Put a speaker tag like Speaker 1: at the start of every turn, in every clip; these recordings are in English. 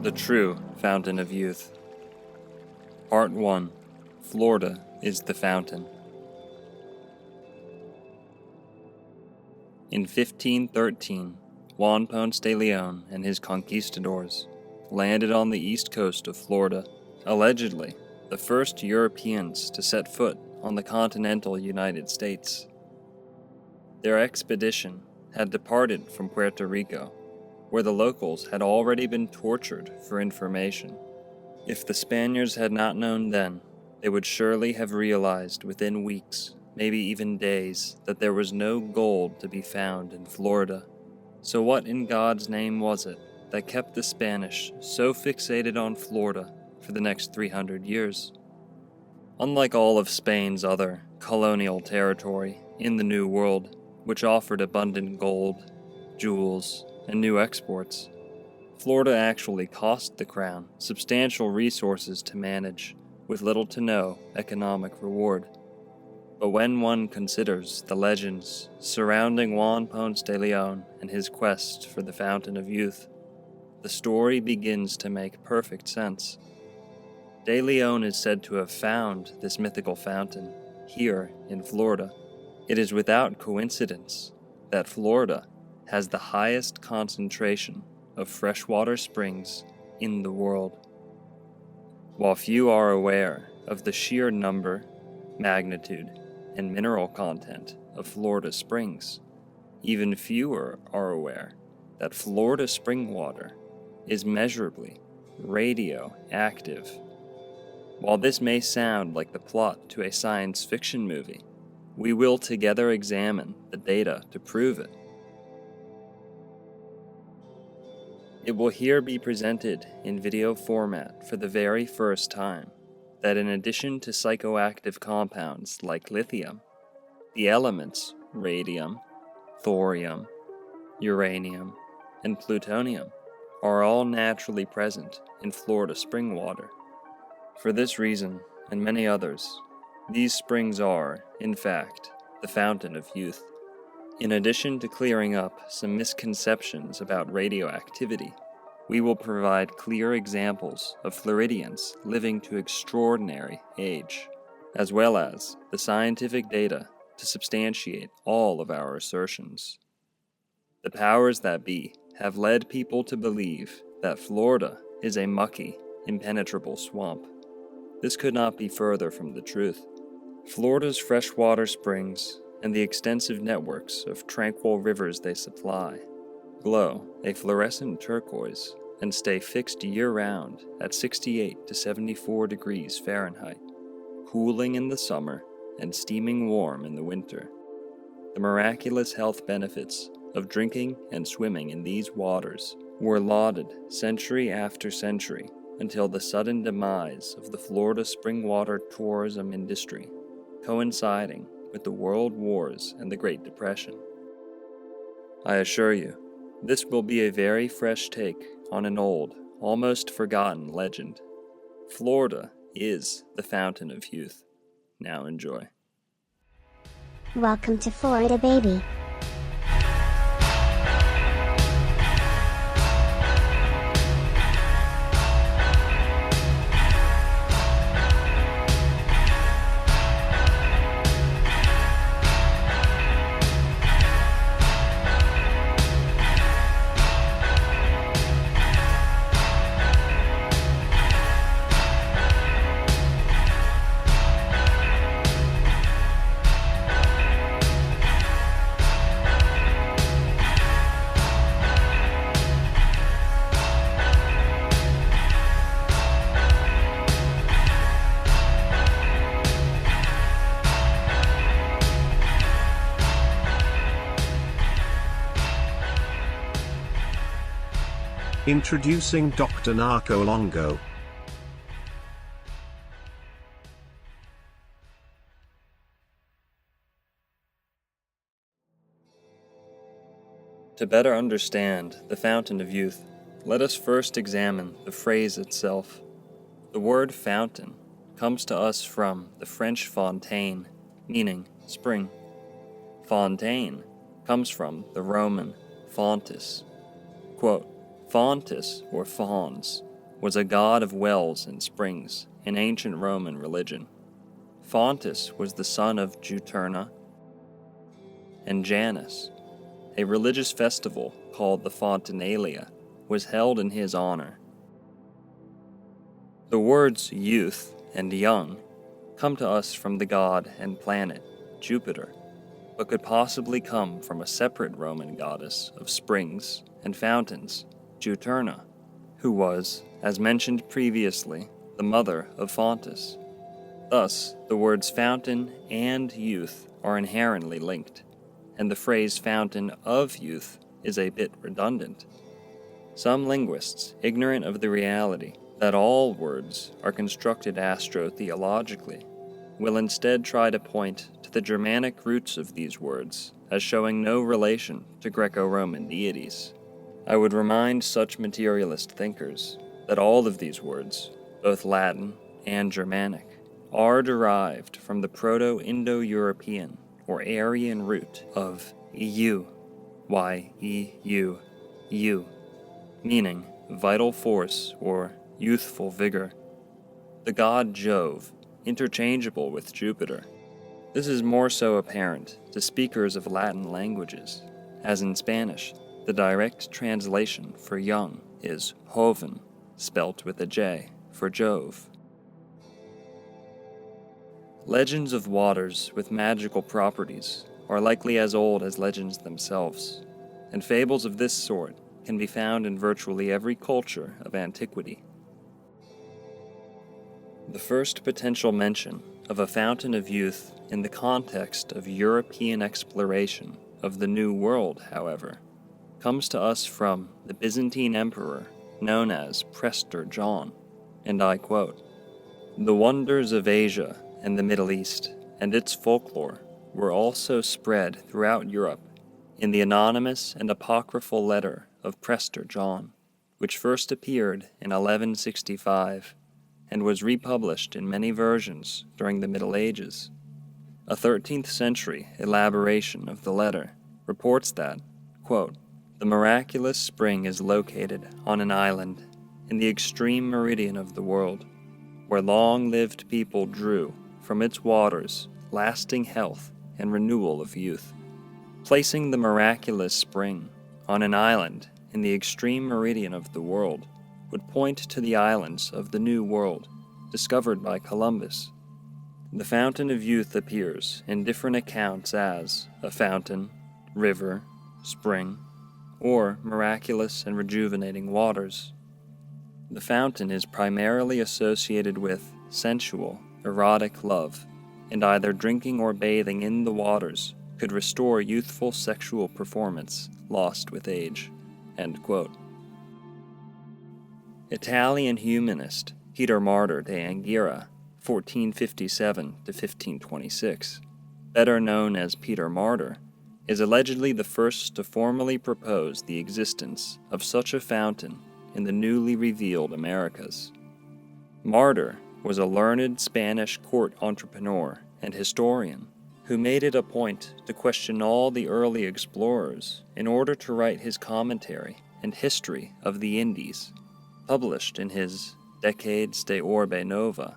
Speaker 1: The True Fountain of Youth. Part 1. Florida is the fountain. In 1513, Juan Ponce de Leon and his conquistadors landed on the east coast of Florida, allegedly the first Europeans to set foot on the continental United States. Their expedition had departed from Puerto Rico, where the locals had already been tortured for information. If the Spaniards had not known then, they would surely have realized within weeks, maybe even days, that there was no gold to be found in Florida. So what in God's name was it that kept the Spanish so fixated on Florida for the next 300 years? Unlike all of Spain's other colonial territory in the New World, which offered abundant gold, jewels, and new exports, Florida actually cost the crown substantial resources to manage, with little to no economic reward. But when one considers the legends surrounding Juan Ponce de Leon and his quest for the Fountain of Youth, the story begins to make perfect sense. De Leon is said to have found this mythical fountain here in Florida. It is without coincidence that Florida has the highest concentration of freshwater springs in the world. While few are aware of the sheer number, magnitude, and mineral content of Florida springs, even fewer are aware that Florida spring water is measurably radioactive. While this may sound like the plot to a science fiction movie, we will together examine the data to prove it. It will here be presented in video format for the very first time that in addition to psychoactive compounds like lithium, the elements radium, thorium, uranium, and plutonium are all naturally present in Florida spring water. For this reason, and many others, these springs are, in fact, the fountain of youth. In addition to clearing up some misconceptions about radioactivity, we will provide clear examples of Floridians living to extraordinary age, as well as the scientific data to substantiate all of our assertions. The powers that be have led people to believe that Florida is a mucky, impenetrable swamp. This could not be further from the truth. Florida's freshwater springs and the extensive networks of tranquil rivers they supply glow a fluorescent turquoise and stay fixed year-round at 68 to 74 degrees Fahrenheit, cooling in the summer and steaming warm in the winter. The miraculous health benefits of drinking and swimming in these waters were lauded century after century until the sudden demise of the Florida spring water tourism industry, coinciding with the World Wars and the Great Depression. I assure you, this will be a very fresh take on an old, almost forgotten legend. Florida is the fountain of youth. Now enjoy.
Speaker 2: Welcome to Florida, baby.
Speaker 3: Introducing Dr. Narco Longo.
Speaker 1: To better understand the fountain of youth, let us first examine the phrase itself. The word fountain comes to us from the French fontaine, meaning spring. Fontaine comes from the Roman fontis. Quote, fontis, or fons, was a god of wells and springs in ancient Roman religion. Fontis was the son of Juturna and Janus. A religious festival called the Fontinalia was held in his honor. The words youth and young come to us from the god and planet Jupiter, but could possibly come from a separate Roman goddess of springs and fountains, Juturna, who was, as mentioned previously, the mother of Fontis. Thus, the words fountain and youth are inherently linked, and the phrase fountain of youth is a bit redundant. Some linguists, ignorant of the reality that all words are constructed astrotheologically, will instead try to point to the Germanic roots of these words as showing no relation to Greco-Roman deities. I would remind such materialist thinkers that all of these words, both Latin and Germanic, are derived from the Proto-Indo-European or Aryan root of EU, Y-E-U, meaning vital force or youthful vigor. The god Jove, interchangeable with Jupiter. This is more so apparent to speakers of Latin languages, as in Spanish, the direct translation for young is joven, spelt with a J, for Jove. Legends of waters with magical properties are likely as old as legends themselves, and fables of this sort can be found in virtually every culture of antiquity. The first potential mention of a fountain of youth in the context of European exploration of the New World, however, comes to us from the Byzantine emperor known as Prester John, and I quote, "The wonders of Asia and the Middle East and its folklore were also spread throughout Europe in the anonymous and apocryphal letter of Prester John, which first appeared in 1165 and was republished in many versions during the Middle Ages. A 13th century elaboration of the letter reports that, quote, the miraculous spring is located on an island in the extreme meridian of the world, where long-lived people drew from its waters lasting health and renewal of youth. Placing the miraculous spring on an island in the extreme meridian of the world would point to the islands of the New World, discovered by Columbus. The fountain of youth appears in different accounts as a fountain, river, spring, or miraculous and rejuvenating waters. The fountain is primarily associated with sensual, erotic love, and either drinking or bathing in the waters could restore youthful sexual performance lost with age." End quote. Italian humanist Peter Martyr de Angira, 1457-1526, better known as Peter Martyr, is allegedly the first to formally propose the existence of such a fountain in the newly revealed Americas. Martyr was a learned Spanish court entrepreneur and historian who made it a point to question all the early explorers in order to write his commentary and history of the Indies, published in his Decades de Orbe Nova.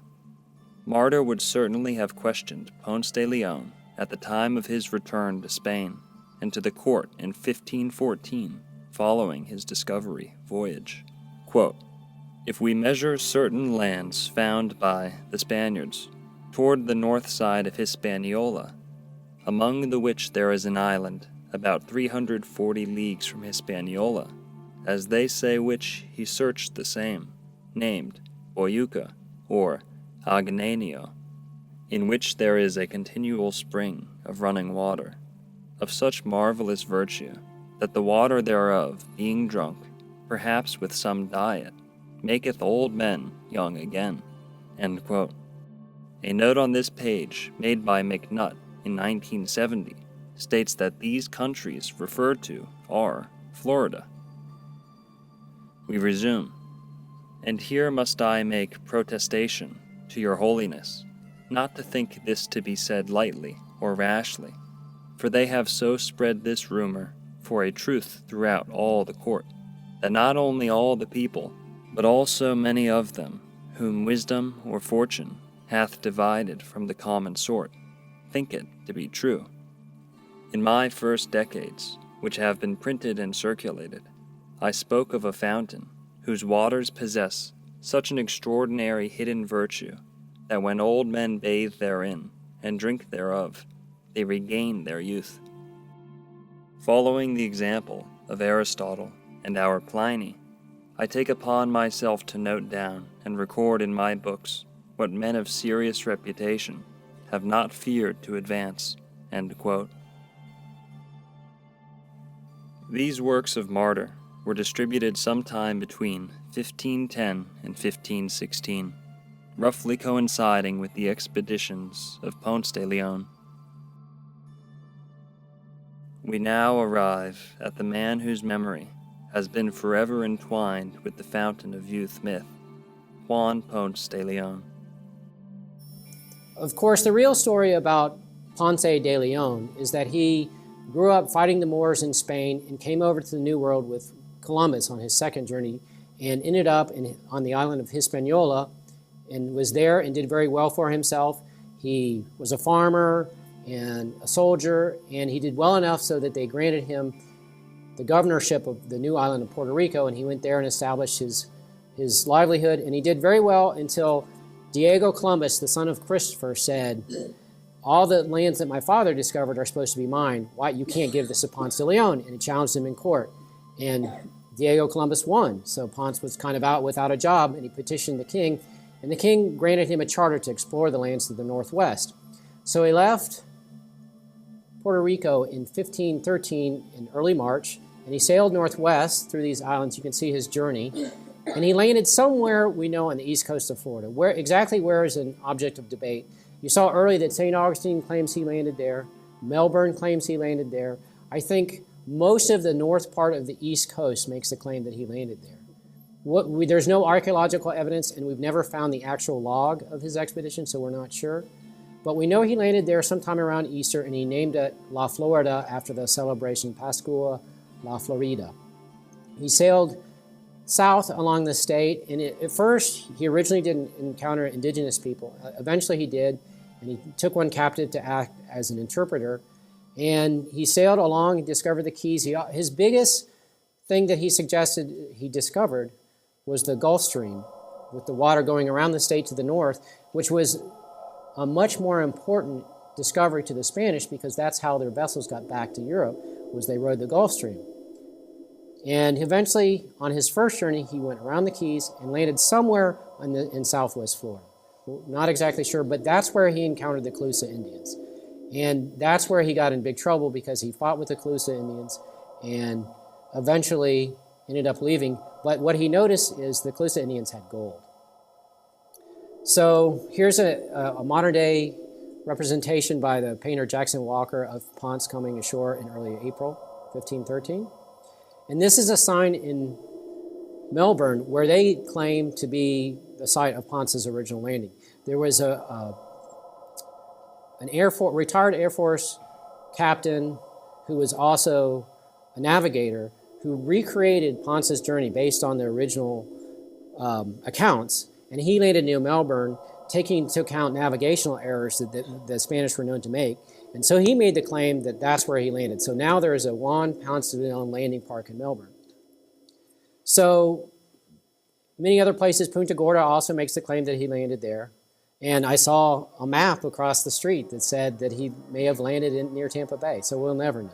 Speaker 1: Martyr would certainly have questioned Ponce de Leon at the time of his return to Spain and to the court in 1514 following his discovery voyage. Quote, "If we measure certain lands found by the Spaniards toward the north side of Hispaniola, among the which there is an island about 340 leagues from Hispaniola, as they say which he searched the same, named Boyuca, or Agnenio, in which there is a continual spring of running water, of such marvelous virtue, that the water thereof, being drunk, perhaps with some diet, maketh old men young again." End quote. A note on this page, made by McNutt in 1970, states that these countries referred to are Florida. We resume. "And here must I make protestation to your holiness, not to think this to be said lightly or rashly, for they have so spread this rumor for a truth throughout all the court, that not only all the people, but also many of them, whom wisdom or fortune hath divided from the common sort, think it to be true. In my first decades, which have been printed and circulated, I spoke of a fountain whose waters possess such an extraordinary hidden virtue that when old men bathe therein and drink thereof, they regain their youth. Following the example of Aristotle and our Pliny, I take upon myself to note down and record in my books what men of serious reputation have not feared to advance." End quote. These works of Martyr were distributed sometime between 1510 and 1516, roughly coinciding with the expeditions of Ponce de Leon. We now arrive at the man whose memory has been forever entwined with the Fountain of Youth myth, Juan Ponce de Leon.
Speaker 2: Of course, the real story about Ponce de Leon is that he grew up fighting the Moors in Spain and came over to the New World with Columbus on his second journey and ended up on the island of Hispaniola and was there and did very well for himself. He was a farmer and a soldier, and he did well enough so that they granted him the governorship of the new island of Puerto Rico, and he went there and established his livelihood, and he did very well until Diego Columbus, the son of Christopher, said, "All the lands that my father discovered are supposed to be mine. Why, you can't give this to Ponce de Leon," and he challenged him in court. And Diego Columbus won, so Ponce was kind of out without a job, and he petitioned the king, and the king granted him a charter to explore the lands to the northwest. So he left Puerto Rico in 1513 in early March, and he sailed northwest through these islands. You can see his journey. And he landed somewhere we know on the east coast of Florida. Exactly where is an object of debate. You saw early that St. Augustine claims he landed there. Melbourne claims he landed there. I think most of the north part of the east coast makes the claim that he landed there. There's no archaeological evidence, and we've never found the actual log of his expedition, so we're not sure. But we know he landed there sometime around Easter, and he named it La Florida after the celebration Pascua La Florida. He sailed south along the state, and at first he originally didn't encounter indigenous people. Eventually he did, and he took one captive to act as an interpreter. And he sailed along and discovered the Keys. His biggest thing that he suggested he discovered was the Gulf Stream, with the water going around the state to the north, which was a much more important discovery to the Spanish because that's how their vessels got back to Europe, was they rode the Gulf Stream. And eventually, on his first journey, he went around the Keys and landed somewhere in southwest Florida. Not exactly sure, but that's where he encountered the Calusa Indians. And that's where he got in big trouble because he fought with the Calusa Indians and eventually ended up leaving. But what he noticed is the Calusa Indians had gold. So here's a modern-day representation by the painter Jackson Walker of Ponce coming ashore in early April 1513. And this is a sign in Melbourne where they claim to be the site of Ponce's original landing. There was an retired Air Force captain who was also a navigator who recreated Ponce's journey based on the original accounts. And he landed near Melbourne, taking into account navigational errors that the Spanish were known to make. And so he made the claim that that's where he landed. So now there is a Juan Ponce de Leon landing park in Melbourne. So many other places, Punta Gorda also makes the claim that he landed there. And I saw a map across the street that said that he may have landed near Tampa Bay. So we'll never know.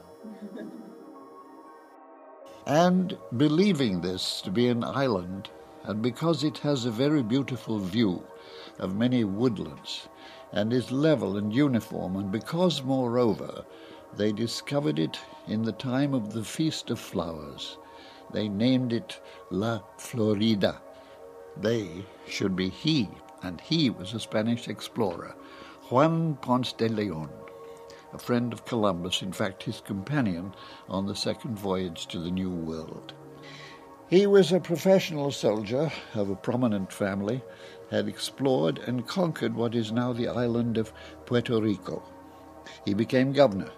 Speaker 4: And believing this to be an island, and because it has a very beautiful view of many woodlands, and is level and uniform, and because, moreover, they discovered it in the time of the Feast of Flowers, they named it La Florida. They should be he, and he was a Spanish explorer, Juan Ponce de Leon, a friend of Columbus, in fact his companion on the second voyage to the New World. He was a professional soldier of a prominent family, had explored and conquered what is now the island of Puerto Rico. He became governor.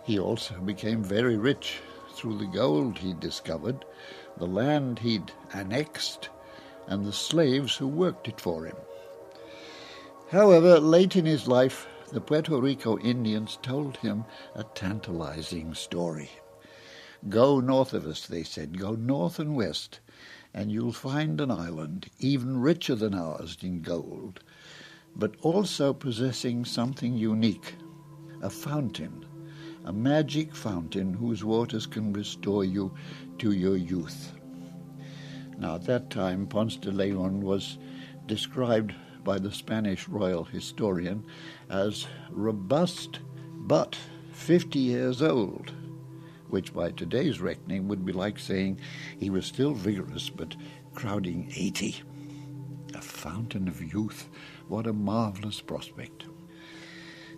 Speaker 4: He also became very rich through the gold he'd discovered, the land he'd annexed, and the slaves who worked it for him. However, late in his life, the Puerto Rico Indians told him a tantalizing story. Go north of us, they said, go north and west, and you'll find an island even richer than ours in gold, but also possessing something unique, a fountain, a magic fountain whose waters can restore you to your youth. Now, at that time, Ponce de Leon was described by the Spanish royal historian as robust but 50 years old, which by today's reckoning would be like saying he was still vigorous but crowding 80. A fountain of youth, what a marvelous prospect.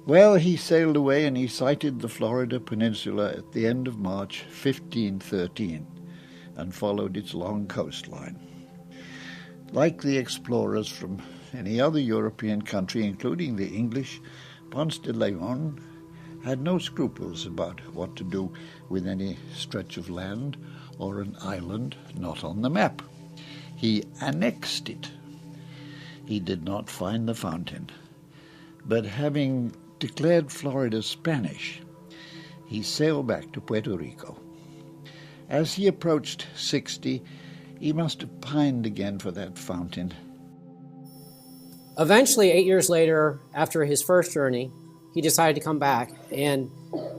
Speaker 4: Well, he sailed away and he sighted the Florida Peninsula at the end of March 1513 and followed its long coastline. Like the explorers from any other European country, including the English, Ponce de Leon had no scruples about what to do with any stretch of land or an island not on the map. He annexed it. He did not find the fountain, but having declared Florida Spanish, he sailed back to Puerto Rico. As he approached 60, he must have pined again for that fountain.
Speaker 2: Eventually, 8 years later, after his first journey, he decided to come back. And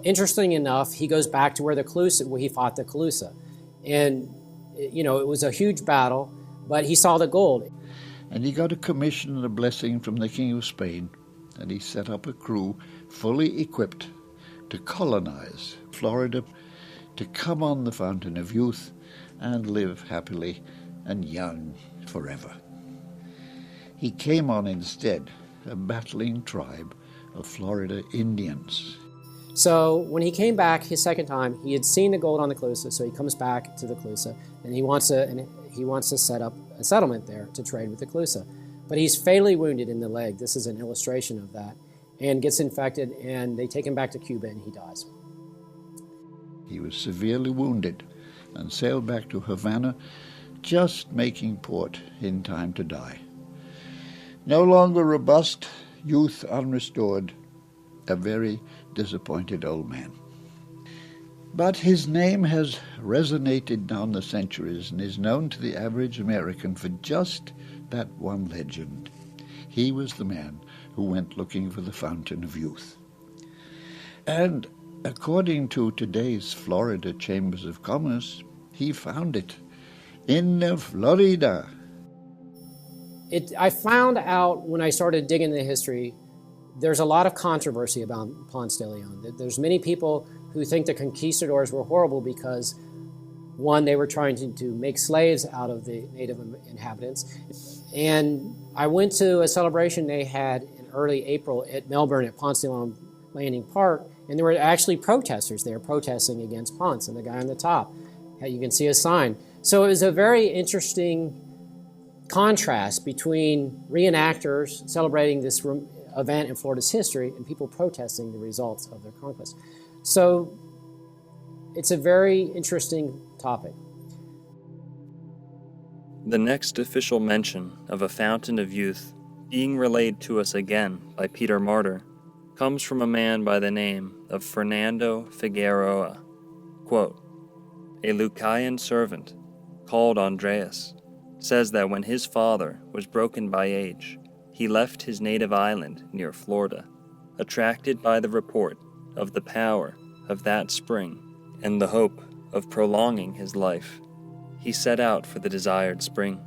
Speaker 2: interesting enough, he goes back to where he fought the Calusa. And, it was a huge battle, but he saw the gold.
Speaker 4: And he got a commission and a blessing from the King of Spain, and he set up a crew fully equipped to colonize Florida, to come on the Fountain of Youth and live happily and young forever. He came on instead a battling tribe of Florida Indians.
Speaker 2: So when he came back his second time, he had seen the gold on the Calusa, so he comes back to the Calusa, and he wants to set up a settlement there to trade with the Calusa. But he's fatally wounded in the leg. This is an illustration of that, and gets infected, and they take him back to Cuba, and he dies.
Speaker 4: He was severely wounded and sailed back to Havana, just making port in time to die. No longer robust, youth unrestored, a very disappointed old man. But his name has resonated down the centuries and is known to the average American for just that one legend. He was the man who went looking for the Fountain of Youth. And according to today's Florida Chambers of Commerce, he found it in Florida.
Speaker 2: I found out when I started digging the history, there's a lot of controversy about Ponce de Leon. There's many people who think the conquistadors were horrible because, one, they were trying to make slaves out of the native inhabitants. And I went to a celebration they had in early April at Melbourne at Ponce de Leon Landing Park, and there were actually protesters there protesting against Ponce and the guy on the top. You can see a sign. So it was a very interesting contrast between reenactors celebrating this event in Florida's history and people protesting the results of their conquest. So it's a very interesting topic.
Speaker 1: The next official mention of a Fountain of Youth being relayed to us again by Peter Martyr comes from a man by the name of Fernando Figueroa. Quote, "A Lucayan servant, called Andreas, says that when his father was broken by age, he left his native island near Florida, attracted by the report of the power of that spring and the hope of prolonging his life. He set out for the desired spring,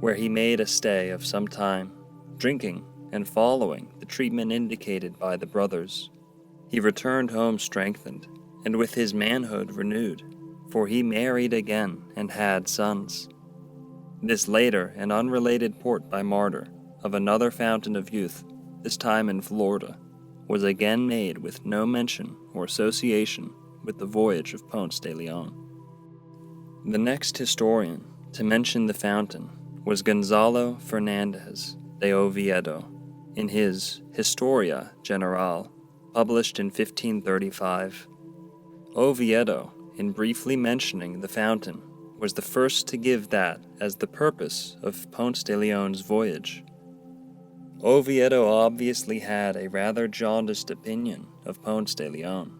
Speaker 1: where he made a stay of some time, drinking and following the treatment indicated by the brothers. He returned home strengthened, and with his manhood renewed, for he married again and had sons. This later and unrelated port by Martyr of another Fountain of Youth, this time in Florida, was again made with no mention or association with the voyage of Ponce de Leon." The next historian to mention the fountain was Gonzalo Fernandez de Oviedo in his Historia General, published in 1535. Oviedo, in briefly mentioning the fountain, was the first to give that as the purpose of Ponce de Leon's voyage. Oviedo obviously had a rather jaundiced opinion of Ponce de Leon,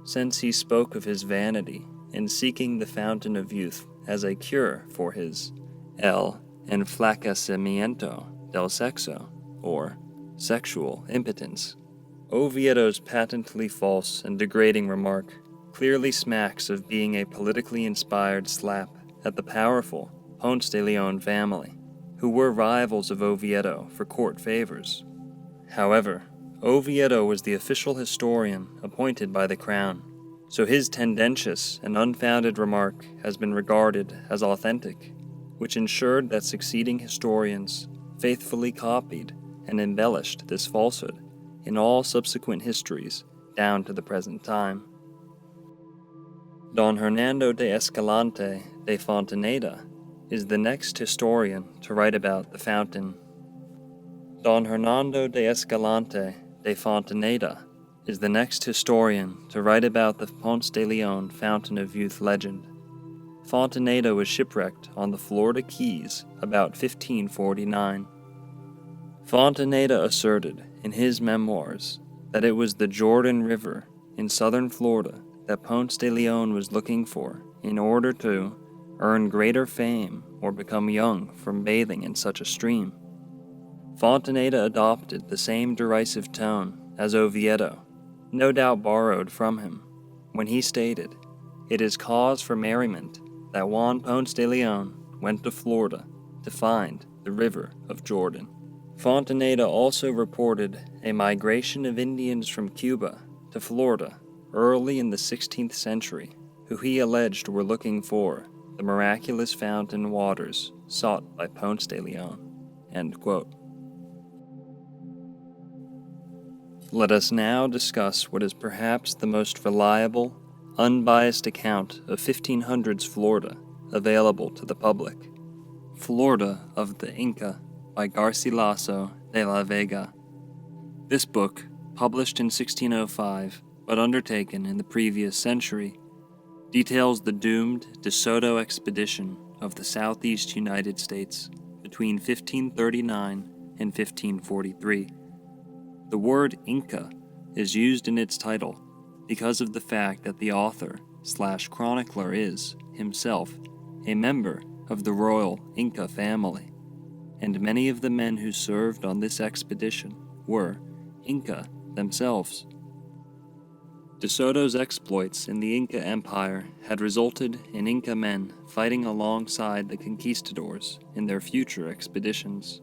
Speaker 1: since he spoke of his vanity in seeking the fountain of youth as a cure for his el enflaquecimiento del sexo, or sexual impotence. Oviedo's patently false and degrading remark clearly smacks of being a politically inspired slap at the powerful Ponce de Leon family, who were rivals of Oviedo for court favors. However, Oviedo was the official historian appointed by the crown, so his tendentious and unfounded remark has been regarded as authentic, which ensured that succeeding historians faithfully copied and embellished this falsehood in all subsequent histories down to the present time. Don Hernando de Escalante de Fontaneda is the next historian to write about the fountain. Don Hernando de Escalante de Fontaneda is the next historian to write about the Ponce de Leon Fountain of Youth legend. Fontaneda was shipwrecked on the Florida Keys about 1549. Fontaneda asserted in his memoirs that it was the Jordan River in southern Florida that Ponce de Leon was looking for in order to earn greater fame or become young from bathing in such a stream. Fontaneda adopted the same derisive tone as Oviedo, no doubt borrowed from him, when he stated, "It is cause for merriment that Juan Ponce de Leon went to Florida to find the river of Jordan." Fontaneda also reported a migration of Indians from Cuba to Florida early in the 16th century, who he alleged were looking for the miraculous fountain waters sought by Ponce de Leon. End quote. Let us now discuss what is perhaps the most reliable, unbiased account of 1500s Florida available to the public. Florida of the Ynca by Garcilaso de la Vega. This book, published in 1605 but undertaken in the previous century, details the doomed De Soto expedition of the southeast United States between 1539 and 1543. The word Ynca is used in its title because of the fact that the author/chronicler is, himself, a member of the royal Ynca family, and many of the men who served on this expedition were Ynca themselves. De Soto's exploits in the Ynca Empire had resulted in Ynca men fighting alongside the conquistadors in their future expeditions,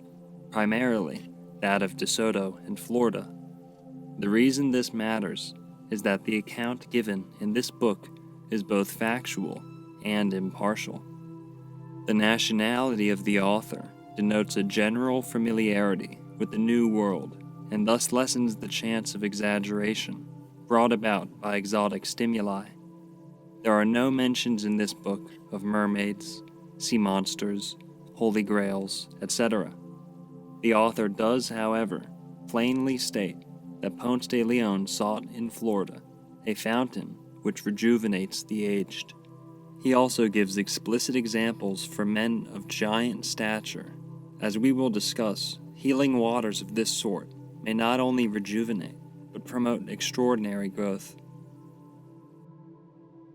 Speaker 1: primarily that of De Soto in Florida. The reason this matters is that the account given in this book is both factual and impartial. The nationality of the author denotes a general familiarity with the New World and thus lessens the chance of exaggeration brought about by exotic stimuli. There are no mentions in this book of mermaids, sea monsters, holy grails, etc. The author does, however, plainly state that Ponce de Leon sought in Florida a fountain which rejuvenates the aged. He also gives explicit examples for men of giant stature. As we will discuss, healing waters of this sort may not only rejuvenate, but promote extraordinary growth.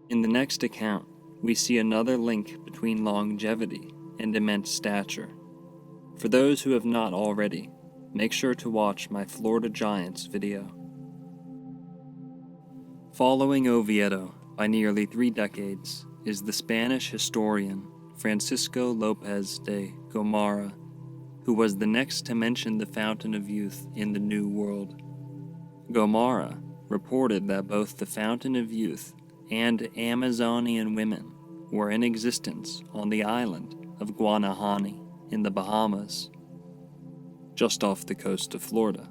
Speaker 1: In the next account, we see another link between longevity and immense stature. For those who have not already, make sure to watch my Florida Giants video. Following Oviedo by nearly 3 decades is the Spanish historian Francisco López de Gomara, who was the next to mention the Fountain of Youth in the New World. Gomara reported that both the Fountain of Youth and Amazonian women were in existence on the island of Guanahani in the Bahamas, just off the coast of Florida.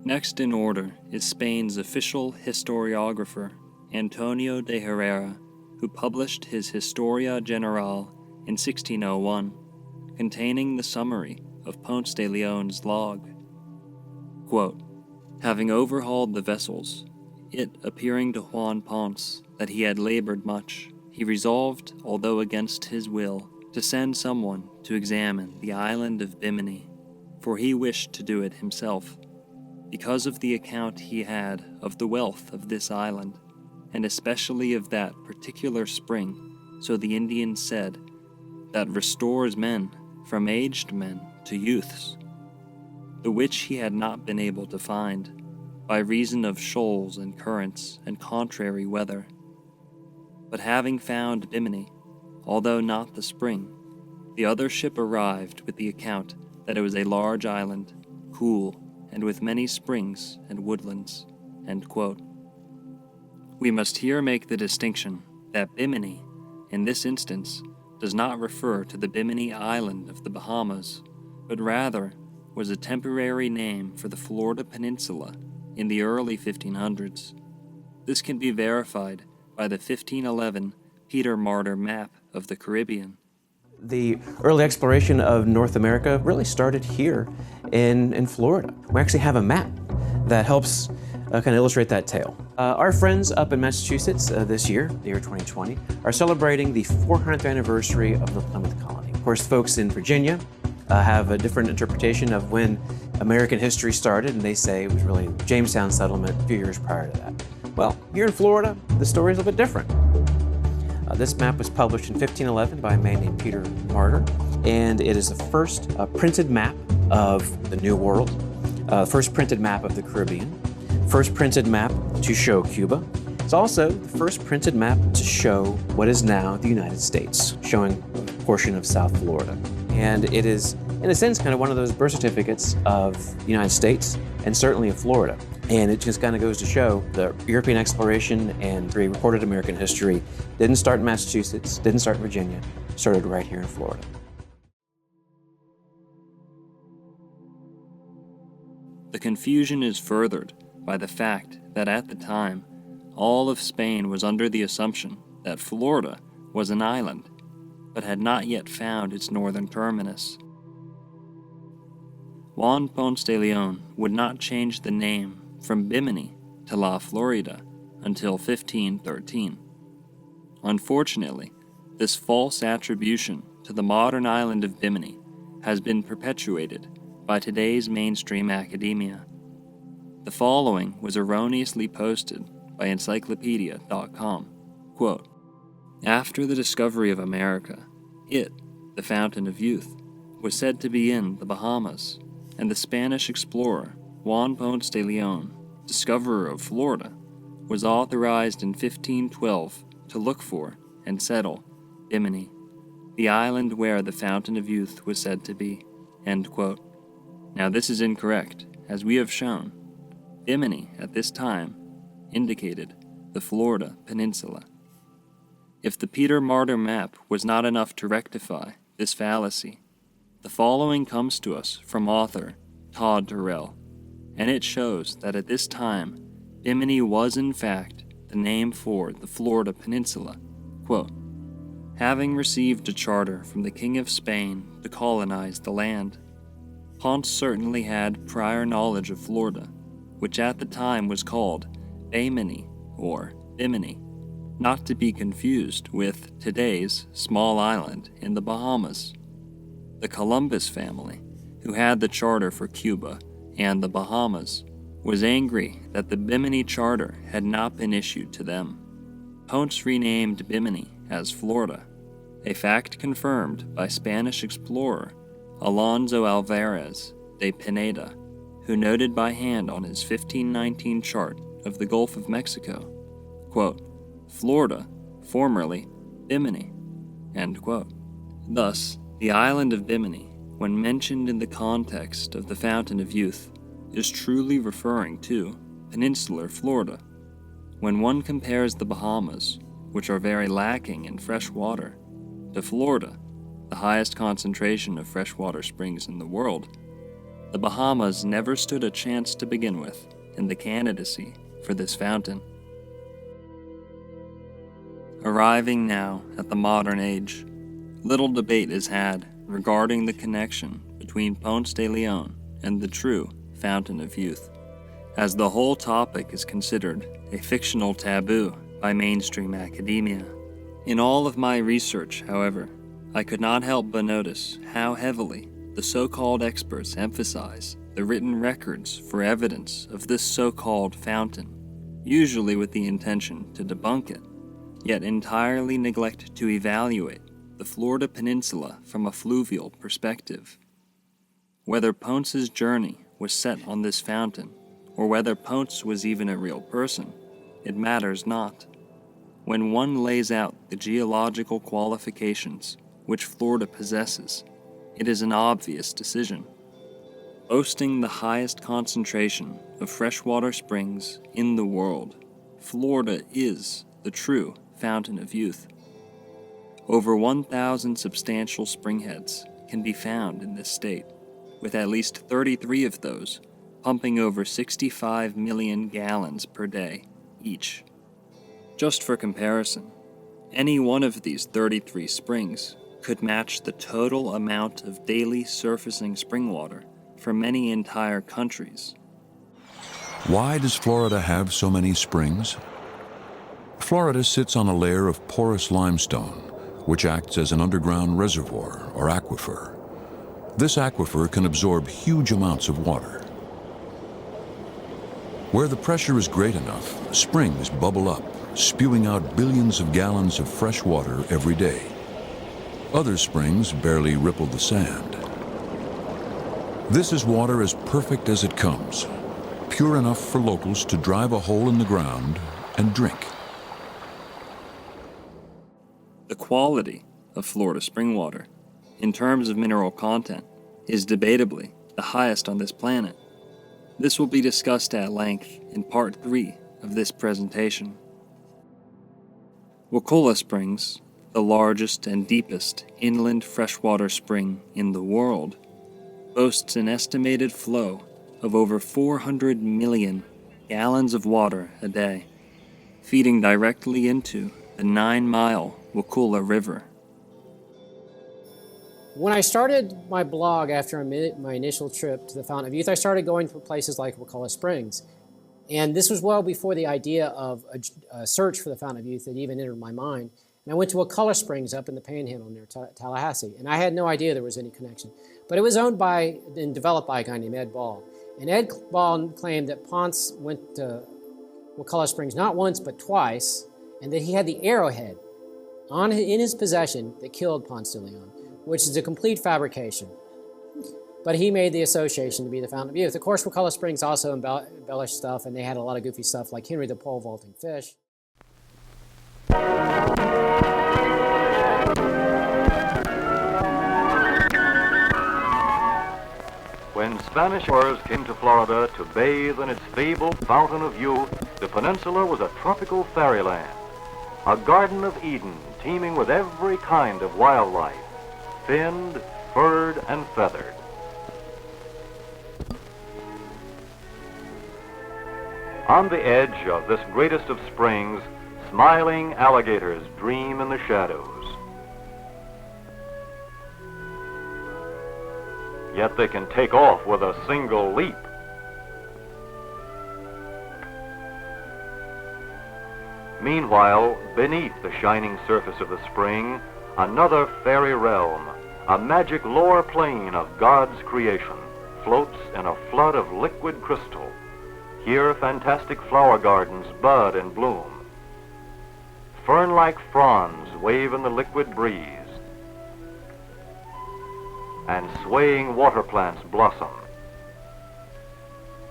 Speaker 1: Next in order is Spain's official historiographer, Antonio de Herrera, who published his Historia General in 1601, containing the summary of Ponce de Leon's log. Quote, "Having overhauled the vessels, it appearing to Juan Ponce that he had labored much, he resolved, although against his will, to send someone to examine the island of Bimini, for he wished to do it himself, because of the account he had of the wealth of this island, and especially of that particular spring, so the Indians said, that restores men from aged men to youths, the which he had not been able to find, by reason of shoals and currents and contrary weather. But having found Bimini, although not the spring, the other ship arrived with the account that it was a large island, cool, and with many springs and woodlands." End quote. We must here make the distinction that Bimini, in this instance, does not refer to the Bimini Island of the Bahamas, but rather was a temporary name for the Florida Peninsula in the early 1500s. This can be verified by the 1511 Peter Martyr map of the Caribbean.
Speaker 5: The early exploration of North America really started here in Florida. We actually have a map that helps kind of illustrate that tale. Our friends up in Massachusetts this year, the year 2020, are celebrating the 400th anniversary of the Plymouth colony. Of course, folks in Virginia have a different interpretation of when American history started, and they say it was really Jamestown settlement a few years prior to that. Well, here in Florida, the story is a little bit different. This map was published in 1511 by a man named Peter Martyr, and it is the first printed map of the New World, first printed map of the Caribbean, first printed map to show Cuba. It's also the first printed map to show what is now the United States, showing a portion of South Florida. And it is, in a sense, kind of one of those birth certificates of the United States and certainly of Florida. And it just kind of goes to show the European exploration and the recorded American history didn't start in Massachusetts, didn't start in Virginia, started right here in Florida.
Speaker 1: The confusion is furthered by the fact that at the time, all of Spain was under the assumption that Florida was an island, but had not yet found its northern terminus. Juan Ponce de Leon would not change the name from Bimini to La Florida until 1513. Unfortunately, this false attribution to the modern island of Bimini has been perpetuated by today's mainstream academia. The following was erroneously posted by encyclopedia.com. Quote, "After the discovery of America, it, the fountain of youth, was said to be in the Bahamas, and the Spanish explorer Juan Ponce de Leon, discoverer of Florida, was authorized in 1512 to look for and settle Bimini, the island where the fountain of youth was said to be." End quote. Now this is incorrect, as we have shown. Bimini, at this time, indicated the Florida Peninsula. If the Peter Martyr map was not enough to rectify this fallacy, the following comes to us from author Todd Terrell, and it shows that at this time, Bimini was in fact the name for the Florida Peninsula. Quote, "Having received a charter from the King of Spain to colonize the land, Ponce certainly had prior knowledge of Florida, which at the time was called Bimini or Bimini, not to be confused with today's small island in the Bahamas. The Columbus family, who had the charter for Cuba and the Bahamas, was angry that the Bimini charter had not been issued to them. Ponce renamed Bimini as Florida, a fact confirmed by Spanish explorer Alonso Alvarez de Pineda, who noted by hand on his 1519 chart of the Gulf of Mexico, quote, "Florida, formerly Bimini," end quote. Thus, the island of Bimini, when mentioned in the context of the Fountain of Youth, is truly referring to peninsular Florida. When one compares the Bahamas, which are very lacking in fresh water, to Florida, the highest concentration of freshwater springs in the world, the Bahamas never stood a chance to begin with in the candidacy for this fountain. Arriving now at the modern age, little debate is had regarding the connection between Ponce de Leon and the true Fountain of Youth, as the whole topic is considered a fictional taboo by mainstream academia. In all of my research, however, I could not help but notice how heavily the so-called experts emphasize the written records for evidence of this so-called fountain, usually with the intention to debunk it, yet entirely neglect to evaluate the Florida Peninsula from a fluvial perspective. Whether Ponce's journey was set on this fountain, or whether Ponce was even a real person, it matters not. When one lays out the geological qualifications which Florida possesses, it is an obvious decision. Boasting the highest concentration of freshwater springs in the world, Florida is the true fountain of youth. Over 1,000 substantial springheads can be found in this state, with at least 33 of those pumping over 65 million gallons per day each. Just for comparison, any one of these 33 springs could match the total amount of daily surfacing spring water for many entire countries.
Speaker 6: Why does Florida have so many springs? Florida sits on a layer of porous limestone, which acts as an underground reservoir or aquifer. This aquifer can absorb huge amounts of water. Where the pressure is great enough, springs bubble up, spewing out billions of gallons of fresh water every day. Other springs barely ripple the sand. This is water as perfect as it comes, pure enough for locals to drive a hole in the ground and drink.
Speaker 1: The quality of Florida spring water, in terms of mineral content, is debatably the highest on this planet. This will be discussed at length in Part 3 of this presentation. Wakulla Springs, the largest and deepest inland freshwater spring in the world, boasts an estimated flow of over 400 million gallons of water a day, feeding directly into the 9-mile Wakulla River.
Speaker 2: When I started my blog after my initial trip to the Fountain of Youth, I started going to places like Wakulla Springs. And this was well before the idea of a search for the Fountain of Youth had even entered my mind. And I went to Wakulla Springs up in the Panhandle near Tallahassee, and I had no idea there was any connection. But it was owned by and developed by a guy named Ed Ball. And Ed Ball claimed that Ponce went to Wakulla Springs not once but twice, and that he had the arrowhead in his possession that killed Ponce de Leon, which is a complete fabrication. But he made the association to be the Fountain of Youth. Of course, Wakulla Springs also embellished stuff, and they had a lot of goofy stuff like Henry the pole vaulting fish.
Speaker 7: When Spanish explorers came to Florida to bathe in its fabled Fountain of Youth, the peninsula was a tropical fairyland, a Garden of Eden teeming with every kind of wildlife, finned, furred, and feathered. On the edge of this greatest of springs, smiling alligators dream in the shadows. Yet they can take off with a single leap. Meanwhile, beneath the shining surface of the spring, another fairy realm, a magic lower plane of God's creation, floats in a flood of liquid crystal. Here fantastic flower gardens bud and bloom. Fern-like fronds wave in the liquid breeze, and swaying water plants blossom.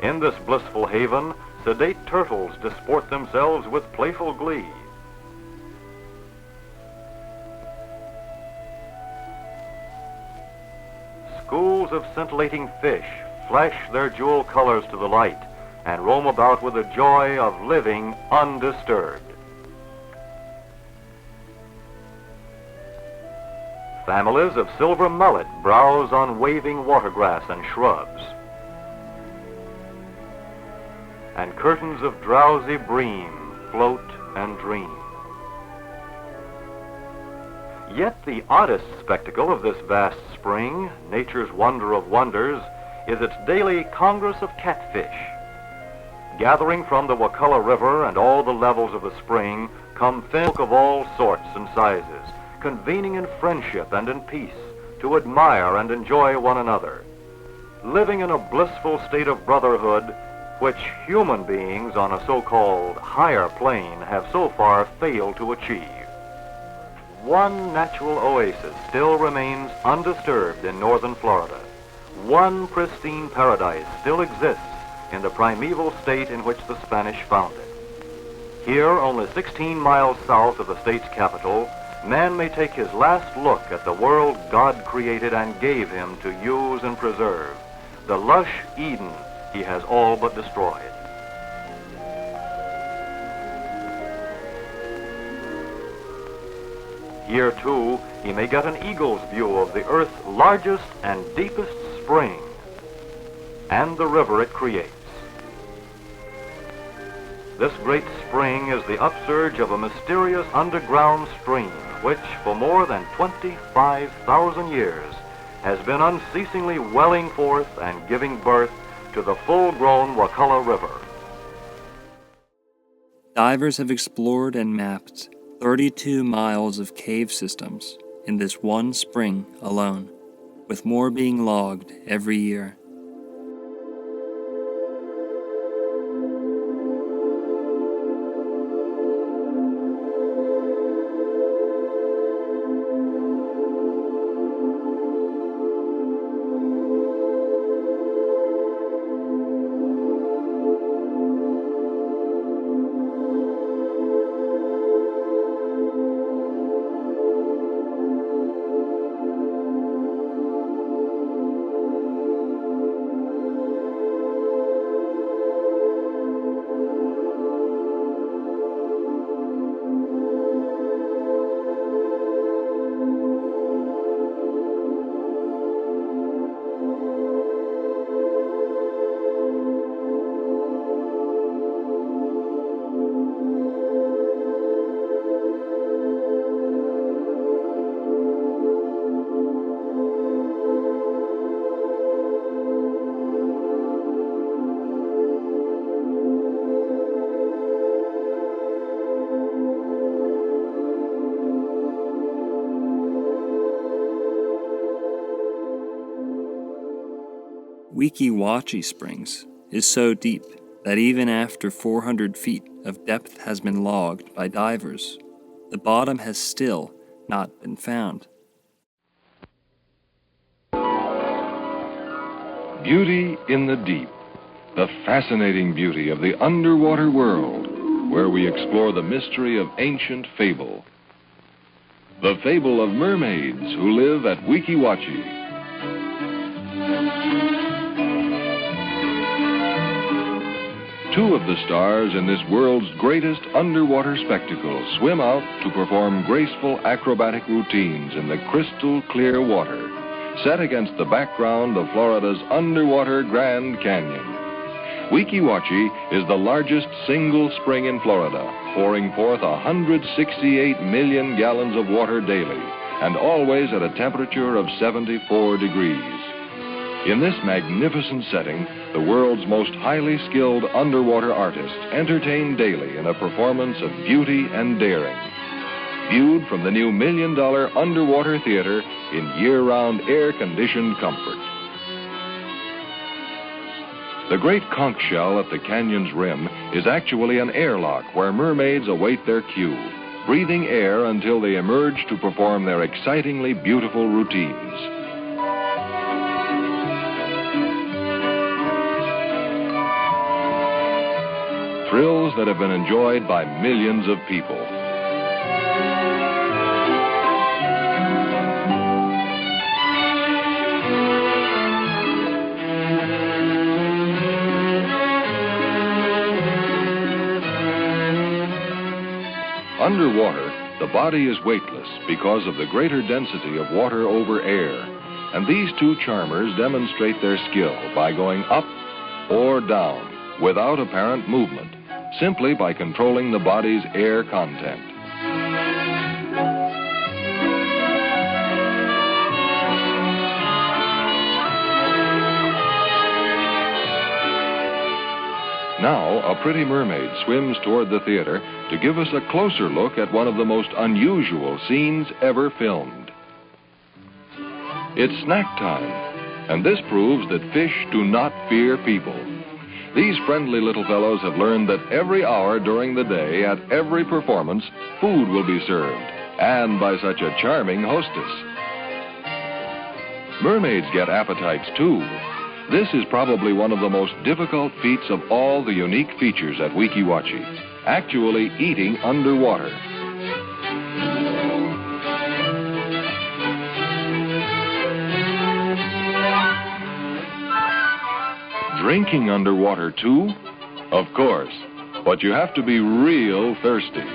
Speaker 7: In this blissful haven, sedate turtles disport themselves with playful glee. Schools of scintillating fish flash their jewel colors to the light and roam about with the joy of living undisturbed. Families of silver mullet browse on waving watergrass and shrubs, and curtains of drowsy bream float and dream. Yet the oddest spectacle of this vast spring, nature's wonder of wonders, is its daily congress of catfish. Gathering from the Wakulla River and all the levels of the spring, come folk of all sorts and sizes, convening in friendship and in peace to admire and enjoy one another, living in a blissful state of brotherhood which human beings on a so-called higher plane have so far failed to achieve. One natural oasis still remains undisturbed in northern Florida. One pristine paradise still exists in the primeval state in which the Spanish found it. Here, only 16 miles south of the state's capital, man may take his last look at the world God created and gave him to use and preserve, the lush Eden he has all but destroyed. Here, too, he may get an eagle's view of the Earth's largest and deepest spring and the river it creates. This great spring is the upsurge of a mysterious underground stream which, for more than 25,000 years, has been unceasingly welling forth and giving birth to the full-grown Wakulla River.
Speaker 1: Divers have explored and mapped 32 miles of cave systems in this one spring alone, with more being logged every year. Weeki Wachee Springs is so deep that even after 400 feet of depth has been logged by divers, the bottom has still not been found.
Speaker 8: Beauty in the deep, the fascinating beauty of the underwater world, where we explore the mystery of ancient fable. The fable of mermaids who live at Weeki Wachee. Two of the stars in this world's greatest underwater spectacle swim out to perform graceful acrobatic routines in the crystal clear water, set against the background of Florida's underwater Grand Canyon. Weeki Wachee is the largest single spring in Florida, pouring forth 168 million gallons of water daily, and always at a temperature of 74 degrees. In this magnificent setting, the world's most highly skilled underwater artists entertain daily in a performance of beauty and daring. Viewed from the new $1 million underwater theater in year-round air-conditioned comfort. The great conch shell at the canyon's rim is actually an airlock where mermaids await their cue, breathing air until they emerge to perform their excitingly beautiful routines. Thrills that have been enjoyed by millions of people. Underwater, the body is weightless because of the greater density of water over air, and these two charmers demonstrate their skill by going up or down without apparent movement, simply by controlling the body's air content. Now, a pretty mermaid swims toward the theater to give us a closer look at one of the most unusual scenes ever filmed. It's snack time, and this proves that fish do not fear people. These friendly little fellows have learned that every hour during the day, at every performance, food will be served, and by such a charming hostess. Mermaids get appetites, too. This is probably one of the most difficult feats of all the unique features at Weeki Wachee, actually eating underwater. Drinking underwater, too? Of course, but you have to be real thirsty.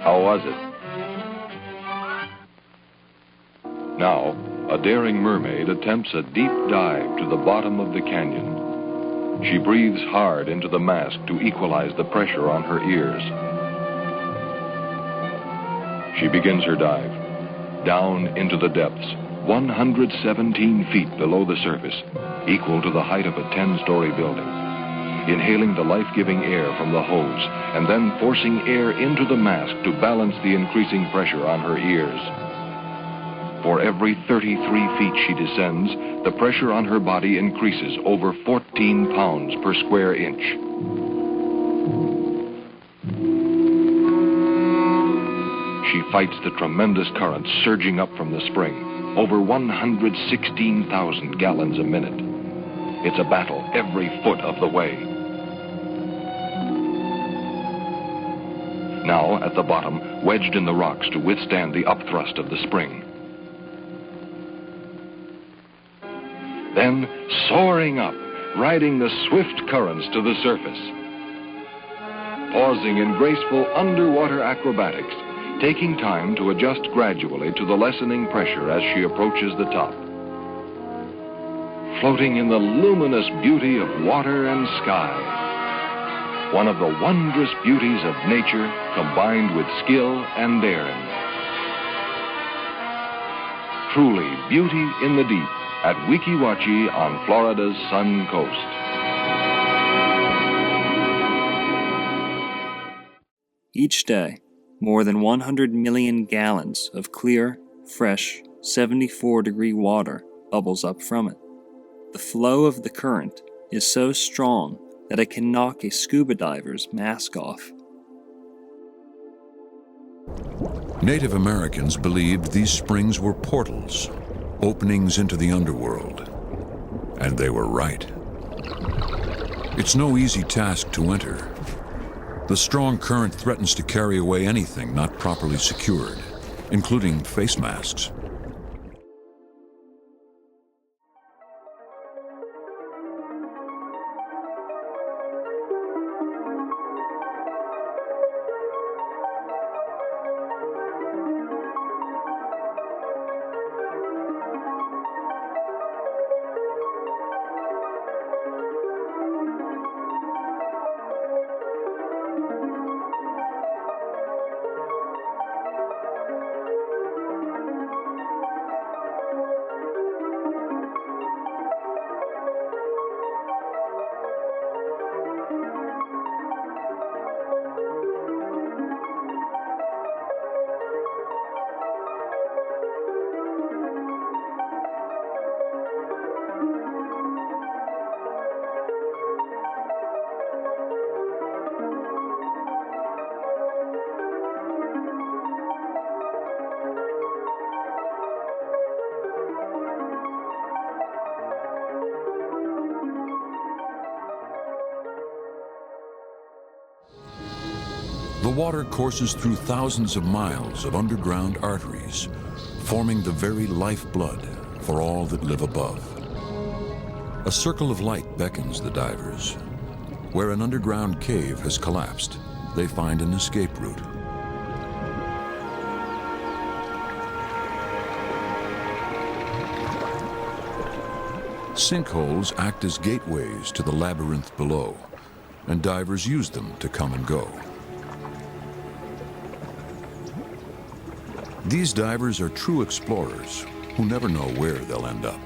Speaker 8: How was it? Now, a daring mermaid attempts a deep dive to the bottom of the canyon. She breathes hard into the mask to equalize the pressure on her ears. She begins her dive, down into the depths, 117 feet below the surface, equal to the height of a 10-story building. Inhaling the life-giving air from the hose, and then forcing air into the mask to balance the increasing pressure on her ears. For every 33 feet she descends, the pressure on her body increases over 14 pounds per square inch. She fights the tremendous current surging up from the spring, over 116,000 gallons a minute. It's a battle every foot of the way. Now, at the bottom, wedged in the rocks to withstand the upthrust of the spring. Then, soaring up, riding the swift currents to the surface. Pausing in graceful underwater acrobatics, taking time to adjust gradually to the lessening pressure as she approaches the top. Floating in the luminous beauty of water and sky. One of the wondrous beauties of nature combined with skill and daring. Truly, beauty in the deep at Weeki Wachee on Florida's Sun Coast.
Speaker 1: Each day, more than 100 million gallons of clear, fresh, 74-degree water bubbles up from it. The flow of the current is so strong that it can knock a scuba diver's mask off.
Speaker 6: Native Americans believed these springs were portals, openings into the underworld. And they were right. It's no easy task to enter. The strong current threatens to carry away anything not properly secured, including face masks. The water courses through thousands of miles of underground arteries, forming the very lifeblood for all that live above. A circle of light beckons the divers. Where an underground cave has collapsed, they find an escape route. Sinkholes act as gateways to the labyrinth below, and divers use them to come and go. These divers are true explorers, who never know where they'll end up.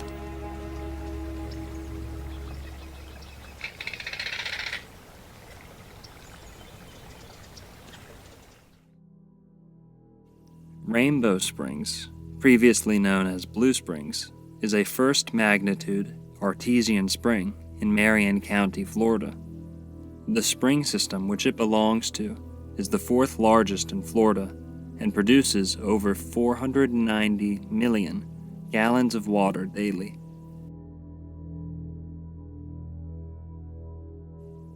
Speaker 1: Rainbow Springs, previously known as Blue Springs, is a first magnitude artesian spring in Marion County, Florida. The spring system which it belongs to is the fourth largest in Florida and produces over 490 million gallons of water daily.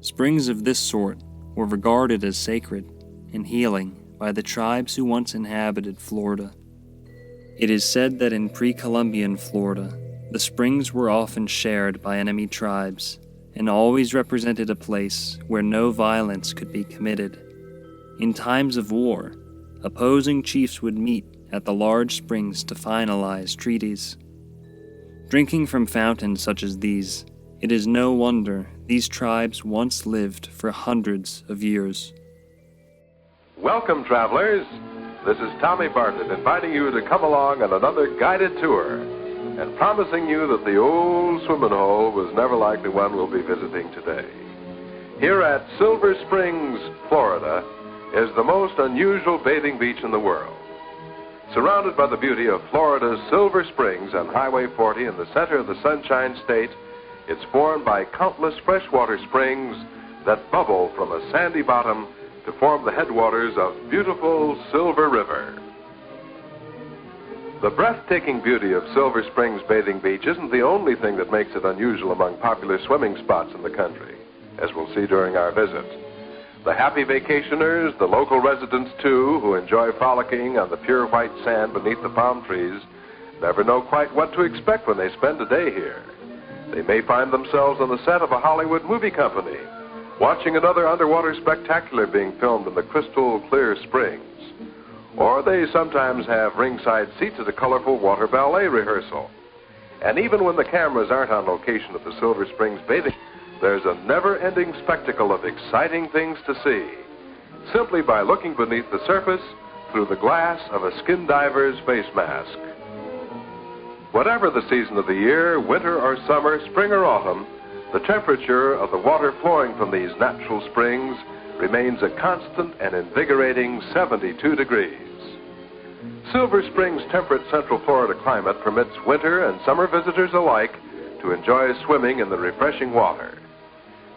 Speaker 1: Springs of this sort were regarded as sacred and healing by the tribes who once inhabited Florida. It is said that in pre-Columbian Florida, the springs were often shared by enemy tribes and always represented a place where no violence could be committed. In times of war, opposing chiefs would meet at the large springs to finalize treaties. Drinking from fountains such as these, it is no wonder these tribes once lived for hundreds of years.
Speaker 9: Welcome, travelers. This is Tommy Bartlett inviting you to come along on another guided tour and promising you that the old swimming hole was never like the one we'll be visiting today. Here at Silver Springs, Florida, is the most unusual bathing beach in the world. Surrounded by the beauty of Florida's Silver Springs on Highway 40 in the center of the Sunshine State, it's formed by countless freshwater springs that bubble from a sandy bottom to form the headwaters of beautiful Silver River. The breathtaking beauty of Silver Springs Bathing Beach isn't the only thing that makes it unusual among popular swimming spots in the country, as we'll see during our visit. The happy vacationers, the local residents too, who enjoy frolicking on the pure white sand beneath the palm trees, never know quite what to expect when they spend a day here. They may find themselves on the set of a Hollywood movie company, watching another underwater spectacular being filmed in the crystal clear springs. Or they sometimes have ringside seats at a colorful water ballet rehearsal. And even when the cameras aren't on location at the Silver Springs bathing, there's a never-ending spectacle of exciting things to see, simply by looking beneath the surface through the glass of a skin diver's face mask. Whatever the season of the year, winter or summer, spring or autumn, the temperature of the water flowing from these natural springs remains a constant and invigorating 72 degrees. Silver Springs' temperate Central Florida climate permits winter and summer visitors alike to enjoy swimming in the refreshing water.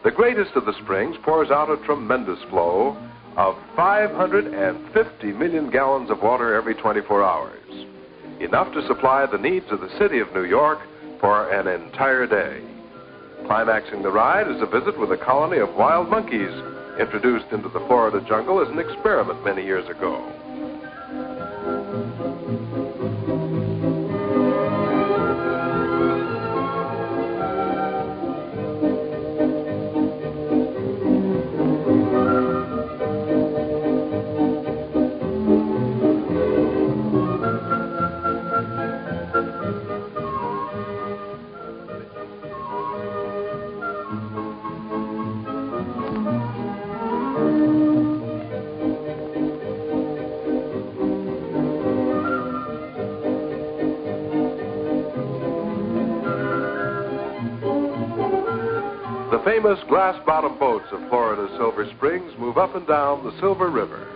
Speaker 9: The greatest of the springs pours out a tremendous flow of 550 million gallons of water every 24 hours, enough to supply the needs of the city of New York for an entire day. Climaxing the ride is a visit with a colony of wild monkeys introduced into the Florida jungle as an experiment many years ago. The famous glass-bottom boats of Florida's Silver Springs move up and down the Silver River,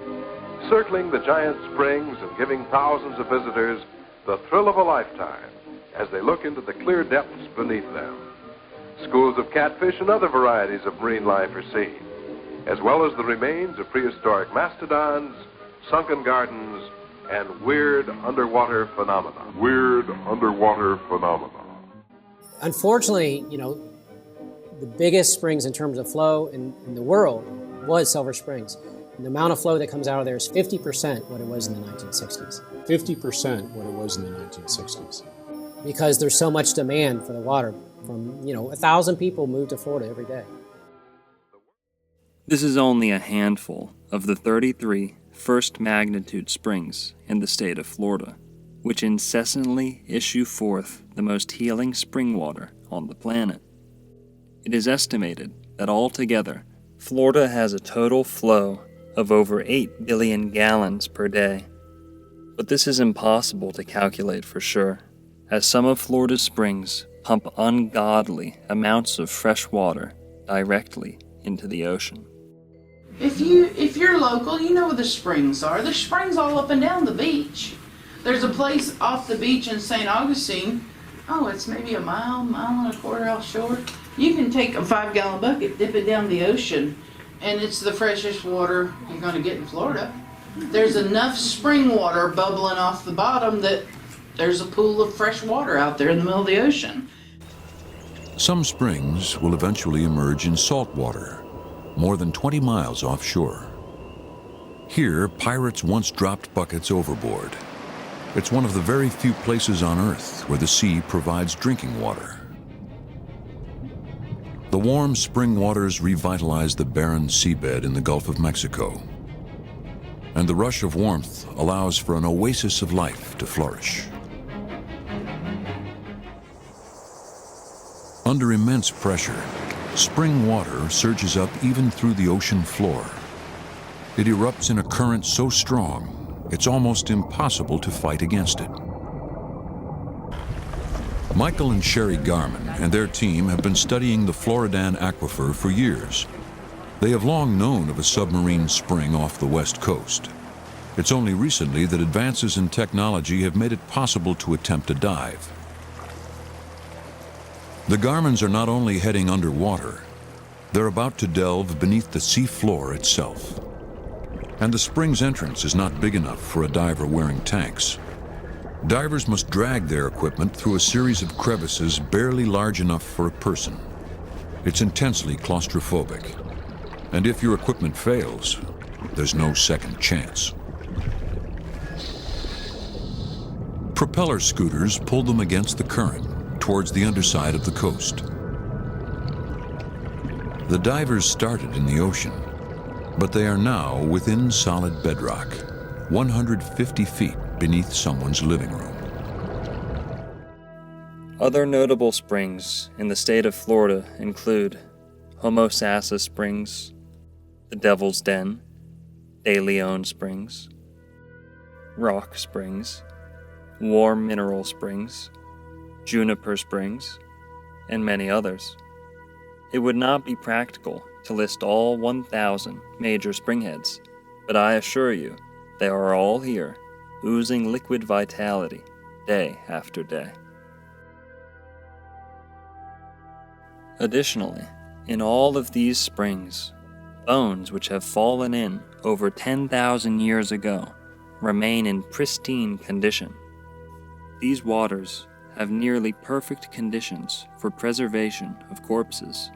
Speaker 9: circling the giant springs and giving thousands of visitors the thrill of a lifetime as they look into the clear depths beneath them. Schools of catfish and other varieties of marine life are seen, as well as the remains of prehistoric mastodons, sunken gardens, and weird underwater phenomena.
Speaker 2: Unfortunately, the biggest springs in terms of flow in the world was Silver Springs. And the amount of flow that comes out of there is 50% what it was in the 1960s.
Speaker 10: 50% what it was in the 1960s.
Speaker 2: Because there's so much demand for the water. From, 1,000 people move to Florida every day.
Speaker 1: This is only a handful of the 33 first magnitude springs in the state of Florida, which incessantly issue forth the most healing spring water on the planet. It is estimated that altogether, Florida has a total flow of over 8 billion gallons per day. But this is impossible to calculate for sure, as some of Florida's springs pump ungodly amounts of fresh water directly into the ocean.
Speaker 11: If you're local, you know where the springs are. There's springs all up and down the beach. There's a place off the beach in St. Augustine. Oh, it's maybe a mile and a quarter offshore. You can take a 5-gallon bucket, dip it down the ocean, and it's the freshest water you're going to get in Florida. There's enough spring water bubbling off the bottom that there's a pool of fresh water out there in the middle of the ocean.
Speaker 6: Some springs will eventually emerge in salt water, more than 20 miles offshore. Here, pirates once dropped buckets overboard. It's one of the very few places on Earth where the sea provides drinking water. The warm spring waters revitalize the barren seabed in the Gulf of Mexico, and the rush of warmth allows for an oasis of life to flourish. Under immense pressure, spring water surges up even through the ocean floor. It erupts in a current so strong, it's almost impossible to fight against it. Michael and Sherry Garman and their team have been studying the Floridan aquifer for years. They have long known of a submarine spring off the west coast. It's only recently that advances in technology have made it possible to attempt a dive. The Garmans are not only heading underwater, they're about to delve beneath the sea floor itself. And the spring's entrance is not big enough for a diver wearing tanks. Divers must drag their equipment through a series of crevices barely large enough for a person. It's intensely claustrophobic. And if your equipment fails, there's no second chance. Propeller scooters pull them against the current towards the underside of the coast. The divers started in the ocean, but they are now within solid bedrock, 150 feet beneath someone's living room.
Speaker 1: Other notable springs in the state of Florida include Homosassa Springs, the Devil's Den, De Leon Springs, Rock Springs, Warm Mineral Springs, Juniper Springs, and many others. It would not be practical to list all 1,000 major springheads, but I assure you they are all here, oozing liquid vitality day after day. Additionally, in all of these springs, bones which have fallen in over 10,000 years ago remain in pristine condition. These waters have nearly perfect conditions for preservation of corpses.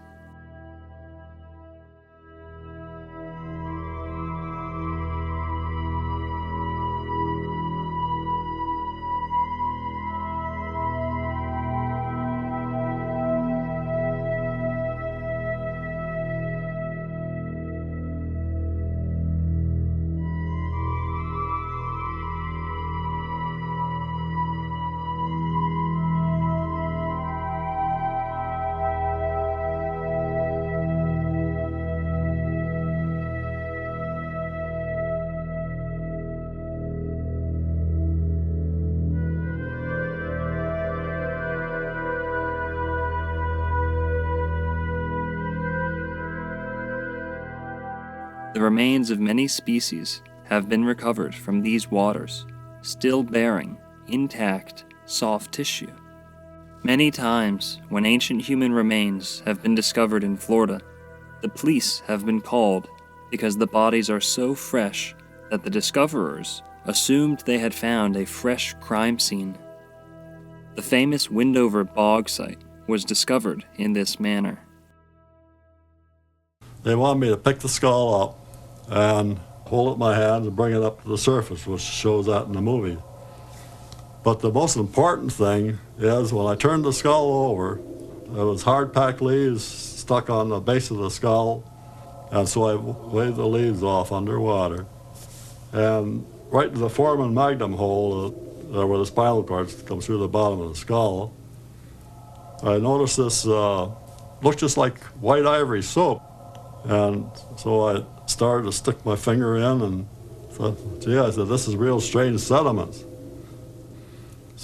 Speaker 1: The remains of many species have been recovered from these waters, still bearing intact, soft tissue. Many times, when ancient human remains have been discovered in Florida, the police have been called because the bodies are so fresh that the discoverers assumed they had found a fresh crime scene. The famous Windover bog site was discovered in this manner.
Speaker 12: They wanted me to pick the skull up and hold it in my hand and bring it up to the surface, which shows that in the movie. But the most important thing is when I turned the skull over, there was hard-packed leaves stuck on the base of the skull, and so I waved the leaves off underwater. And right to the foramen magnum hole, where the spinal cord comes through the bottom of the skull, I noticed this looked just like white ivory soap. And so I started to stick my finger in and thought, gee, I said, this is real strange sediments.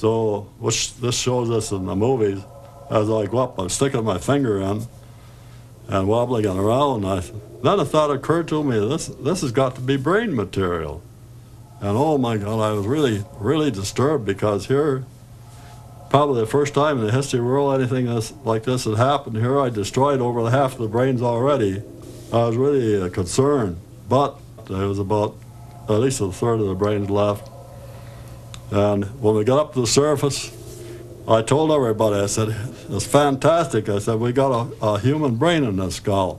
Speaker 12: So, which this shows us in the movies, as I go up, I'm sticking my finger in and wobbling it around. Then a thought occurred to me, this has got to be brain material. And oh my God, I was really, really disturbed, because here, probably the first time in the history of the world anything like this had happened. Here I destroyed over half the brains already. I was really concerned, but there was about at least a third of the brains left. And when we got up to the surface, I told everybody, I said, it's fantastic. I said, we got a human brain in this skull.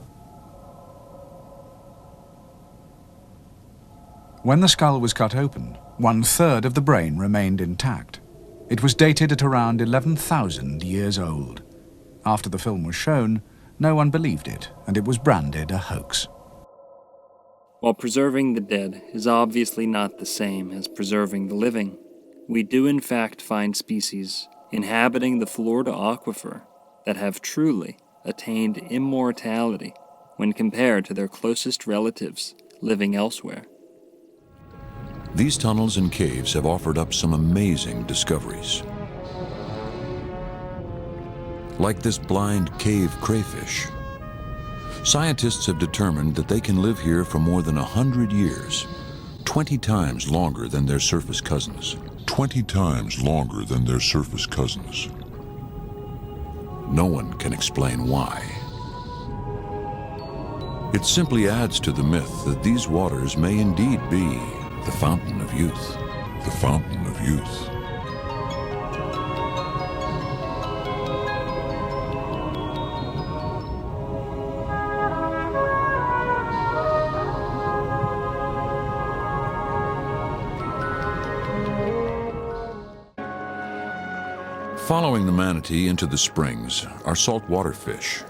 Speaker 13: When the skull was cut open, 1/3 of the brain remained intact. It was dated at around 11,000 years old. After the film was shown, no one believed it, and it was branded a hoax.
Speaker 1: While preserving the dead is obviously not the same as preserving the living, we do in fact find species inhabiting the Florida aquifer that have truly attained immortality when compared to their closest relatives living elsewhere.
Speaker 6: These tunnels and caves have offered up some amazing discoveries. Like this blind cave crayfish. Scientists have determined that they can live here for more than 100 years, 20 times longer than their surface cousins. 20 times longer than their surface cousins. No one can explain why. It simply adds to the myth that these waters may indeed be the fountain of youth. The fountain of youth. Following the manatee into the springs are saltwater fish.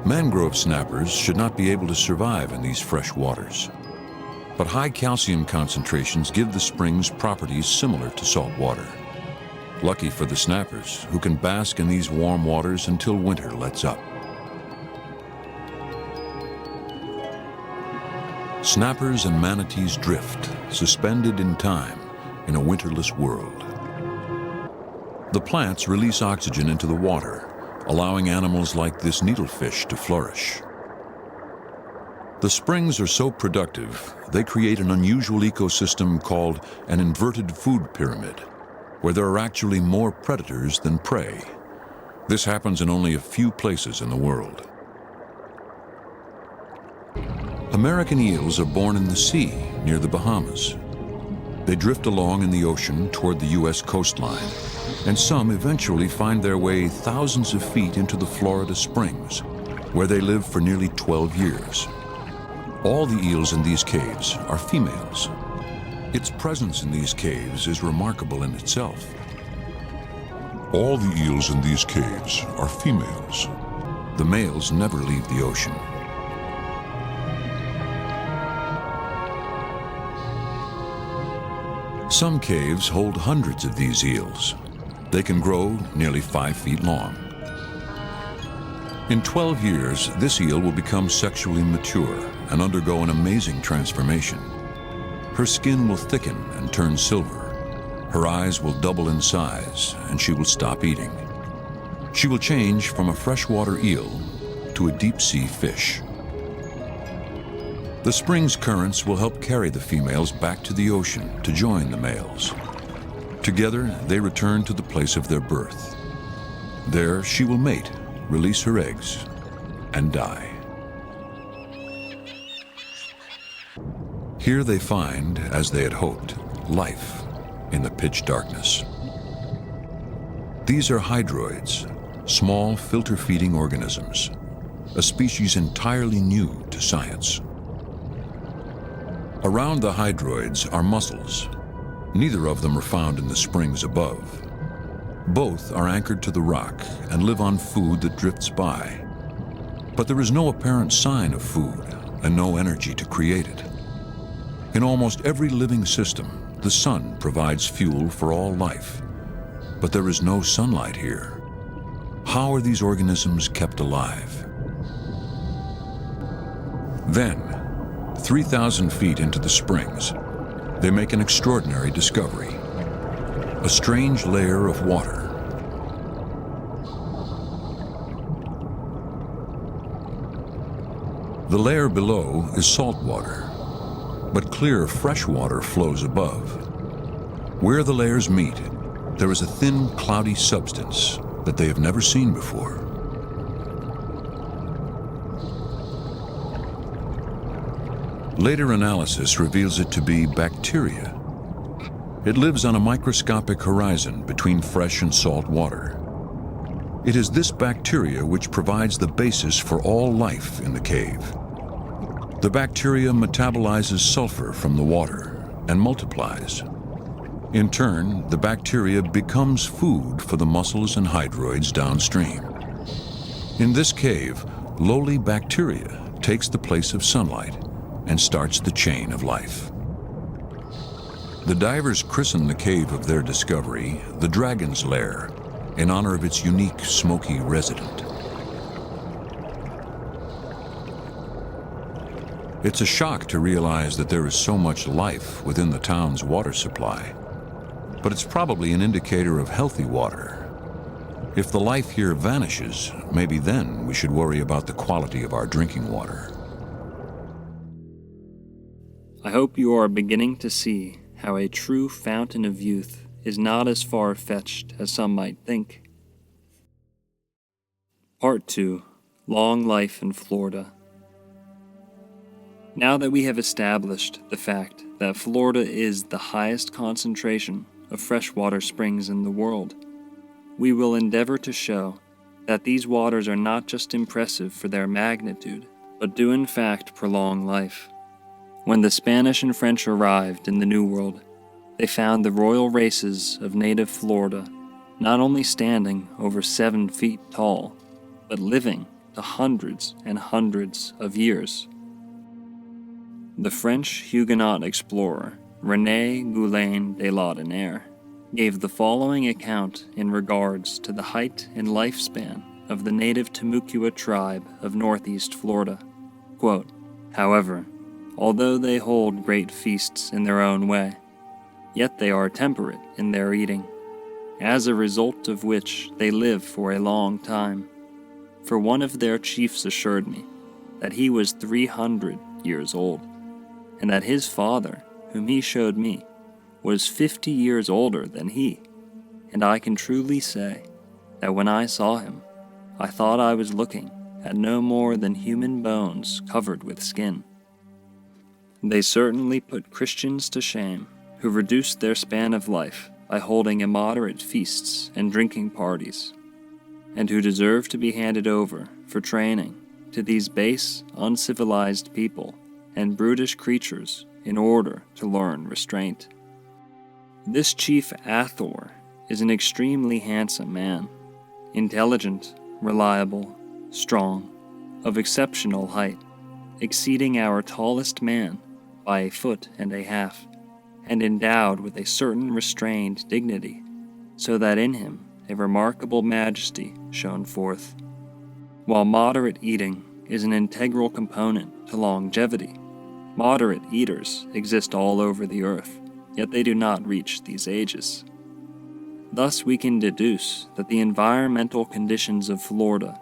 Speaker 6: Mangrove snappers should not be able to survive in these fresh waters. But high calcium concentrations give the springs properties similar to salt water. Lucky for the snappers, who can bask in these warm waters until winter lets up. Snappers and manatees drift, suspended in time, in a winterless world. The plants release oxygen into the water, allowing animals like this needlefish to flourish. The springs are so productive, they create an unusual ecosystem called an inverted food pyramid, where there are actually more predators than prey. This happens in only a few places in the world. American eels are born in the sea near the Bahamas. They drift along in the ocean toward the U.S. coastline, and some eventually find their way thousands of feet into the Florida springs, where they live for nearly 12 years. All the eels in these caves are females. Its presence in these caves is remarkable in itself. All the eels in these caves are females. The males never leave the ocean. Some caves hold hundreds of these eels. They can grow nearly 5 feet long. In 12 years, this eel will become sexually mature and undergo an amazing transformation. Her skin will thicken and turn silver. Her eyes will double in size, and she will stop eating. She will change from a freshwater eel to a deep-sea fish. The spring's currents will help carry the females back to the ocean to join the males. Together, they return to the place of their birth. There, she will mate, release her eggs, and die. Here they find, as they had hoped, life in the pitch darkness. These are hydroids, small filter-feeding organisms, a species entirely new to science. Around the hydroids are mussels. Neither of them are found in the springs above. Both are anchored to the rock and live on food that drifts by. But there is no apparent sign of food and no energy to create it. In almost every living system, the sun provides fuel for all life. But there is no sunlight here. How are these organisms kept alive? Then, 3,000 feet into the springs, they make an extraordinary discovery. a strange layer of water. The layer below is salt water, but clear fresh water flows above. Where the layers meet, there is a thin, cloudy substance that they have never seen before. Later analysis reveals it to be bacteria. It lives on a microscopic horizon between fresh and salt water. It is this bacteria which provides the basis for all life in the cave. The bacteria metabolizes sulfur from the water and multiplies. In turn, the bacteria becomes food for the mussels and hydroids downstream. In this cave, lowly bacteria takes the place of sunlight and starts the chain of life. The divers christen the cave of their discovery the Dragon's Lair, in honor of its unique smoky resident. It's a shock to realize that there is so much life within the town's water supply, but it's probably an indicator of healthy water. If the life here vanishes, maybe then we should worry about the quality of our drinking water.
Speaker 1: I hope you are beginning to see how a true fountain of youth is not as far-fetched as some might think. Part 2. Long Life in Florida. Now that we have established the fact that Florida is the highest concentration of freshwater springs in the world, we will endeavor to show that these waters are not just impressive for their magnitude, but do in fact prolong life. When the Spanish and French arrived in the New World, they found the royal races of native Florida not only standing over 7 feet tall, but living to hundreds and hundreds of years. The French Huguenot explorer René Goulain de Laudonnière gave the following account in regards to the height and lifespan of the native Timucua tribe of northeast Florida. Quote, "However, although they hold great feasts in their own way, yet they are temperate in their eating, as a result of which they live for a long time. For one of their chiefs assured me that he was 300 years old, and that his father, whom he showed me, was 50 years older than he, and I can truly say that when I saw him, I thought I was looking at no more than human bones covered with skin. They certainly put Christians to shame, who reduced their span of life by holding immoderate feasts and drinking parties, and who deserve to be handed over for training to these base, uncivilized people and brutish creatures in order to learn restraint. This Chief Athor is an extremely handsome man, intelligent, reliable, strong, of exceptional height, exceeding our tallest man by 1.5 feet, and endowed with a certain restrained dignity, so that in him a remarkable majesty shone forth. While moderate eating is an integral component to longevity, moderate eaters exist all over the earth, yet they do not reach these ages. Thus we can deduce that the environmental conditions of Florida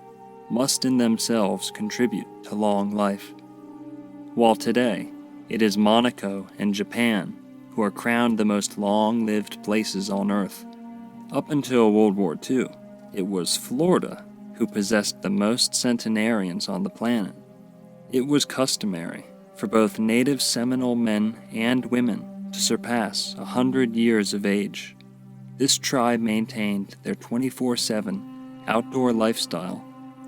Speaker 1: must in themselves contribute to long life. While today it is Monaco and Japan who are crowned the most long-lived places on Earth, up until World War II, it was Florida who possessed the most centenarians on the planet. It was customary for both native Seminole men and women to surpass 100 years of age. This tribe maintained their 24/7 outdoor lifestyle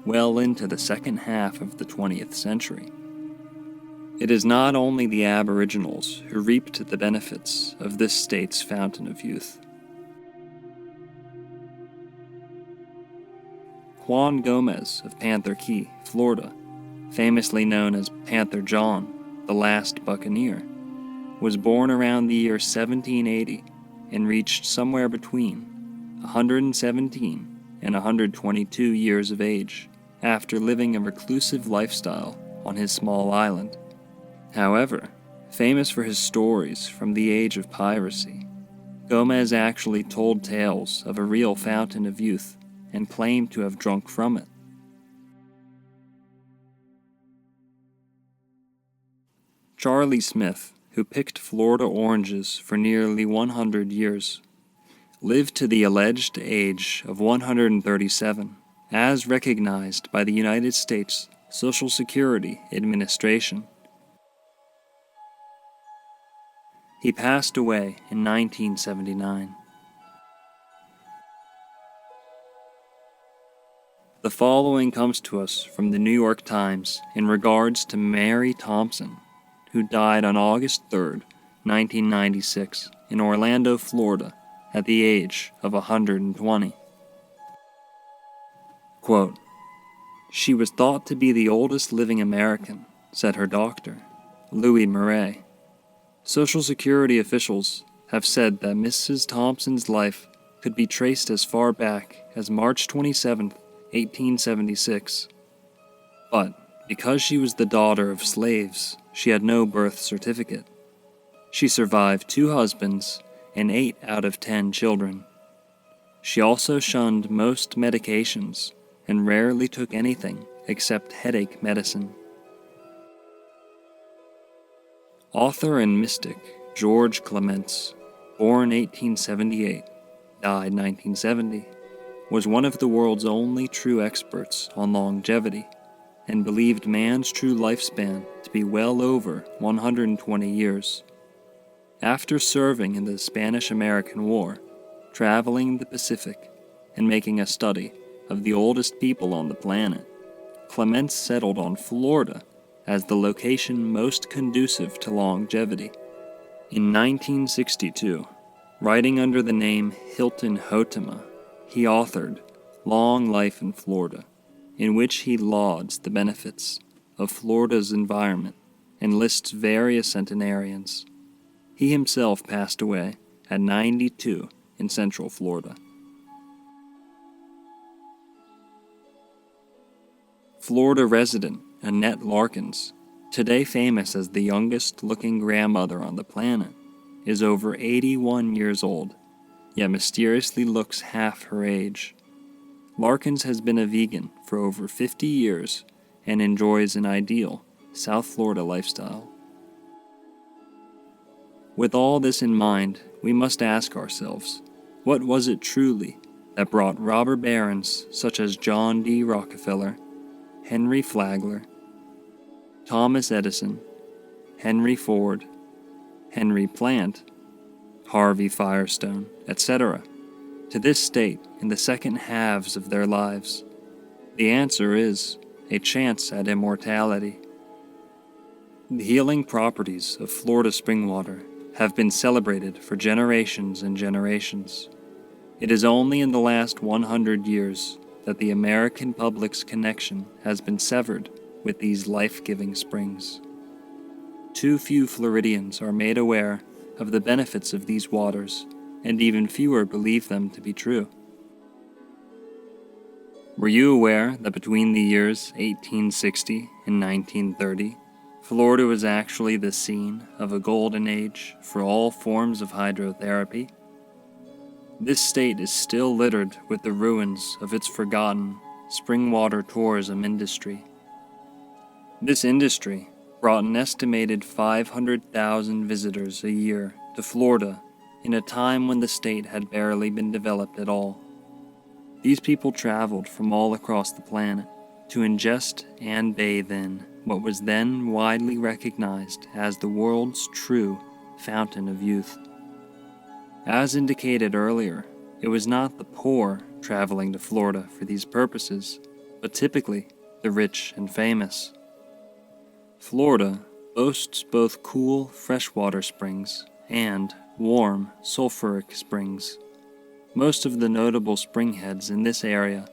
Speaker 1: well into the second half of the 20th century. It is not only the Aboriginals who reaped the benefits of this state's fountain of youth. Juan Gomez of Panther Key, Florida, famously known as Panther John, the last buccaneer, was born around the year 1780 and reached somewhere between 117 and 122 years of age after living a reclusive lifestyle on his small island. However, famous for his stories from the age of piracy, Gomez actually told tales of a real fountain of youth and claimed to have drunk from it. Charlie Smith, who picked Florida oranges for nearly 100 years, lived to the alleged age of 137, as recognized by the United States Social Security Administration. He passed away in 1979. The following comes to us from the New York Times in regards to Mary Thompson, who died on August 3, 1996, in Orlando, Florida, at the age of 120. Quote, "She was thought to be the oldest living American," said her doctor, Louis Murray. Social Security officials have said that Mrs. Thompson's life could be traced as far back as March 27, 1876. But because she was the daughter of slaves, she had no birth certificate. She survived 2 husbands and 8 out of 10 children. She also shunned most medications and rarely took anything except headache medicine. Author and mystic George Clements, born 1878, died 1970, was one of the world's only true experts on longevity and believed man's true lifespan to be well over 120 years. After serving in the Spanish-American War, traveling the Pacific, and making a study of the oldest people on the planet, Clements settled on Florida as the location most conducive to longevity. In 1962, writing under the name Hilton Hotema, he authored Long Life in Florida, in which he lauds the benefits of Florida's environment and lists various centenarians. He himself passed away at 92 in Central Florida. Florida resident Annette Larkins, today famous as the youngest-looking grandmother on the planet, is over 81 years old, yet mysteriously looks half her age. Larkins has been a vegan for over 50 years and enjoys an ideal South Florida lifestyle. With all this in mind, we must ask ourselves, what was it truly that brought robber barons such as John D. Rockefeller, Henry Flagler, Thomas Edison, Henry Ford, Henry Plant, Harvey Firestone, etc., to this state in the second halves of their lives? The answer is a chance at immortality. The healing properties of Florida spring water have been celebrated for generations and generations. It is only in the last 100 years that the American public's connection has been severed with these life-giving springs. Too few Floridians are made aware of the benefits of these waters, and even fewer believe them to be true. Were you aware that between the years 1860 and 1930, Florida was actually the scene of a golden age for all forms of hydrotherapy? This state is still littered with the ruins of its forgotten spring water tourism industry. This industry brought an estimated 500,000 visitors a year to Florida in a time when the state had barely been developed at all. These people traveled from all across the planet to ingest and bathe in what was then widely recognized as the world's true fountain of youth. As indicated earlier, it was not the poor traveling to Florida for these purposes, but typically the rich and famous. Florida boasts both cool freshwater springs and warm sulfuric springs. Most of the notable springheads in this area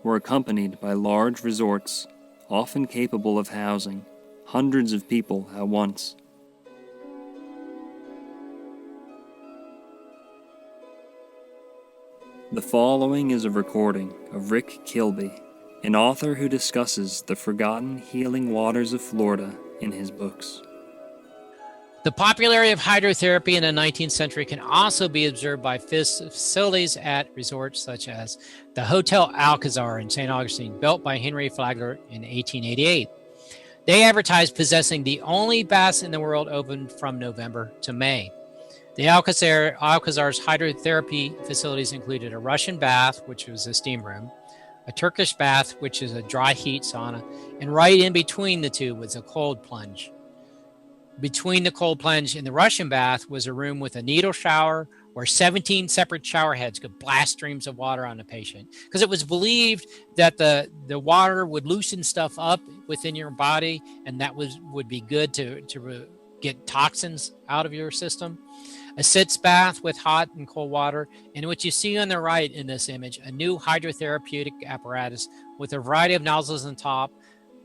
Speaker 1: were accompanied by large resorts, often capable of housing hundreds of people at once. The following is a recording of Rick Kilby, an author who discusses the forgotten healing waters of Florida in his books.
Speaker 2: The popularity of hydrotherapy in the 19th century can also be observed by facilities at resorts such as the Hotel Alcazar in St. Augustine, built by Henry Flagler in 1888. They advertised possessing the only baths in the world open from November to May. The Alcazar's hydrotherapy facilities included a Russian bath, which was a steam room, a Turkish bath, which is a dry heat sauna, and right in between the two was a cold plunge. Between the cold plunge and the Russian bath was a room with a needle shower where 17 separate shower heads could blast streams of water on the patient, because it was believed that the water would loosen stuff up within your body, and that would be good to get toxins out of your system. A sitz bath with hot and cold water, and what you see on the right in this image, a new hydrotherapeutic apparatus with a variety of nozzles on top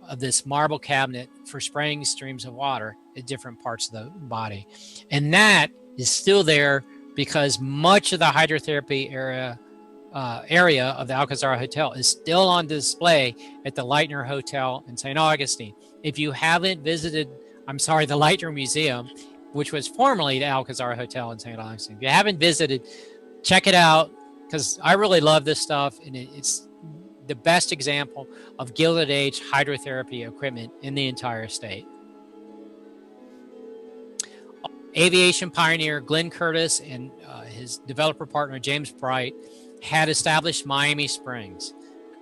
Speaker 2: of this marble cabinet for spraying streams of water at different parts of the body. And that is still there because much of the hydrotherapy area of the Alcazar Hotel is still on display at the Leitner Hotel in St. Augustine. If you haven't visited, the Leitner Museum, which was formerly the Alcazar Hotel in St. Augustine, if you haven't visited, check it out, because I really love this stuff, and it's the best example of Gilded Age hydrotherapy equipment in the entire state. Aviation pioneer Glenn Curtis and his developer partner James Bright had established Miami Springs.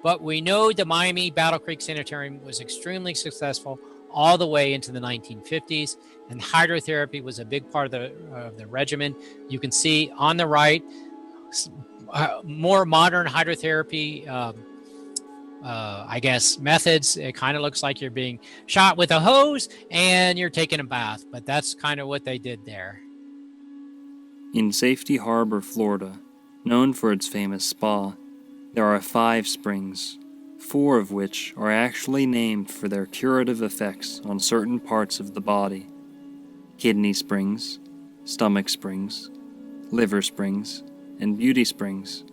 Speaker 2: But we know the Miami Battle Creek Sanitarium was extremely successful all the way into the 1950s, and hydrotherapy was a big part of the regimen. You can see on the right more modern hydrotherapy methods. It kind of looks like you're being shot with a hose and you're taking a bath, but that's kind of what they did there.
Speaker 1: In Safety Harbor, Florida, known for its famous spa, there are 5 springs, 4 of which are actually named for their curative effects on certain parts of the body: kidney springs, stomach springs, liver springs, and beauty springs.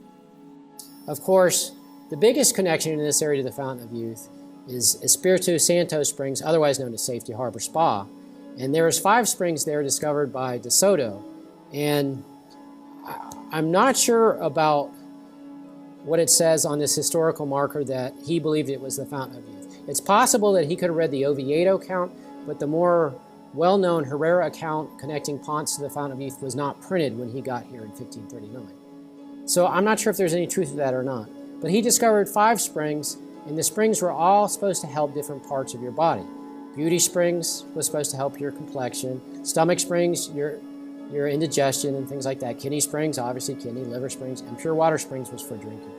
Speaker 2: Of course, the biggest connection in this area to the Fountain of Youth is Espiritu Santo Springs, otherwise known as Safety Harbor Spa. And there's 5 springs there discovered by De Soto. And I'm not sure about what it says on this historical marker that he believed it was the Fountain of Youth. It's possible that he could have read the Oviedo account, but the more well-known Herrera account connecting Ponce to the Fountain of Youth was not printed when he got here in 1539. So I'm not sure if there's any truth to that or not. But he discovered 5 springs, and the springs were all supposed to help different parts of your body. Beauty springs was supposed to help your complexion. Stomach springs, your indigestion and things like that. Kidney springs, obviously kidney, liver springs, and pure water springs was for drinking.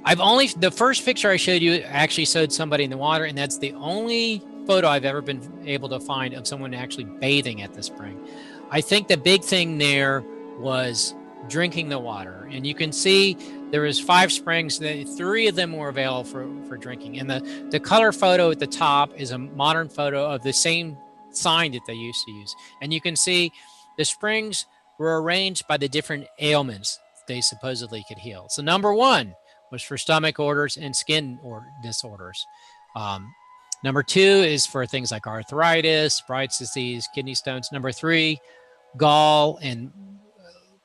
Speaker 2: The first picture I showed you actually showed somebody in the water, and that's the only photo I've ever been able to find of someone actually bathing at the spring. I think the big thing there was drinking the water, and you can see there was 5 springs. 3 of them were available for drinking, and the color photo at the top is a modern photo of the same sign that they used to use, and you can see the springs were arranged by the different ailments they supposedly could heal. So number 1 was for stomach disorders and skin disorders. Number 2 is for things like arthritis, Bright's disease, kidney stones. Number 3,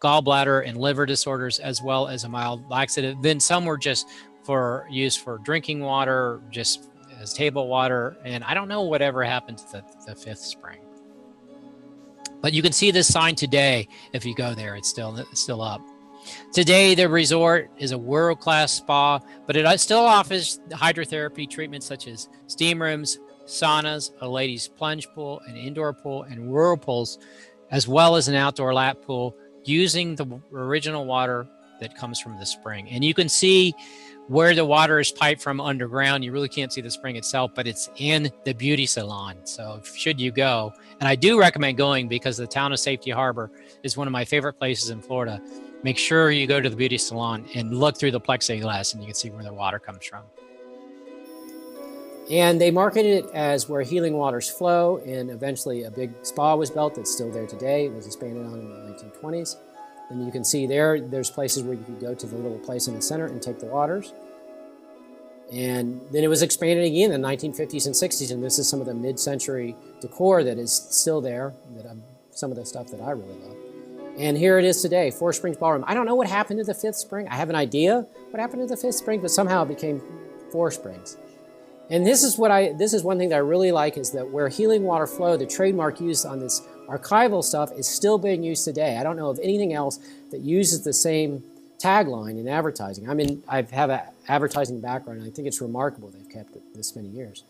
Speaker 2: gallbladder and liver disorders, as well as a mild laxative. Then some were just for use for drinking water, just as table water, and I don't know whatever happened to the 5th spring. But you can see this sign today if you go there. It's still up. Today, the resort is a world-class spa, but it still offers hydrotherapy treatments such as steam rooms, saunas, a ladies' plunge pool, an indoor pool, and whirlpools, as well as an outdoor lap pool using the original water that comes from the spring. And you can see where the water is piped from underground. You really can't see the spring itself, but it's in the beauty salon. So should you go, and I do recommend going because the town of Safety Harbor is one of my favorite places in Florida, make sure you go to the beauty salon and look through the plexiglass and you can see where the water comes from. And they marketed it as where healing waters flow, and eventually a big spa was built that's still there today. It was expanded on in the 1920s. And you can see there's places where you could go to the little place in the center and take the waters. And then it was expanded again in the 1950s and 60s, and this is some of the mid-century decor that is still there, some of the stuff that I really love. And here it is today, Four Springs Ballroom. I don't know what happened to the fifth spring. I have an idea what happened to the fifth spring, but somehow it became Four Springs. And this is one thing that I really like, is that where healing water flow, the trademark used on this archival stuff, is still being used today. I don't know of anything else that uses the same tagline in advertising. I have an advertising background, and I think it's remarkable they've kept it this many years.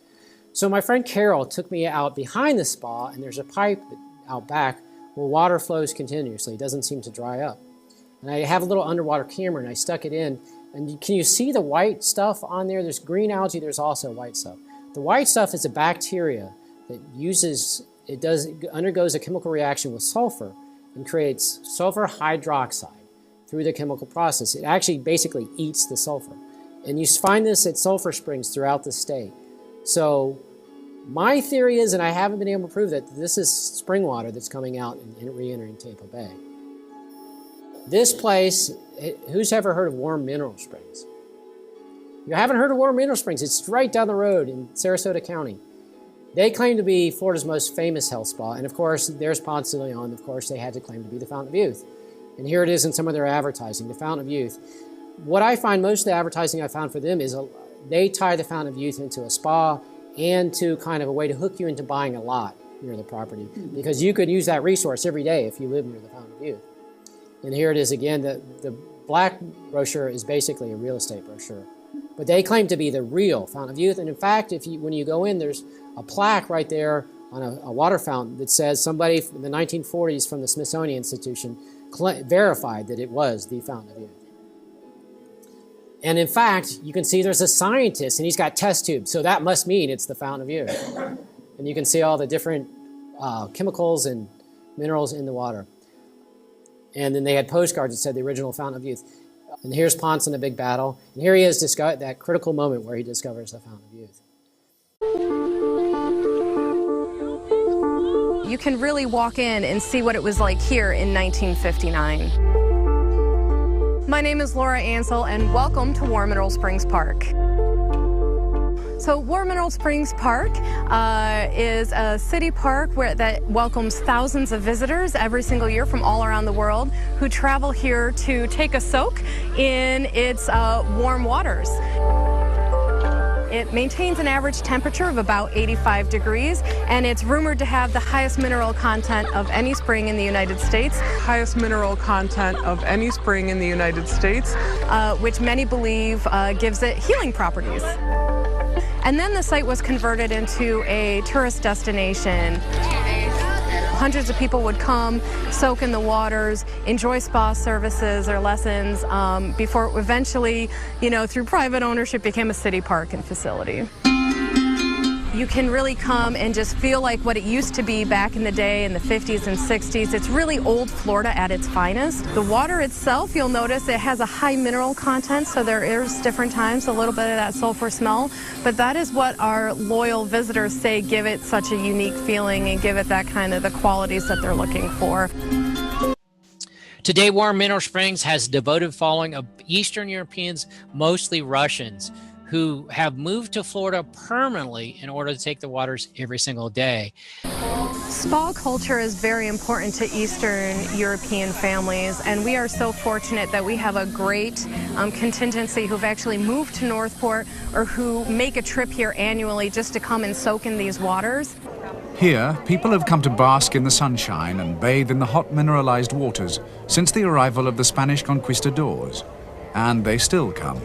Speaker 2: So my friend Carol took me out behind the spa, and there's a pipe out back where water flows continuously. It doesn't seem to dry up. And I have a little underwater camera, and I stuck it in. And can you see the white stuff on there? There's green algae, there's also white stuff. The white stuff is a bacteria that undergoes a chemical reaction with sulfur and creates sulfur hydroxide through the chemical process. It actually basically eats the sulfur. And you find this at sulfur springs throughout the state. So my theory is, and I haven't been able to prove that, this is spring water that's coming out and re-entering Tampa Bay. This place, who's ever heard of Warm Mineral Springs? You haven't heard of Warm Mineral Springs? It's right down the road in Sarasota County. They claim to be Florida's most famous health spa, and of course, there's Ponce de Leon. Of course, they had to claim to be the Fountain of Youth. And here it is in some of their advertising, the Fountain of Youth. What I find most of the advertising I found for them is they tie the Fountain of Youth into a spa and to kind of a way to hook you into buying a lot near the property, because you could use that resource every day if you live near the Fountain of Youth. And here it is again, the black brochure is basically a real estate brochure. But they claim to be the real Fountain of Youth. And in fact, when you go in, there's a plaque right there on a water fountain that says somebody in the 1940s from the Smithsonian Institution verified that it was the Fountain of Youth. And in fact, you can see there's a scientist, and he's got test tubes, so that must mean it's the Fountain of Youth. And you can see all the different chemicals and minerals in the water. And then they had postcards that said the original Fountain of Youth. And here's Ponce in a big battle. And here he is, that critical moment where he discovers the Fountain of Youth.
Speaker 14: You can really walk in and see what it was like here in 1959. My name is Laura Ansel, and welcome to Warm Mineral Springs Park. So Warm Mineral Springs Park is a city park that welcomes thousands of visitors every single year from all around the world who travel here to take a soak in its warm waters. It maintains an average temperature of about 85 degrees, and it's rumored to have the highest mineral content of any spring in the United States.
Speaker 15: Highest mineral content of any spring in the United States.
Speaker 14: Which many believe gives it healing properties. And then the site was converted into a tourist destination. Hundreds of people would come, soak in the waters, enjoy spa services or lessons before it eventually, through private ownership, became a city park and facility. You can really come and just feel like what it used to be back in the day in the 50s and 60s. It's really old Florida at its finest. The water itself, you'll notice it has a high mineral content, so there is different times a little bit of that sulfur smell, but that is what our loyal visitors say give it such a unique feeling and give it that kind of the qualities that they're looking for.
Speaker 16: Today, Warm Mineral Springs has a devoted following of Eastern Europeans, mostly Russians, who have moved to Florida permanently in order to take the waters every single day.
Speaker 14: Spa culture is very important to Eastern European families, and we are so fortunate that we have a great contingency who've actually moved to Northport or who make a trip here annually just to come and soak in these waters.
Speaker 13: Here, people have come to bask in the sunshine and bathe in the hot mineralized waters since the arrival of the Spanish conquistadors. And they still come.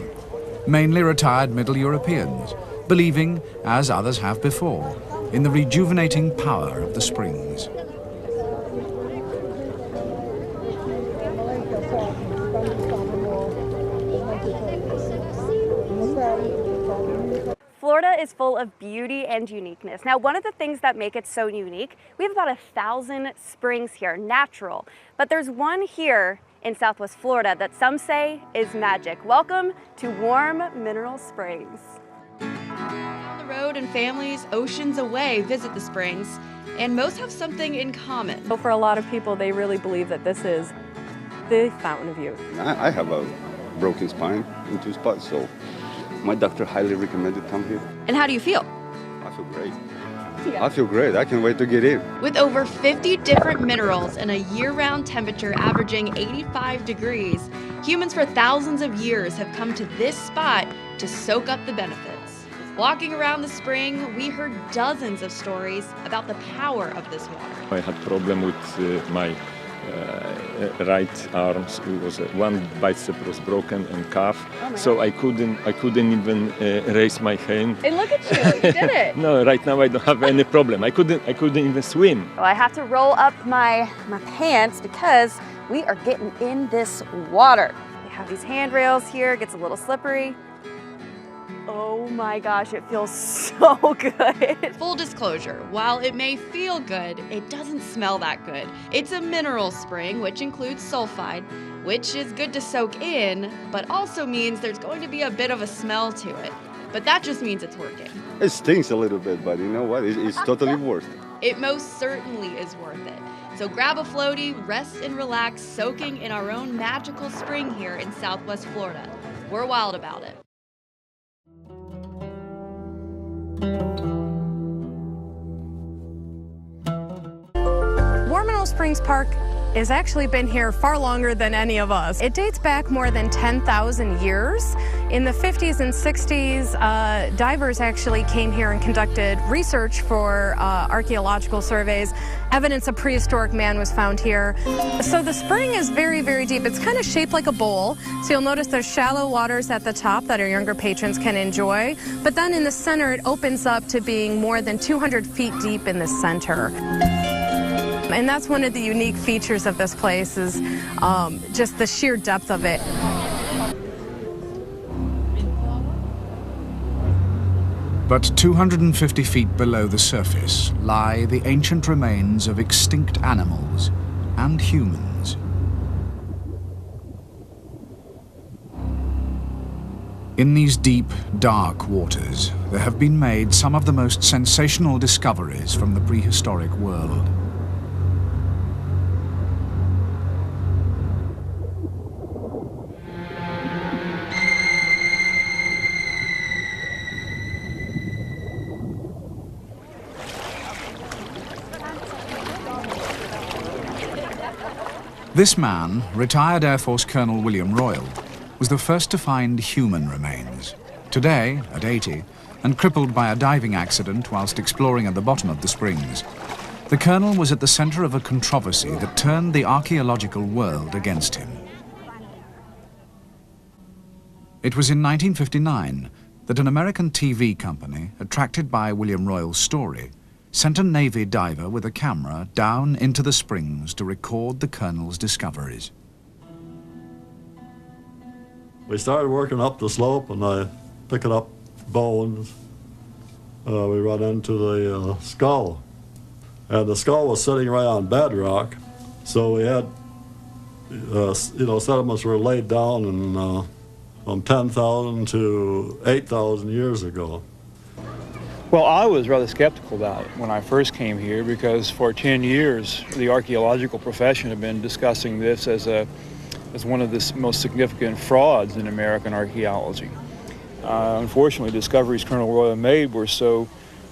Speaker 13: Mainly retired Middle Europeans, believing, as others have before, in the rejuvenating power of the springs.
Speaker 17: Florida is full of beauty and uniqueness. Now, one of the things that make it so unique, we have about 1,000 springs here, natural, but there's one here in Southwest Florida that some say is magic. Welcome to Warm Mineral Springs.
Speaker 18: On the road and families oceans away visit the springs, and most have something in common.
Speaker 14: So for a lot of people, they really believe that this is the Fountain of Youth.
Speaker 19: I have a broken spine in 2 spots, so My doctor highly recommended come here.
Speaker 18: And how do you feel?
Speaker 19: I feel great. I feel great. I can't wait to get in.
Speaker 18: With over 50 different minerals and a year-round temperature averaging 85 degrees, humans for thousands of years have come to this spot to soak up the benefits. Walking around the spring, we heard dozens of stories about the power of this water.
Speaker 20: I had problem with my right arms. It was one bicep was broken and calf, so I couldn't even raise my hand.
Speaker 17: And look at you, you did it.
Speaker 20: No, right now I don't have any problem. I couldn't even swim.
Speaker 17: Well, I have to roll up my pants because we are getting in this water. We have these handrails here, it gets a little slippery. Oh my gosh, it feels so good.
Speaker 18: Full disclosure, while it may feel good, it doesn't smell that good. It's a mineral spring, which includes sulfide, which is good to soak in, but also means there's going to be a bit of a smell to it. But that just means it's working.
Speaker 19: It stings a little bit, but you know what? It's totally worth it.
Speaker 18: It most certainly is worth it. So grab a floaty, rest and relax, soaking in our own magical spring here in Southwest Florida. We're wild about it.
Speaker 14: War Mineral Springs Park has actually been here far longer than any of us. It dates back more than 10,000 years. In the 50s and 60s, divers actually came here and conducted research for archaeological surveys. Evidence of prehistoric man was found here. So the spring is very, very deep. It's kind of shaped like a bowl. So you'll notice there's shallow waters at the top that our younger patrons can enjoy. But then in the center, it opens up to being more than 200 feet deep in the center. And that's one of the unique features of this place is just the sheer depth of it.
Speaker 13: But 250 feet below the surface lie the ancient remains of extinct animals and humans. In these deep, dark waters, there have been made some of the most sensational discoveries from the prehistoric world. This man, retired Air Force Colonel William Royal, was the first to find human remains. Today, at 80, and crippled by a diving accident whilst exploring at the bottom of the springs, the colonel was at the center of a controversy that turned the archaeological world against him. It was in 1959 that an American TV company, attracted by William Royal's story, sent a Navy diver with a camera down into the springs to record the colonel's discoveries.
Speaker 12: We started working up the slope, and I picking up bones. We run into the skull, and the skull was sitting right on bedrock. So we had, sediments were laid down in, from 10,000 to 8,000 years ago.
Speaker 21: Well, I was rather skeptical about it when I first came here because for 10 years the archaeological profession had been discussing this as one of the most significant frauds in American archaeology. Unfortunately, discoveries Colonel Royal made were so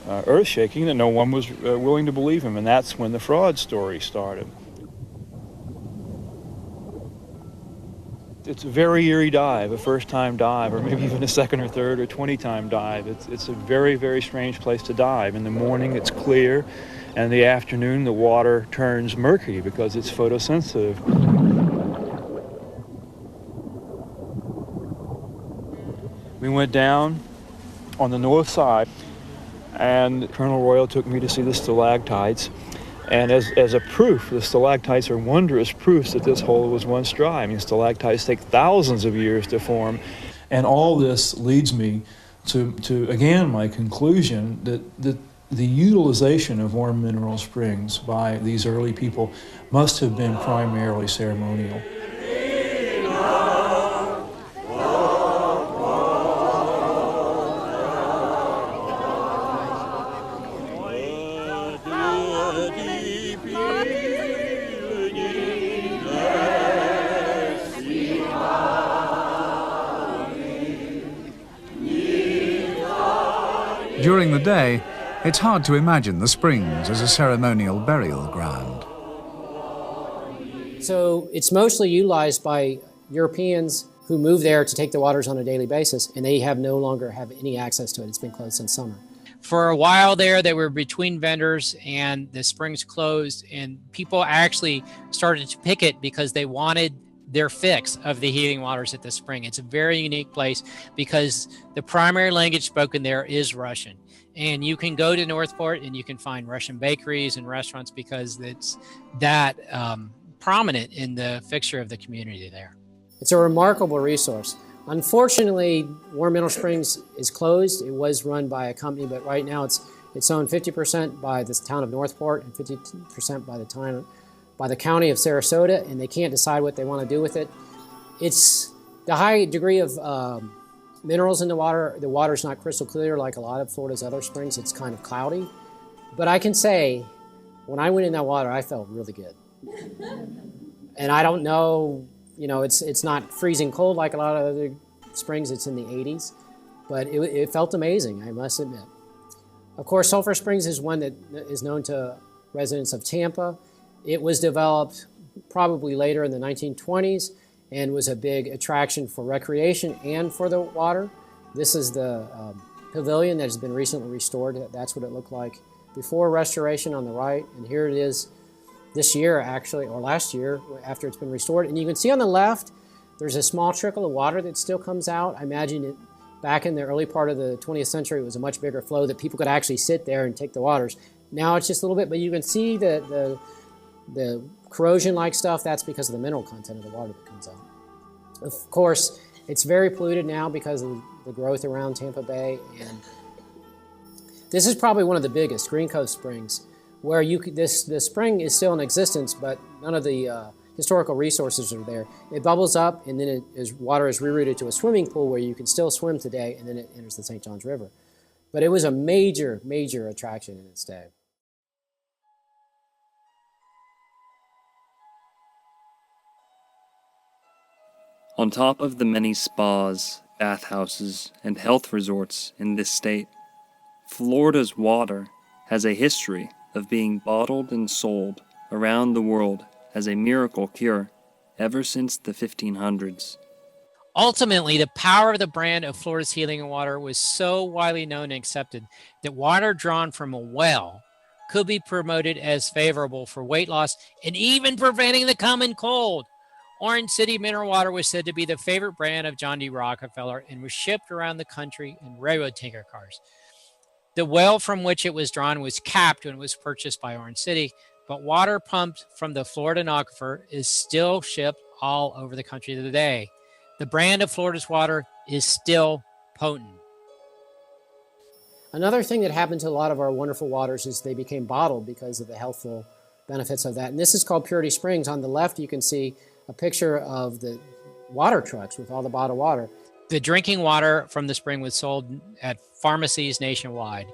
Speaker 21: earth-shaking that no one was willing to believe him, and that's when the fraud story started. It's a very eerie dive, a first-time dive, or maybe even a second or third or 20-time dive. It's a very, very strange place to dive. In the morning, it's clear, and in the afternoon, the water turns murky because it's photosensitive. We went down on the north side, and Colonel Royal took me to see the stalactites. And as a proof, the stalactites are wondrous proofs that this hole was once dry. I mean, stalactites take thousands of years to form. And all this leads me to again, my conclusion that the utilization of warm mineral springs by these early people must have been primarily ceremonial.
Speaker 13: During the day, it's hard to imagine the springs as a ceremonial burial ground.
Speaker 2: So it's mostly utilized by Europeans who move there to take the waters on a daily basis, and they no longer have any access to it. It's been closed since summer.
Speaker 16: For a while there, they were between vendors and the springs closed, and people actually started to picket because they wanted their fix of the heating waters at the spring. It's a very unique place because the primary language spoken there is Russian. And you can go to Northport and you can find Russian bakeries and restaurants because it's that prominent in the fixture of the community there.
Speaker 2: It's a remarkable resource. Unfortunately, Warm Mineral Springs is closed. It was run by a company, but right now it's owned 50% by the town of Northport and 50% by the county of Sarasota, and they can't decide what they want to do with it. It's the high degree of minerals in the water. The water's not crystal clear like a lot of Florida's other springs. It's kind of cloudy. But I can say, when I went in that water, I felt really good. And I don't know, it's not freezing cold like a lot of other springs. It's in the 80s. But it felt amazing, I must admit. Of course, Sulphur Springs is one that is known to residents of Tampa. It was developed probably later in the 1920s and was a big attraction for recreation and for the water. This is the pavilion that has been recently restored. That's what it looked like before restoration on the right. And here it is this year, actually, or last year, after it's been restored. And you can see on the left, there's a small trickle of water that still comes out. I imagine it back in the early part of the 20th century, it was a much bigger flow that people could actually sit there and take the waters. Now it's just a little bit, but you can see the corrosion-like stuff. That's because of the mineral content of the water that comes out. Of course, it's very polluted now because of the growth around Tampa Bay. And this is probably one of the biggest, Green Coast Springs, where the spring is still in existence, but none of the historical resources are there. It bubbles up, and then water is rerouted to a swimming pool where you can still swim today, and then it enters the St. Johns River. But it was a major, major attraction in its day.
Speaker 1: On top of the many spas, bathhouses, and health resorts in this state, Florida's water has a history of being bottled and sold around the world as a miracle cure ever since the 1500s.
Speaker 16: Ultimately, the power of the brand of Florida's healing water was so widely known and accepted that water drawn from a well could be promoted as favorable for weight loss and even preventing the common cold. Orange City mineral water was said to be the favorite brand of John D. Rockefeller and was shipped around the country in railroad tanker cars. The well from which it was drawn was capped when it was purchased by Orange City, but water pumped from the Florida aquifer is still shipped all over the country today. The brand of Florida's water is still potent.
Speaker 2: Another thing that happened to a lot of our wonderful waters is they became bottled because of the healthful benefits of that. And this is called Purity Springs. On the left, you can see a picture of the water trucks with all the bottled water.
Speaker 16: The drinking water from the spring was sold at pharmacies nationwide.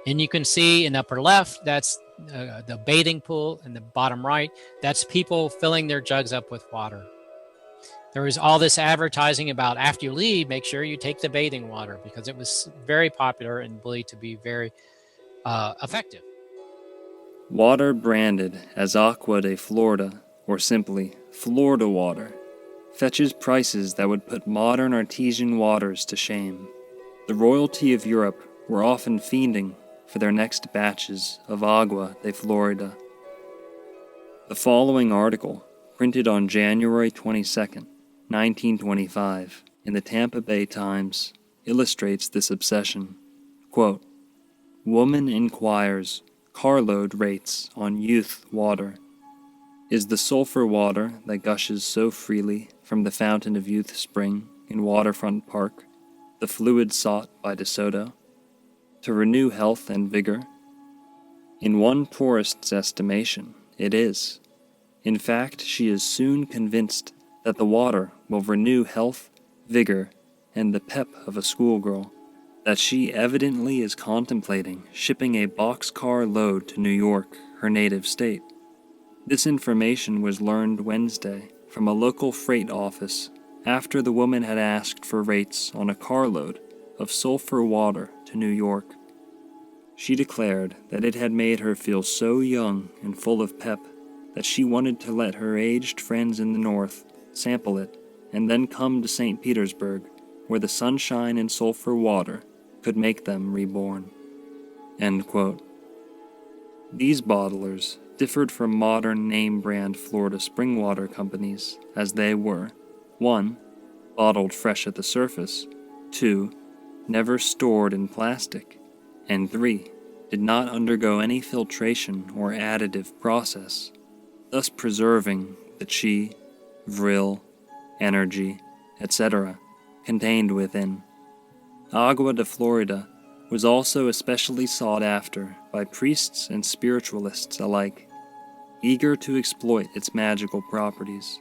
Speaker 16: And you can see in the upper left, that's the bathing pool. In the bottom right, that's people filling their jugs up with water. There was all this advertising about after you leave, make sure you take the bathing water because it was very popular and believed to be very effective.
Speaker 1: Water branded as Agua de Florida, or simply Florida water, fetches prices that would put modern artesian waters to shame. The royalty of Europe were often fiending for their next batches of Agua de Florida. The following article, printed on January 22nd, 1925, in the Tampa Bay Times, illustrates this obsession. Quote, "Woman inquires carload rates on youth water. Is the sulfur water that gushes so freely from the fountain of youth spring in Waterfront Park the fluid sought by De Soto to renew health and vigor? In one tourist's estimation, it is. In fact, she is soon convinced that the water will renew health, vigor, and the pep of a schoolgirl, that she evidently is contemplating shipping a boxcar load to New York, her native state. This information was learned Wednesday from a local freight office after the woman had asked for rates on a carload of sulfur water to New York. She declared that it had made her feel so young and full of pep that she wanted to let her aged friends in the north sample it and then come to St. Petersburg, where the sunshine and sulfur water could make them reborn. End quote. These bottlers differed from modern name-brand Florida spring water companies, as they were 1. Bottled fresh at the surface, 2. Never stored in plastic, and 3. Did not undergo any filtration or additive process, thus preserving the chi, vril, energy, etc. contained within. Agua de Florida was also especially sought after by priests and spiritualists alike, eager to exploit its magical properties.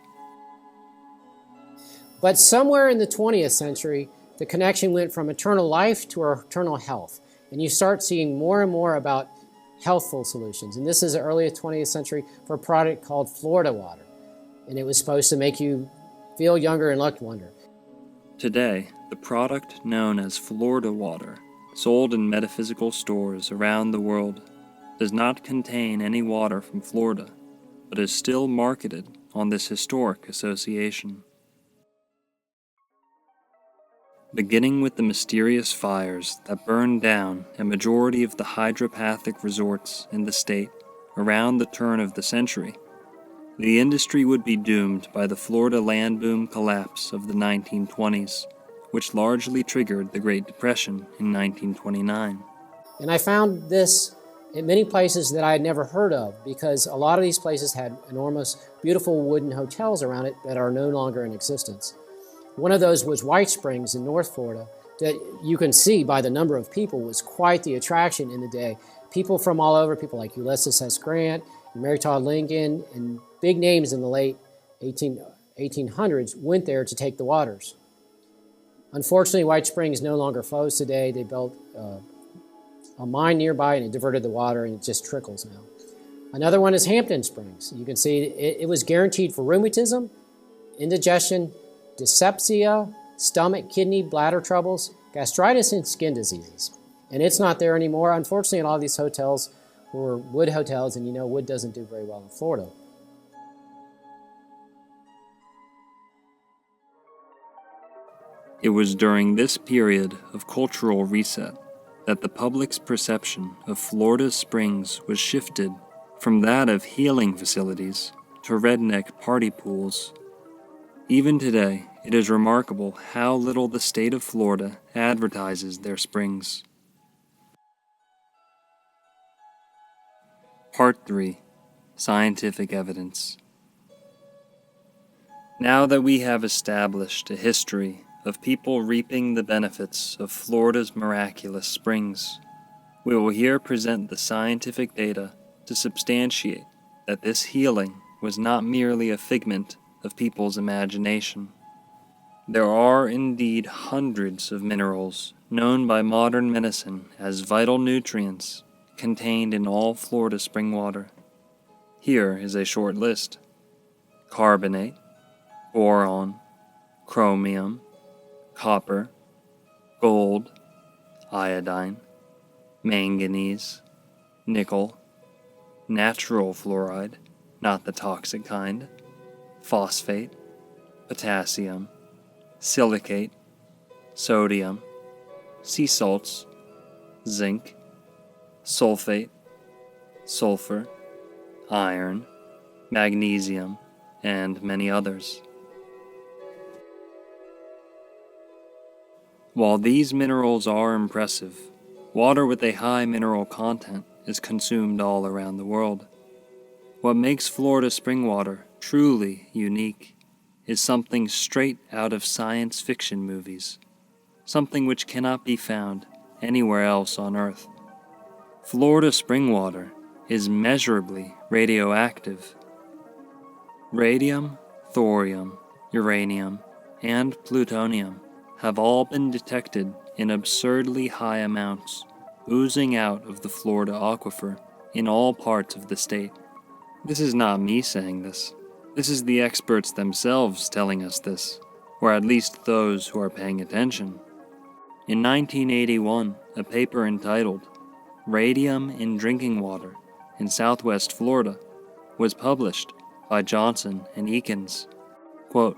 Speaker 2: But somewhere in the 20th century, the connection went from eternal life to eternal health. And you start seeing more and more about healthful solutions. And this is the early 20th century for a product called Florida water. And it was supposed to make you feel younger and look wonder.
Speaker 1: Today, the product known as Florida water, sold in metaphysical stores around the world, does not contain any water from Florida, but is still marketed on this historic association. Beginning with the mysterious fires that burned down a majority of the hydropathic resorts in the state around the turn of the century, the industry would be doomed by the Florida land boom collapse of the 1920s, which largely triggered the Great Depression in 1929.
Speaker 2: And I found this in many places that I had never heard of, because a lot of these places had enormous, beautiful wooden hotels around it that are no longer in existence. One of those was White Springs in North Florida, that you can see by the number of people was quite the attraction in the day. People from all over, people like Ulysses S. Grant, and Mary Todd Lincoln, and big names in the late 1800s went there to take the waters. Unfortunately, White Springs no longer flows today. They built a mine nearby and it diverted the water and it just trickles now. Another one is Hampton Springs. You can see it was guaranteed for rheumatism, indigestion, dyspepsia, stomach, kidney, bladder troubles, gastritis, and skin diseases. And it's not there anymore. Unfortunately, a lot of these hotels were wood hotels, and you know wood doesn't do very well in Florida.
Speaker 1: It was during this period of cultural reset that the public's perception of Florida's springs was shifted from that of healing facilities to redneck party pools. Even today, it is remarkable how little the state of Florida advertises their springs. Part 3. Scientific Evidence. Now that we have established a history of people reaping the benefits of Florida's miraculous springs, we will here present the scientific data to substantiate that this healing was not merely a figment of people's imagination. There are indeed hundreds of minerals known by modern medicine as vital nutrients contained in all Florida spring water. Here is a short list: carbonate, boron, chromium, copper, gold, iodine, manganese, nickel, natural fluoride, not the toxic kind, phosphate, potassium, silicate, sodium, sea salts, zinc, sulfate, sulfur, iron, magnesium, and many others. While these minerals are impressive, water with a high mineral content is consumed all around the world. What makes Florida spring water truly unique is something straight out of science fiction movies, something which cannot be found anywhere else on Earth. Florida spring water is measurably radioactive. Radium, thorium, uranium, and plutonium have all been detected in absurdly high amounts, oozing out of the Florida aquifer in all parts of the state. This is not me saying this. This is the experts themselves telling us this, or at least those who are paying attention. In 1981, a paper entitled Radium in Drinking Water in Southwest Florida was published by Johnson and Eakins. Quote,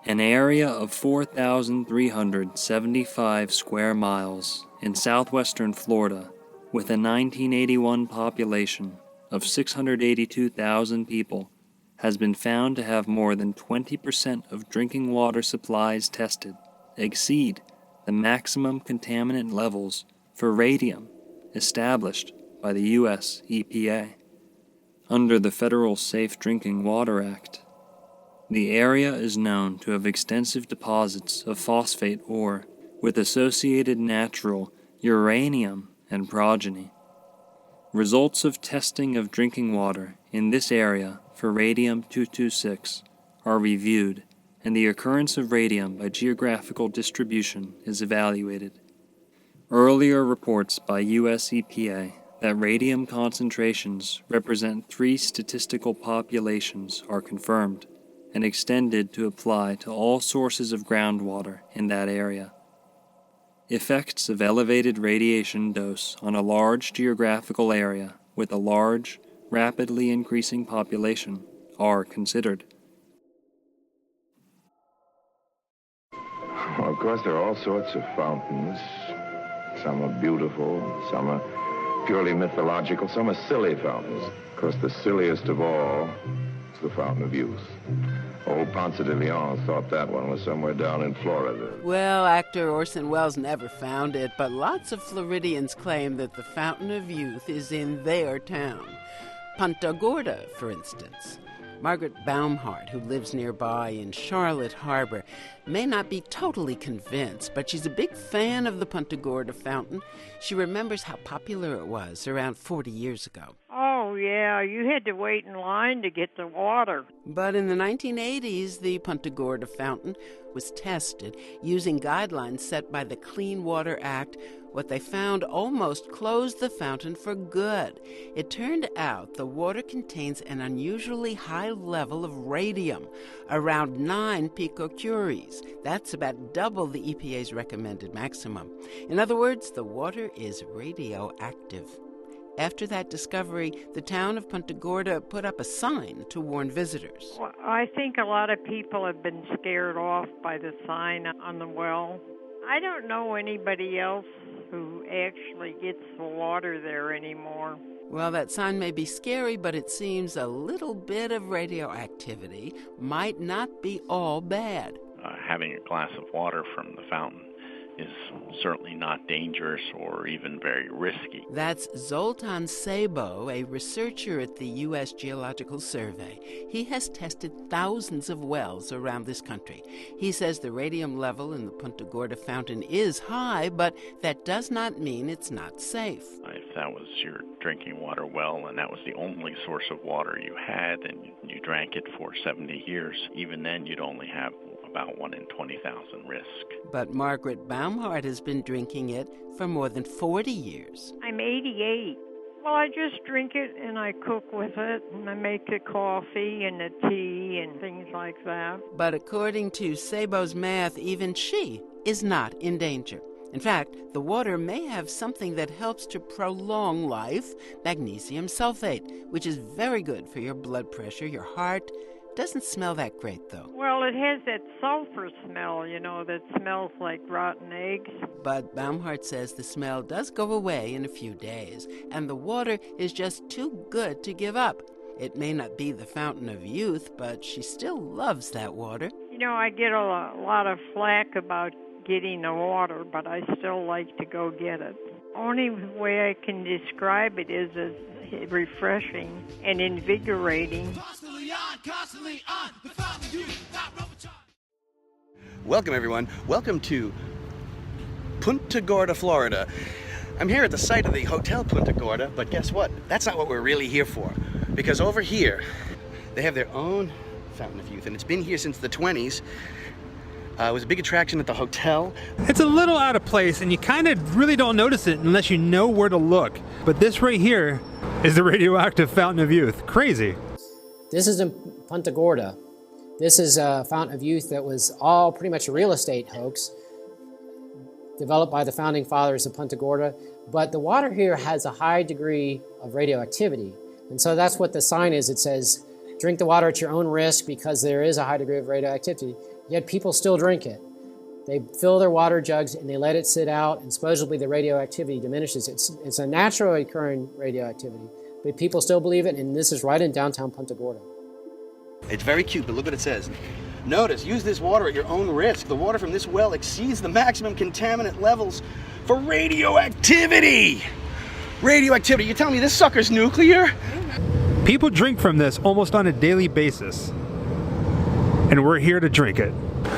Speaker 1: an area of 4,375 square miles in southwestern Florida with a 1981 population of 682,000 people has been found to have more than 20% of drinking water supplies tested exceed the maximum contaminant levels for radium established by the U.S. EPA. Under the Federal Safe Drinking Water Act, the area is known to have extensive deposits of phosphate ore with associated natural uranium and progeny. Results of testing of drinking water in this area for radium-226 are reviewed, and the occurrence of radium by geographical distribution is evaluated. Earlier reports by U.S. EPA that radium concentrations represent 3 statistical populations are confirmed and extended to apply to all sources of groundwater in that area. Effects of elevated radiation dose on a large geographical area with a large, rapidly increasing population are considered.
Speaker 3: Well, of course, there are all sorts of fountains. Some are beautiful, some are purely mythological, some are silly fountains. Of course, the silliest of all is the Fountain of Youth. Old Ponce de Leon thought that one was somewhere down in Florida.
Speaker 22: Well, actor Orson Welles never found it, but lots of Floridians claim that the Fountain of Youth is in their town. Punta Gorda, for instance. Margaret Baumhart, who lives nearby in Charlotte Harbor, may not be totally convinced, but she's a big fan of the Punta Gorda fountain. She remembers how popular it was around 40 years ago.
Speaker 23: Oh, yeah, you had to wait in line to get the water.
Speaker 22: But in the 1980s, the Punta Gorda fountain was tested using guidelines set by the Clean Water Act. What they found almost closed the fountain for good. It turned out the water contains an unusually high level of radium, around 9 picocuries. That's about double the EPA's recommended maximum. In other words, the water is radioactive. After that discovery, the town of Punta Gorda put up a sign to warn visitors.
Speaker 23: Well, I think a lot of people have been scared off by the sign on the well. I don't know anybody else who actually gets the water there anymore.
Speaker 22: Well, that sign may be scary, but it seems a little bit of radioactivity might not be all bad.
Speaker 24: Having a glass of water from the fountain is certainly not dangerous or even very risky.
Speaker 22: That's Zoltan Sabo, a researcher at the U.S. Geological Survey. He has tested thousands of wells around this country. He says the radium level in the Punta Gorda fountain is high, but that does not mean it's not safe.
Speaker 24: If that was your drinking water well and that was the only source of water you had and you drank it for 70 years, even then you'd only have about 1 in 20,000 risk.
Speaker 22: But Margaret Baumhart has been drinking it for more than 40 years.
Speaker 23: I'm 88. Well, I just drink it and I cook with it and I make the coffee and the tea and things like that.
Speaker 22: But according to Sabo's math, even she is not in danger. In fact, the water may have something that helps to prolong life, magnesium sulfate, which is very good for your blood pressure, your heart. Doesn't smell that great, though.
Speaker 23: Well, it has that sulfur smell, that smells like rotten eggs.
Speaker 22: But Baumhart says the smell does go away in a few days, and the water is just too good to give up. It may not be the Fountain of Youth, but she still loves that water.
Speaker 23: I get a lot of flack about getting the water, but I still like to go get it. Only way I can describe it is as refreshing and invigorating.
Speaker 25: Welcome, everyone. Welcome to Punta Gorda, Florida. I'm here at the site of the Hotel Punta Gorda, but guess what? That's not what we're really here for. Because over here, they have their own Fountain of Youth, and it's been here since the 20s. It was a big attraction at the hotel.
Speaker 26: It's a little out of place, and you kind of really don't notice it unless you know where to look. But this right here is the radioactive Fountain of Youth. Crazy.
Speaker 2: This is in Punta Gorda. This is a Fountain of Youth that was all pretty much a real estate hoax. developed by the founding fathers of Punta Gorda, but the water here has a high degree of radioactivity. And so that's what the sign is. It says, drink the water at your own risk because there is a high degree of radioactivity. Yet people still drink it. They fill their water jugs and they let it sit out, and supposedly the radioactivity diminishes. It's a naturally occurring radioactivity, but people still believe it, and this is right in downtown Punta Gorda.
Speaker 25: It's very cute, but look what it says. Notice, use this water at your own risk. The water from this well exceeds the maximum contaminant levels for radioactivity. Radioactivity, you telling me this sucker's nuclear?
Speaker 26: People drink from this almost on a daily basis, and we're here to drink it.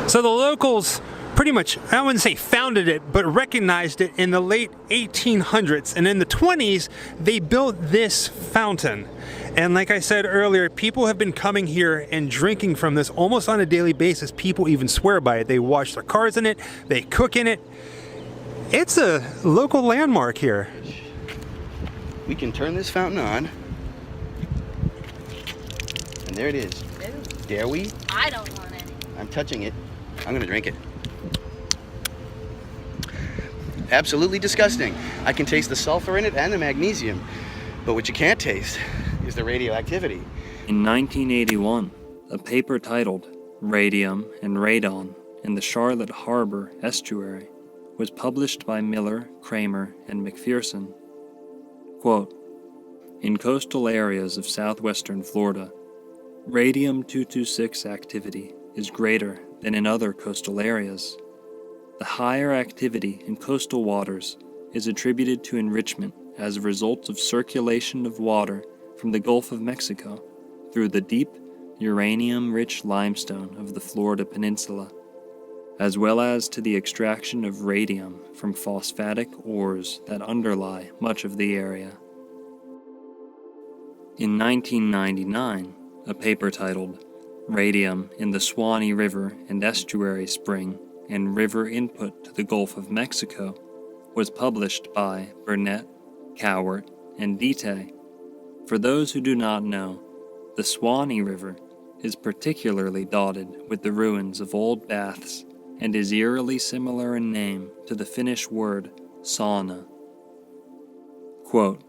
Speaker 26: So the locals pretty much, I wouldn't say founded it, but recognized it in the late 1800s. And in the 20s, they built this fountain. And like I said earlier, people have been coming here and drinking from this almost on a daily basis. People even swear by it. They wash their cars in it. They cook in it. It's a local landmark here.
Speaker 25: We can turn this fountain on. And there it is.
Speaker 18: Ooh.
Speaker 25: Dare we?
Speaker 18: I don't want any.
Speaker 25: I'm touching it. I'm gonna drink it. Absolutely disgusting. I can taste the sulfur in it and the magnesium. But what you can't taste is the radioactivity.
Speaker 1: In 1981, a paper titled Radium and Radon in the Charlotte Harbor Estuary was published by Miller, Kramer, and McPherson. Quote, in coastal areas of southwestern Florida, radium-226 activity is greater than in other coastal areas. The higher activity in coastal waters is attributed to enrichment as a result of circulation of water from the Gulf of Mexico through the deep, uranium-rich limestone of the Florida Peninsula, as well as to the extraction of radium from phosphatic ores that underlie much of the area. In 1999, a paper titled Radium in the Suwannee River and Estuary Spring and River Input to the Gulf of Mexico was published by Burnett, Cowart, and Dite. For those who do not know, the Suwannee River is particularly dotted with the ruins of old baths and is eerily similar in name to the Finnish word sauna. Quote,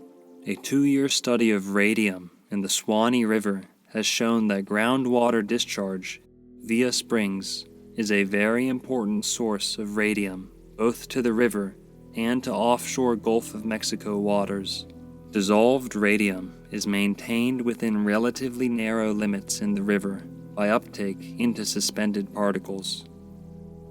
Speaker 1: a 2-year study of radium in the Suwannee River has shown that groundwater discharge via springs is a very important source of radium both to the river and to offshore Gulf of Mexico waters. Dissolved radium is maintained within relatively narrow limits in the river by uptake into suspended particles.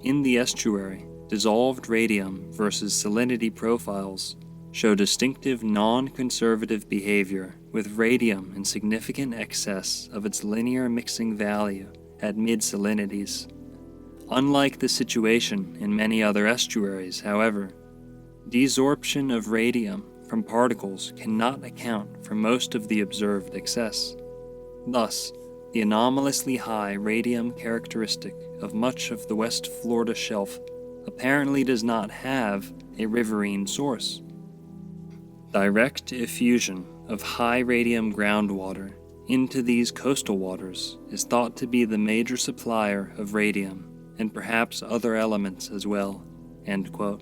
Speaker 1: In the estuary, dissolved radium versus salinity profiles show distinctive non-conservative behavior, with radium in significant excess of its linear mixing value at mid-salinities. Unlike the situation in many other estuaries, however, desorption of radium from particles cannot account for most of the observed excess. Thus, the anomalously high radium characteristic of much of the West Florida shelf apparently does not have a riverine source. Direct effusion of high radium groundwater into these coastal waters is thought to be the major supplier of radium, and perhaps other elements as well." End quote.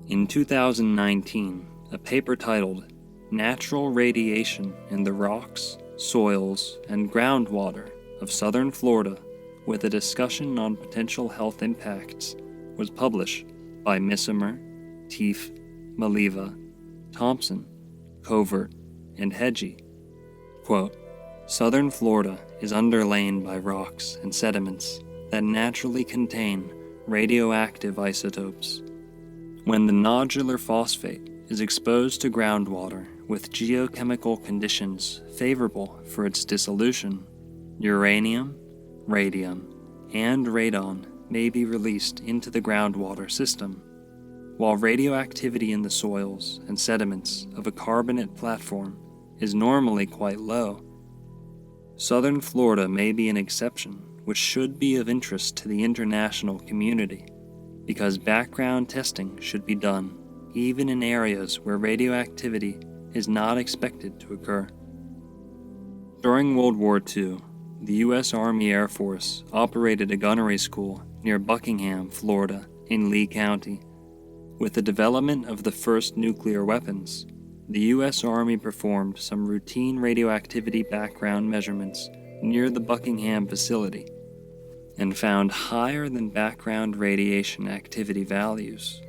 Speaker 1: In 2019, a paper titled Natural Radiation in the Rocks, Soils, and Groundwater of Southern Florida, with a discussion on potential health impacts, was published by Missimer, Teef, Maliva, Thompson, Covert, and Hedgie. Quote, Southern Florida is underlain by rocks and sediments that naturally contain radioactive isotopes. When the nodular phosphate is exposed to groundwater with geochemical conditions favorable for its dissolution, uranium, radium, and radon may be released into the groundwater system, while radioactivity in the soils and sediments of a carbonate platform is normally quite low. Southern Florida may be an exception, which should be of interest to the international community, because background testing should be done even in areas where radioactivity is not expected to occur. During World War II, the U.S. Army Air Force operated a gunnery school near Buckingham, Florida, in Lee County. With the development of the first nuclear weapons, the U.S. Army performed some routine radioactivity background measurements near the Buckingham facility and found higher than background radiation activity values.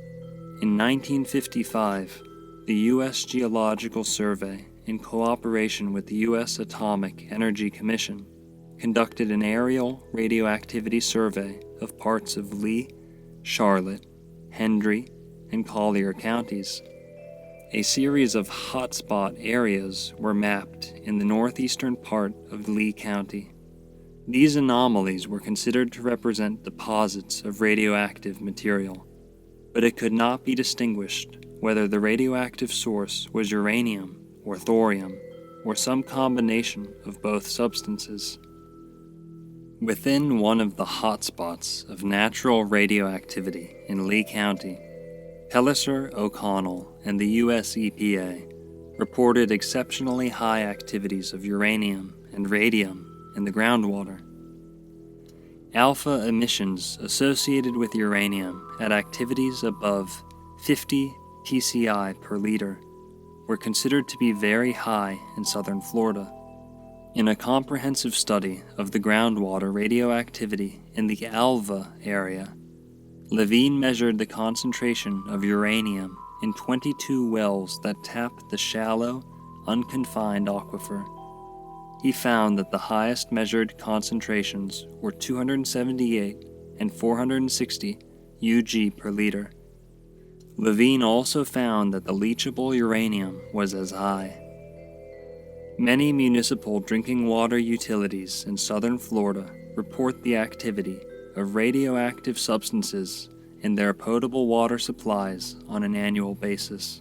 Speaker 1: In 1955, the U.S. Geological Survey, in cooperation with the U.S. Atomic Energy Commission, conducted an aerial radioactivity survey of parts of Lee, Charlotte, Hendry, and Collier counties. A series of hotspot areas were mapped in the northeastern part of Lee County. These anomalies were considered to represent deposits of radioactive material, but it could not be distinguished whether the radioactive source was uranium or thorium, or some combination of both substances. Within one of the hotspots of natural radioactivity in Lee County, Pellicer O'Connell and the US EPA reported exceptionally high activities of uranium and radium in the groundwater. Alpha emissions associated with uranium at activities above 50 pci per liter were considered to be very high in southern Florida. In a comprehensive study of the groundwater radioactivity in the Alva area, Levine measured the concentration of uranium in 22 wells that tap the shallow, unconfined aquifer. He found that the highest measured concentrations were 278 and 460 Ug per liter. Levine also found that the leachable uranium was as high. Many municipal drinking water utilities in southern Florida report the activity of radioactive substances in their potable water supplies on an annual basis.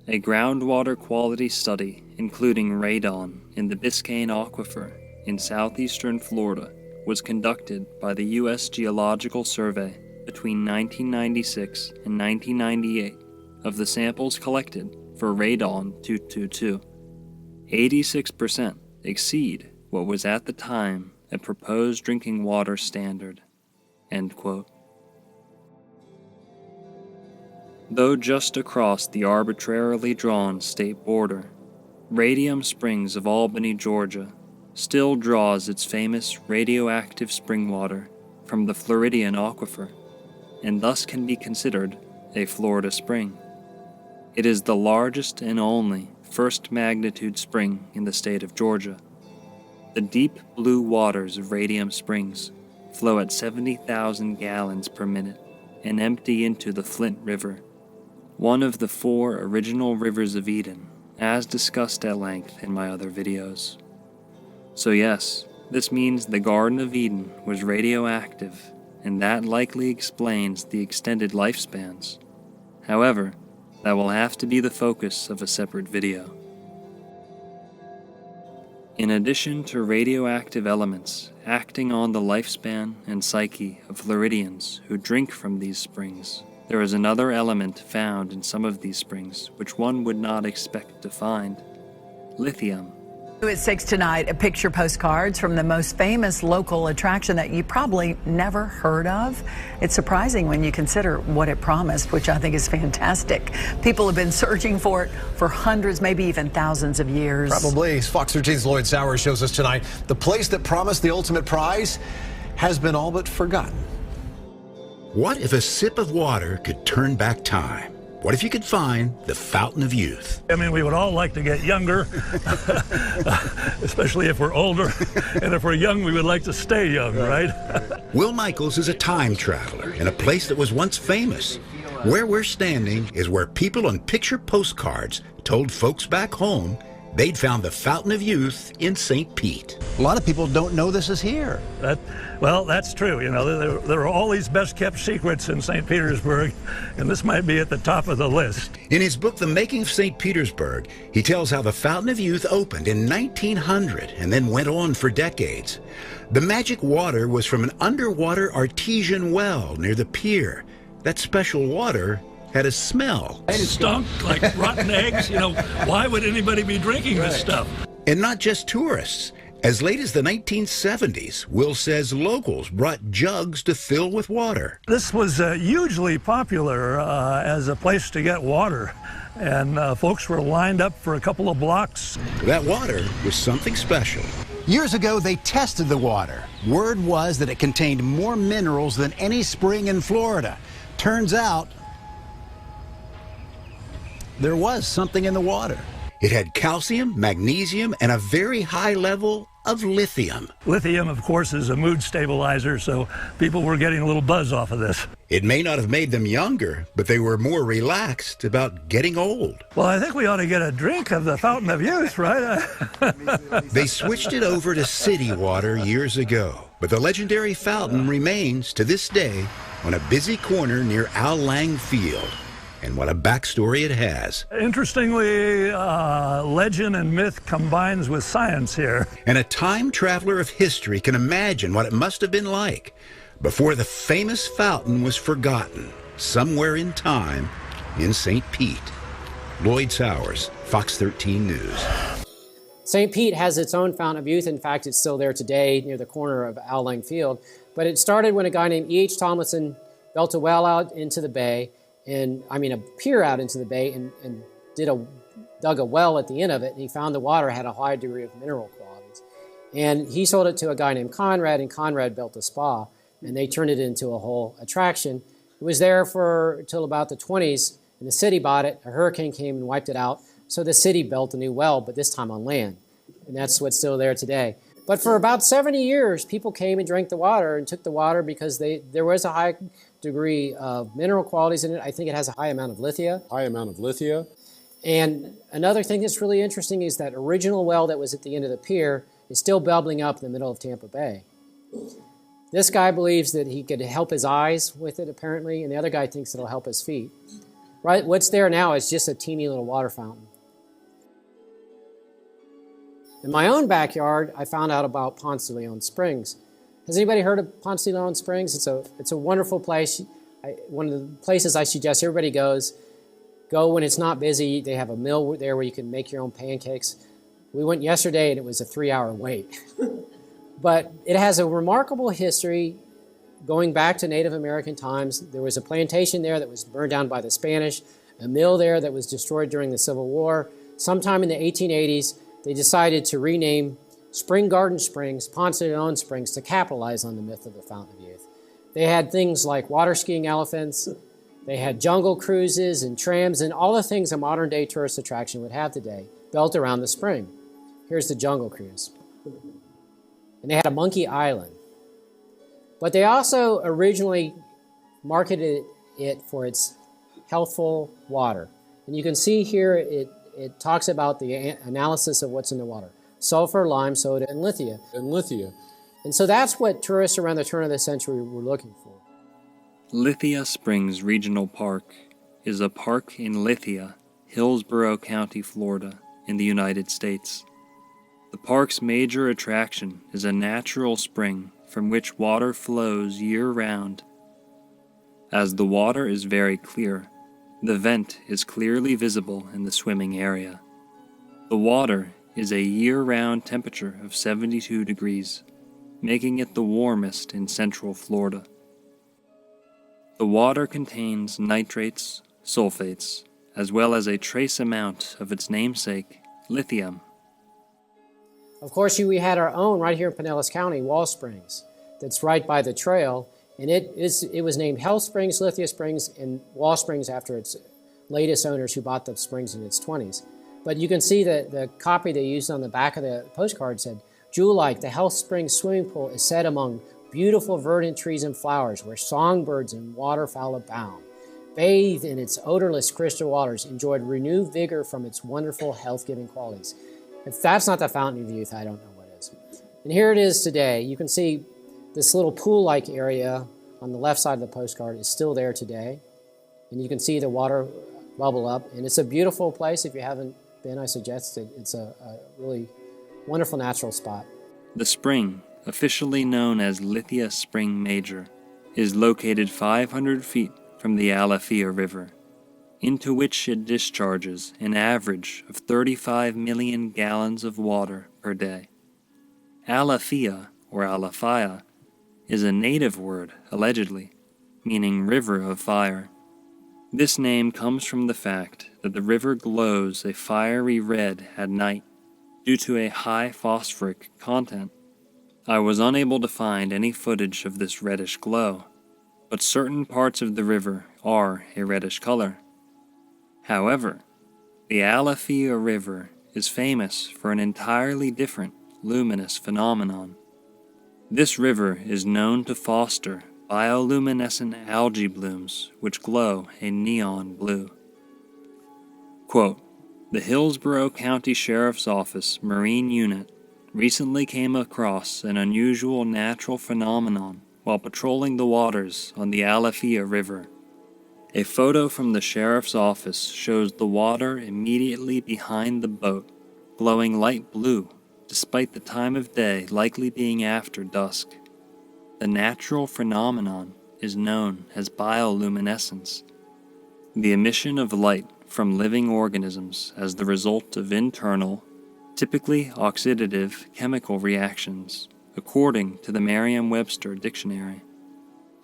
Speaker 1: A groundwater quality study including radon in the Biscayne Aquifer in southeastern Florida was conducted by the U.S. Geological Survey between 1996 and 1998 of the samples collected for radon-222. 86% exceed what was at the time a proposed drinking water standard." End quote. Though just across the arbitrarily drawn state border, Radium Springs of Albany, Georgia, still draws its famous radioactive spring water from the Floridian Aquifer, and thus can be considered a Florida spring. It is the largest and only first-magnitude spring in the state of Georgia. The deep blue waters of Radium Springs flow at 70,000 gallons per minute and empty into the Flint River, one of the 4 original rivers of Eden, as discussed at length in my other videos. So yes, this means the Garden of Eden was radioactive, and that likely explains the extended lifespans. However, that will have to be the focus of a separate video. In addition to radioactive elements acting on the lifespan and psyche of Floridians who drink from these springs, there is another element found in some of these springs which one would not expect to find: lithium.
Speaker 4: At 6 tonight, picture postcards from the most famous local attraction that you probably never heard of. It's surprising when you consider what it promised, which I think is fantastic. People have been searching for it for hundreds, maybe even thousands of years.
Speaker 5: Probably. Fox 13's Lloyd Sowers shows us tonight the place that promised the ultimate prize has been all but forgotten.
Speaker 7: What if a sip of water could turn back time? What if you could find the fountain of youth?
Speaker 8: I mean, we would all like to get younger, especially if we're older. And if we're young, we would like to stay young, right?
Speaker 7: Will Michaels is a time traveler in a place that was once famous. Where we're standing is where people on picture postcards told folks back home they'd found the fountain of youth in St. Pete.
Speaker 5: A lot of people don't know this is here.
Speaker 8: Well, that's true. You know, there are all these best-kept secrets in St. Petersburg, and this might be at the top of the list.
Speaker 7: In his book, The Making of St. Petersburg, he tells how the Fountain of Youth opened in 1900 and then went on for decades. The magic water was from an underwater artesian well near the pier. That special water had a smell.
Speaker 8: It stunk like rotten eggs. You know, why would anybody be drinking this stuff?
Speaker 7: And not just tourists. As late as the 1970s, Will says locals brought jugs to fill with water.
Speaker 8: This was hugely popular as a place to get water, and folks were lined up for a couple of blocks.
Speaker 7: That water was something special.
Speaker 6: Years ago, they tested the water. Word was that it contained more minerals than any spring in Florida. Turns out, there was something in the water.
Speaker 7: It had calcium, magnesium, and a very high level of lithium.
Speaker 8: Lithium, of course, is a mood stabilizer, so people were getting a little buzz off of this.
Speaker 7: It may not have made them younger, but they were more relaxed about getting old.
Speaker 8: Well, I think we ought to get a drink of the Fountain of Youth, right?
Speaker 7: They switched it over to city water years ago, but the legendary fountain remains to this day on a busy corner near Al Lang Field. And what a backstory it has.
Speaker 8: Interestingly, legend and myth combines with science here.
Speaker 7: And a time traveler of history can imagine what it must have been like before the famous fountain was forgotten somewhere in time in St. Pete. Lloyd Sowers, Fox 13 News.
Speaker 2: St. Pete has its own Fountain of Youth. In fact, it's still there today near the corner of Al Lang Field. But it started when a guy named E.H. Tomlinson built a well out into the bay, a pier out into the bay, and dug a well at the end of it, and he found the water had a high degree of mineral qualities. And he sold it to a guy named Conrad, and Conrad built a spa, and they turned it into a whole attraction. It was there until about the 20s, and the city bought it. A hurricane came and wiped it out, so the city built a new well, but this time on land, and that's what's still there today. But for about 70 years, people came and drank the water and took the water because there was a high degree of mineral qualities in it. I think it has a high amount of Lithia. And another thing that's really interesting is that original well that was at the end of the pier is still bubbling up in the middle of Tampa Bay. This guy believes that he could help his eyes with it, apparently, and the other guy thinks it'll help his feet. Right? What's there now is just a teeny little water fountain. In my own backyard, I found out about Ponce de Leon Springs. Has anybody heard of Ponce de Leon Springs? It's a wonderful place. One of the places I suggest everybody goes. Go when it's not busy. They have a mill there where you can make your own pancakes. We went yesterday and it was a 3-hour wait. But it has a remarkable history going back to Native American times. There was a plantation there that was burned down by the Spanish, a mill there that was destroyed during the Civil War. Sometime in the 1880s, they decided to rename Spring Garden Springs, Ponce de Leon Springs, to capitalize on the myth of the Fountain of Youth. They had things like water skiing elephants, they had jungle cruises and trams, and all the things a modern-day tourist attraction would have today, built around the spring. Here's the jungle cruise. And they had a monkey island. But they also originally marketed it for its healthful water. And you can see here it talks about the analysis of what's in the water. Sulfur, lime, soda, and Lithia. And so that's what tourists around the turn of the century were looking for.
Speaker 1: Lithia Springs Regional Park is a park in Lithia, Hillsborough County, Florida, in the United States. The park's major attraction is a natural spring from which water flows year-round. As the water is very clear, the vent is clearly visible in the swimming area. The water is a year-round temperature of 72 degrees, making it the warmest in central Florida. The water contains nitrates, sulfates, as well as a trace amount of its namesake, lithium.
Speaker 2: Of course, we had our own right here in Pinellas County, Wall Springs, that's right by the trail, and it was named Health Springs, Lithia Springs, and Wall Springs after its latest owners who bought the springs in its 20s. But you can see that the copy they used on the back of the postcard said, "Jewel-like, the Health Springs swimming pool is set among beautiful verdant trees and flowers where songbirds and waterfowl abound. Bathed in its odorless crystal waters, enjoyed renewed vigor from its wonderful health-giving qualities." If that's not the Fountain of Youth, I don't know what is. And here it is today. You can see this little pool-like area on the left side of the postcard is still there today. And you can see the water bubble up. And it's a beautiful place. If you haven't been, I suggest it. It's a really wonderful natural spot.
Speaker 1: The spring, officially known as Lithia Spring Major, is located 500 feet from the Alafia River, into which it discharges an average of 35 million gallons of water per day. Alafia, or Alafia, is a native word, allegedly, meaning river of fire. This name comes from the fact that the river glows a fiery red at night due to a high phosphoric content. I was unable to find any footage of this reddish glow, but certain parts of the river are a reddish color. However, the Alafia River is famous for an entirely different luminous phenomenon. This river is known to foster bioluminescent algae blooms which glow a neon blue. Quote, the Hillsborough County Sheriff's Office Marine Unit recently came across an unusual natural phenomenon while patrolling the waters on the Alafia River. A photo from the sheriff's office shows the water immediately behind the boat glowing light blue despite the time of day likely being after dusk. The natural phenomenon is known as bioluminescence, the emission of light from living organisms as the result of internal, typically oxidative chemical reactions, according to the Merriam-Webster Dictionary.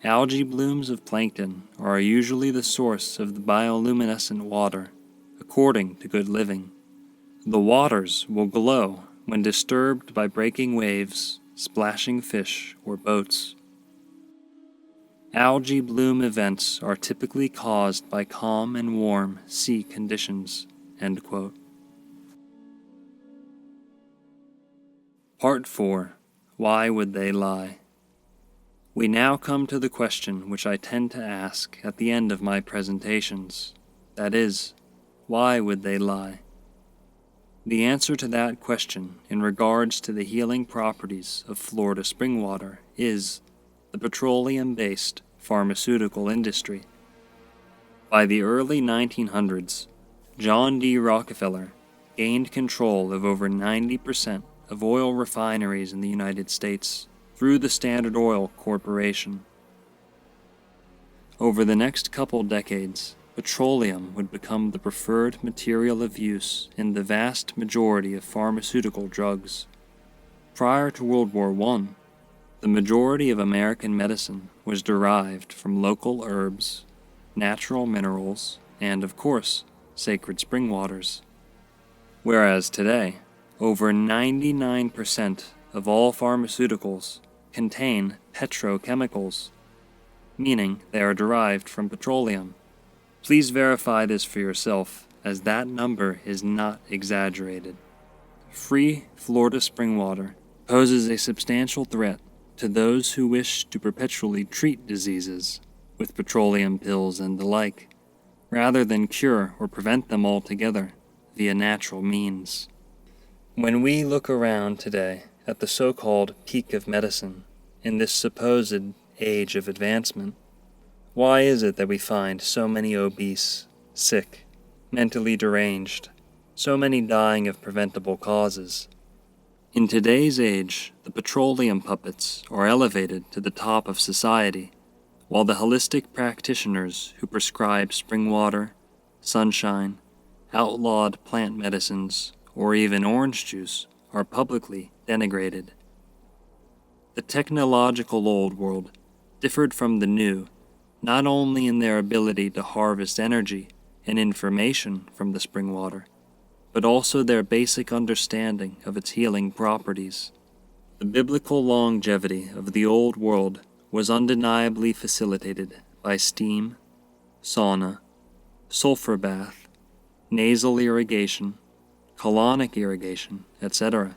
Speaker 1: Algae blooms of plankton are usually the source of the bioluminescent water, according to Good Living. The waters will glow when disturbed by breaking waves, splashing fish, or boats. Algae bloom events are typically caused by calm and warm sea conditions. End quote. Part 4. Why would they lie? We now come to the question which I tend to ask at the end of my presentations. That is, why would they lie? The answer to that question in regards to the healing properties of Florida spring water is the petroleum-based pharmaceutical industry. By the early 1900s, John D. Rockefeller gained control of over 90% of oil refineries in the United States through the Standard Oil Corporation. Over the next couple decades, petroleum would become the preferred material of use in the vast majority of pharmaceutical drugs. Prior to World War I, the majority of American medicine was derived from local herbs, natural minerals, and, of course, sacred spring waters. Whereas today, over 99% of all pharmaceuticals contain petrochemicals, meaning they are derived from petroleum. Please verify this for yourself, as that number is not exaggerated. Free Florida spring water poses a substantial threat to those who wish to perpetually treat diseases with petroleum pills and the like, rather than cure or prevent them altogether via natural means. When we look around today at the so-called peak of medicine in this supposed age of advancement, why is it that we find so many obese, sick, mentally deranged, so many dying of preventable causes? In today's age, the petroleum puppets are elevated to the top of society, while the holistic practitioners who prescribe spring water, sunshine, outlawed plant medicines, or even orange juice are publicly denigrated. The technological old world differed from the new not only in their ability to harvest energy and information from the spring water, but also their basic understanding of its healing properties. The biblical longevity of the old world was undeniably facilitated by steam, sauna, sulfur bath, nasal irrigation, colonic irrigation, etc.,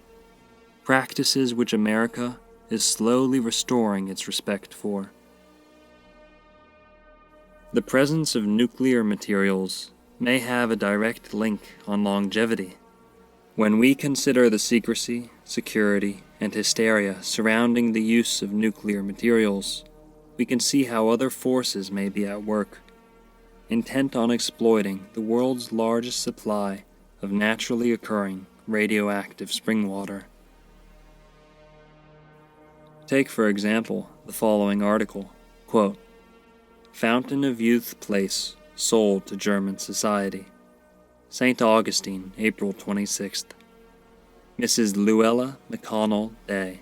Speaker 1: practices which America is slowly restoring its respect for. The presence of nuclear materials may have a direct link on longevity. When we consider the secrecy, security, and hysteria surrounding the use of nuclear materials, we can see how other forces may be at work, intent on exploiting the world's largest supply of naturally occurring radioactive spring water. Take, for example, the following article, quote, Fountain of Youth Place sold to German society. St. Augustine, April 26th. Mrs. Luella McConnell Day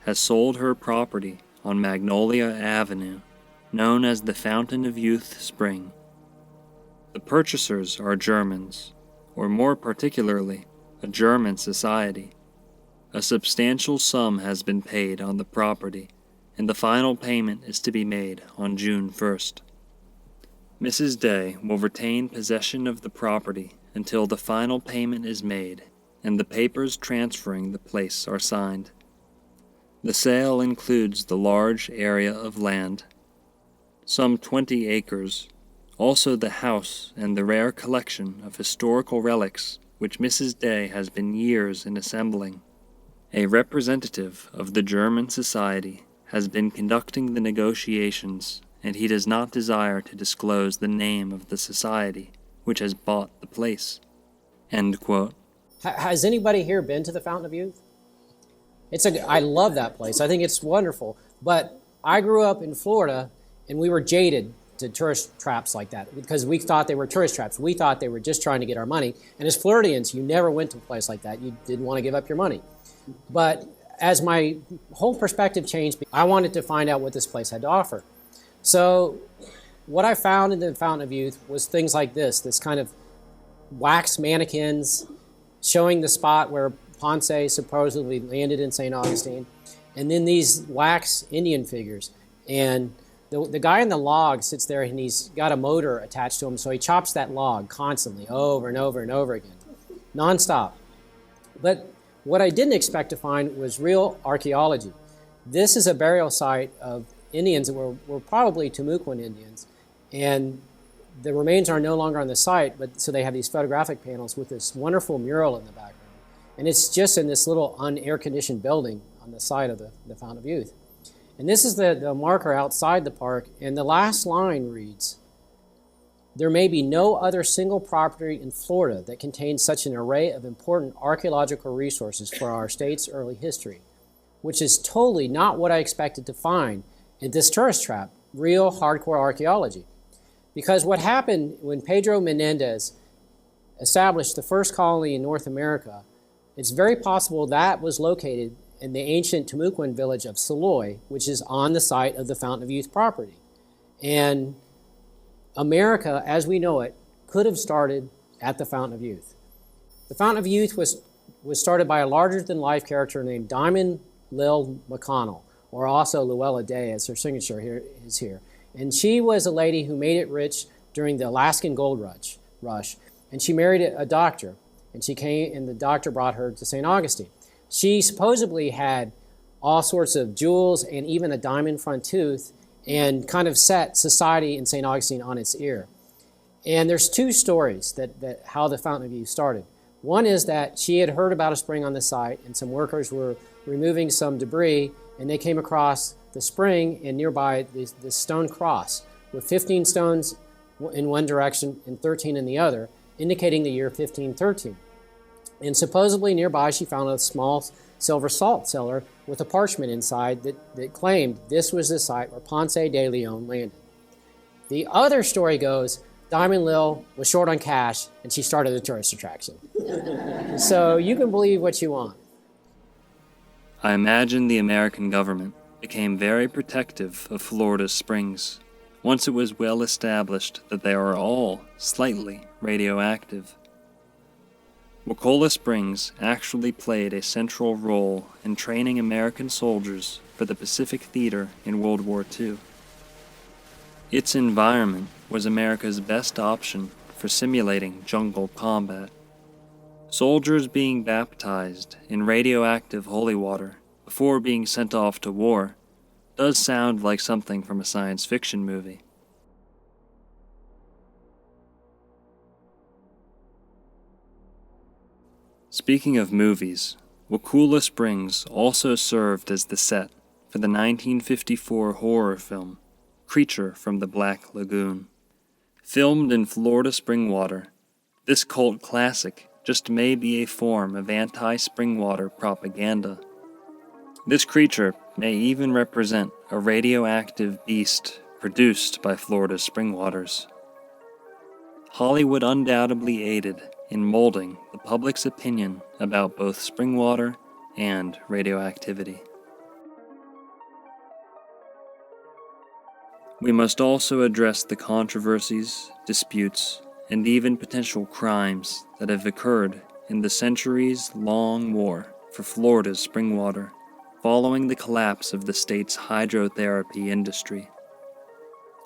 Speaker 1: has sold her property on Magnolia Avenue, known as the Fountain of Youth Spring. The purchasers are Germans, or more particularly, a German society. A substantial sum has been paid on the property, and the final payment is to be made on June 1st. Mrs. Day will retain possession of the property until the final payment is made and the papers transferring the place are signed. The sale includes the large area of land, some 20 acres, also the house and the rare collection of historical relics which Mrs. Day has been years in assembling. A representative of the German Society has been conducting the negotiations, and he does not desire to disclose the name of the society which has bought the place." End quote.
Speaker 2: Has anybody here been to the Fountain of Youth? I love that place. I think it's wonderful. But I grew up in Florida, and we were jaded to tourist traps like that because we thought they were tourist traps. We thought they were just trying to get our money. And as Floridians, you never went to a place like that. You didn't want to give up your money. But as my whole perspective changed, I wanted to find out what this place had to offer. So what I found in the Fountain of Youth was things like this kind of wax mannequins showing the spot where Ponce supposedly landed in St. Augustine, and then these wax Indian figures. And the guy in the log sits there, and he's got a motor attached to him, so he chops that log constantly, over and over and over again, nonstop. But what I didn't expect to find was real archaeology. This is a burial site of Indians that were probably Timucuan Indians, and the remains are no longer on the site, but so they have these photographic panels with this wonderful mural in the background. And it's just in this little un-air-conditioned building on the side of the Fountain of Youth. And this is the marker outside the park, and the last line reads, "There may be no other single property in Florida that contains such an array of important archaeological resources for our state's early history," which is totally not what I expected to find in this tourist trap, real hardcore archaeology. Because what happened when Pedro Menendez established the first colony in North America, it's very possible that was located in the ancient Timucuan village of Saloy, which is on the site of the Fountain of Youth property. And America, as we know it, could have started at the Fountain of Youth. The Fountain of Youth was started by a larger-than-life character named Diamond Lil McConnell, or also Luella Day, as her signature here is here. And she was a lady who made it rich during the Alaskan gold rush. And she married a doctor, and the doctor brought her to St. Augustine. She supposedly had all sorts of jewels and even a diamond front tooth, and kind of set society in St. Augustine on its ear. And there's two stories that how the Fountain of Youth started. One is that she had heard about a spring on the site, and some workers were removing some debris, and they came across the spring and nearby this stone cross with 15 stones in one direction and 13 in the other, indicating the year 1513. And supposedly nearby she found a small silver salt cellar with a parchment inside that claimed this was the site where Ponce de Leon landed. The other story goes, Diamond Lil was short on cash and she started a tourist attraction. So you can believe what you want.
Speaker 1: I imagine the American government became very protective of Florida's springs once it was well established that they are all slightly radioactive. Wakulla Springs actually played a central role in training American soldiers for the Pacific Theater in World War II. Its environment was America's best option for simulating jungle combat. Soldiers being baptized in radioactive holy water before being sent off to war does sound like something from a science fiction movie. Speaking of movies, Wakulla Springs also served as the set for the 1954 horror film Creature from the Black Lagoon. Filmed in Florida spring water, this cult classic just may be a form of anti-spring water propaganda. This creature may even represent a radioactive beast produced by Florida's spring waters. Hollywood undoubtedly aided in molding the public's opinion about both spring water and radioactivity. We must also address the controversies, disputes, and even potential crimes that have occurred in the centuries-long war for Florida's spring water following the collapse of the state's hydrotherapy industry.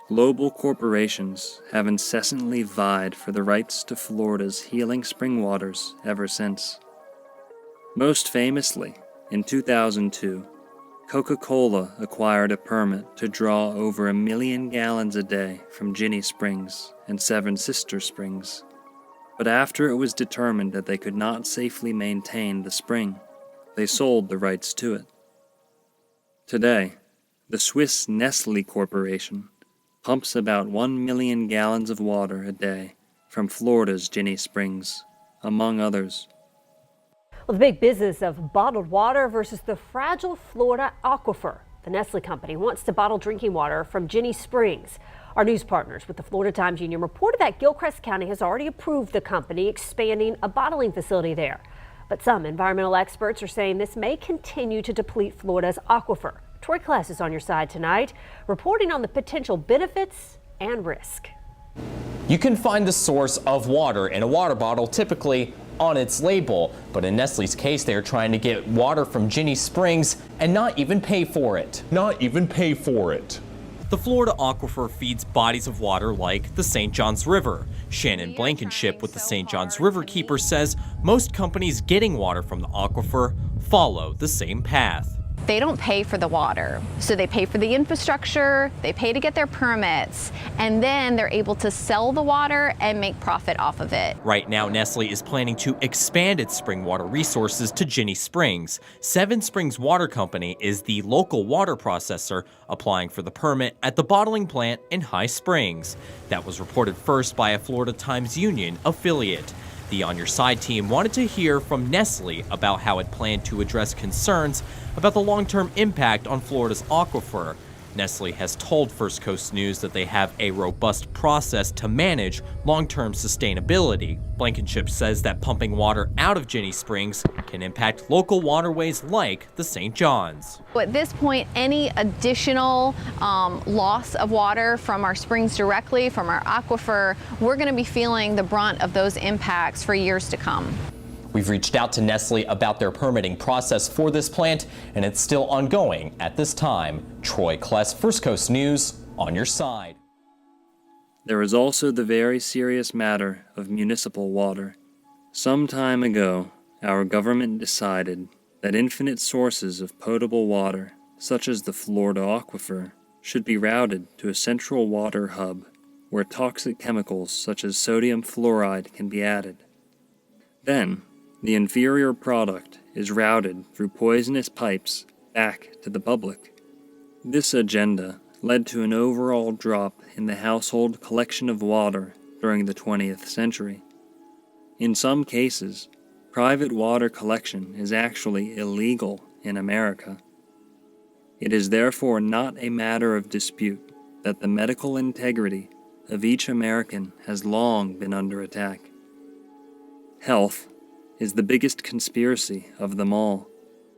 Speaker 1: Global corporations have incessantly vied for the rights to Florida's healing spring waters ever since. Most famously, in 2002, Coca-Cola acquired a permit to draw over 1 million gallons a day from Ginny Springs and Seven Sister Springs. But after it was determined that they could not safely maintain the spring, they sold the rights to it. Today, the Swiss Nestle Corporation pumps about 1 million gallons of water a day from Florida's Ginny Springs, among others.
Speaker 9: Well, the big business of bottled water versus the fragile Florida aquifer. The Nestle company wants to bottle drinking water from Ginny Springs. Our news partners with the Florida Times Union reported that Gilchrist County has already approved the company expanding a bottling facility there. But some environmental experts are saying this may continue to deplete Florida's aquifer. Troy Kless is on your side tonight, reporting on the potential benefits and risk.
Speaker 10: You can find the source of water in a water bottle typically on its label, but in Nestle's case, they're trying to get water from Ginny Springs and not even pay for it. The Florida aquifer feeds bodies of water like the St. Johns River. Shannon Blankenship with the St. Johns Riverkeeper says most companies getting water from the aquifer follow the same path.
Speaker 11: They don't pay for the water, so they pay for the infrastructure, they pay to get their permits, and then they're able to sell the water and make profit off of it.
Speaker 10: Right now, Nestle is planning to expand its spring water resources to Ginny Springs. Seven Springs Water Company is the local water processor applying for the permit at the bottling plant in High Springs. That was reported first by a Florida Times Union affiliate. The On Your Side team wanted to hear from Nestle about how it planned to address concerns about the long-term impact on Florida's aquifer. Nestle has told First Coast News that they have a robust process to manage long-term sustainability. Blankenship says that pumping water out of Ginny Springs can impact local waterways like the St. Johns.
Speaker 11: At this point, any additional loss of water from our springs directly, from our aquifer, we're going to be feeling the brunt of those impacts for years to come.
Speaker 10: We've reached out to Nestle about their permitting process for this plant, and it's still ongoing at this time. Troy Kless, First Coast News, On Your Side.
Speaker 1: There is also the very serious matter of municipal water. Some time ago, our government decided that infinite sources of potable water, such as the Florida aquifer, should be routed to a central water hub where toxic chemicals such as sodium fluoride can be added. Then, the inferior product is routed through poisonous pipes back to the public. This agenda led to an overall drop in the household collection of water during the 20th century. In some cases, private water collection is actually illegal in America. It is therefore not a matter of dispute that the medical integrity of each American has long been under attack. Health is the biggest conspiracy of them all.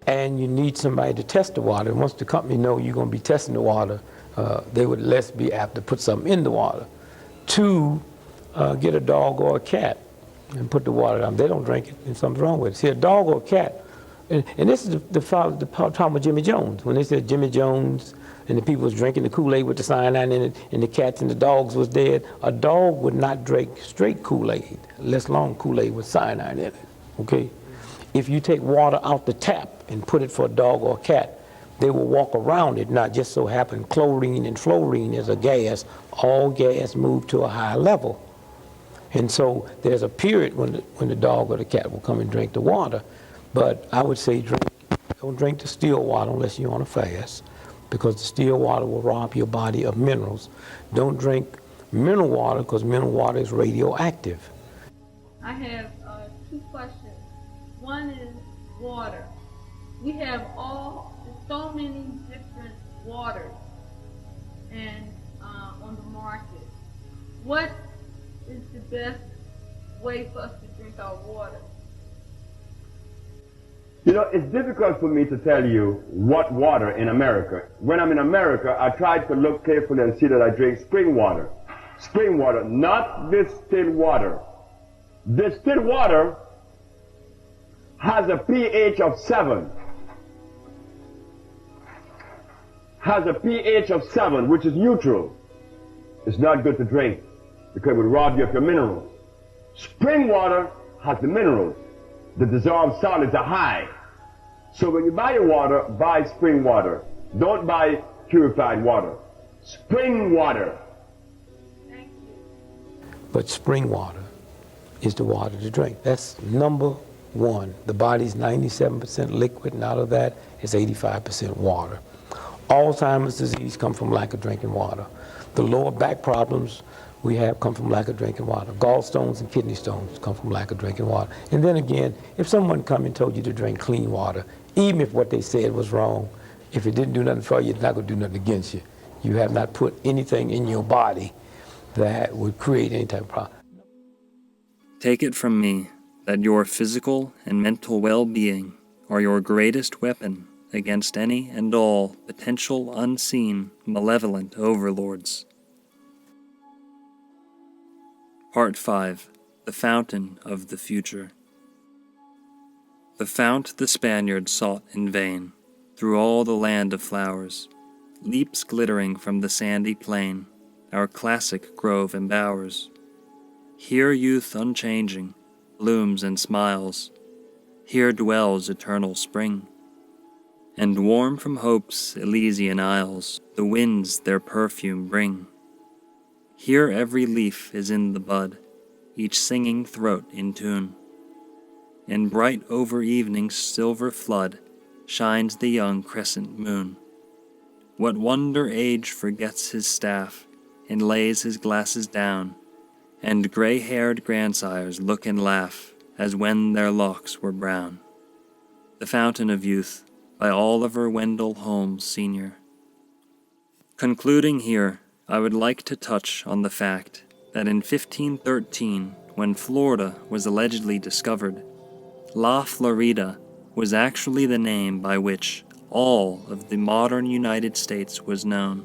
Speaker 15: And you need somebody to test the water. And once the company know you're going to be testing the water, they would less be apt to put something in the water. Two, get a dog or a cat and put the water down. They don't drink it, and something's wrong with it. See, a dog or a cat, and this is the problem with Jimmy Jones. When they said Jimmy Jones and the people was drinking the Kool-Aid with the cyanide in it, and the cats and the dogs was dead, a dog would not drink straight Kool-Aid, less long Kool-Aid with cyanide in it. Okay, if you take water out the tap and put it for a dog or a cat, they will walk around it. Not just so happen chlorine and fluorine is a gas. All gas move to a higher level, and so there's a period when the dog or the cat will come and drink the water. But I would say don't drink the still water unless you're on a fast, because the still water will rob your body of minerals. Don't drink mineral water because mineral water is radioactive.
Speaker 17: I have two questions. One is water. We have so many different waters and on the market. What is the best way for us to drink our water?
Speaker 12: You know, it's difficult for me to tell you what water in America. When I'm in America, I try to look carefully and see that I drink spring water. Spring water, not distilled water. Distilled water has a pH of 7. Has a pH of 7, which is neutral. It's not good to drink because it will rob you of your minerals. Spring water has the minerals. The dissolved solids are high. So when you buy your water, buy spring water. Don't buy purified water. Spring water.
Speaker 15: But spring water is the water to drink. That's number one. The body's 97% liquid, and out of that is 85% water. Alzheimer's disease comes from lack of drinking water. The lower back problems we have come from lack of drinking water. Gallstones and kidney stones come from lack of drinking water. And then again, if someone come and told you to drink clean water, even if what they said was wrong, if it didn't do nothing for you, it's not going to do nothing against you. You have not put anything in your body that would create any type of problem.
Speaker 1: Take it from me that your physical and mental well-being are your greatest weapon against any and all potential unseen malevolent overlords. Part 5. The Fountain of the Future. The fount the Spaniards sought in vain, through all the land of flowers, leaps glittering from the sandy plain, our classic grove embowers. Here youth unchanging blooms and smiles, here dwells eternal spring, and warm from hope's Elysian isles the winds their perfume bring. Here every leaf is in the bud, each singing throat in tune, and bright over evening's silver flood shines the young crescent moon. What wonder age forgets his staff and lays his glasses down, and gray-haired grandsires look and laugh as when their locks were brown. The Fountain of Youth by Oliver Wendell Holmes, Sr. Concluding here, I would like to touch on the fact that in 1513, when Florida was allegedly discovered, La Florida was actually the name by which all of the modern United States was known.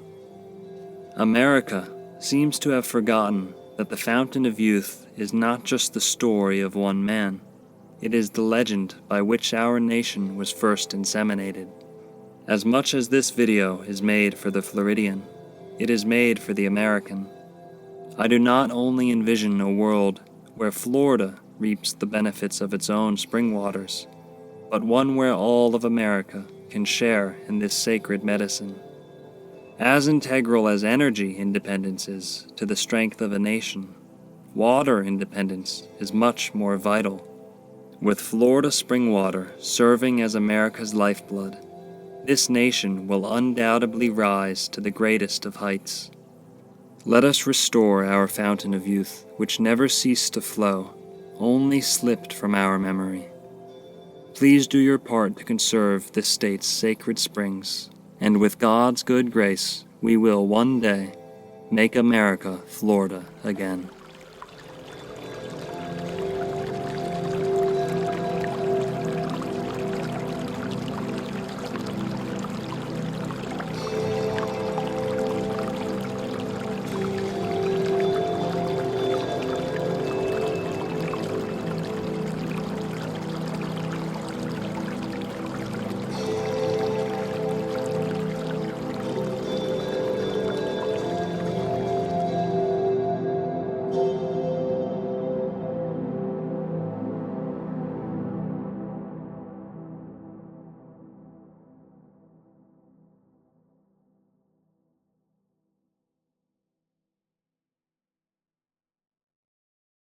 Speaker 1: America seems to have forgotten that the Fountain of Youth is not just the story of one man. It is the legend by which our nation was first inseminated. As much as this video is made for the Floridian, it is made for the American. I do not only envision a world where Florida reaps the benefits of its own spring waters, but one where all of America can share in this sacred medicine. As integral as energy independence is to the strength of a nation, water independence is much more vital. With Florida spring water serving as America's lifeblood, this nation will undoubtedly rise to the greatest of heights. Let us restore our fountain of youth, which never ceased to flow, only slipped from our memory. Please do your part to conserve this state's sacred springs, and with God's good grace, we will one day make America Florida again.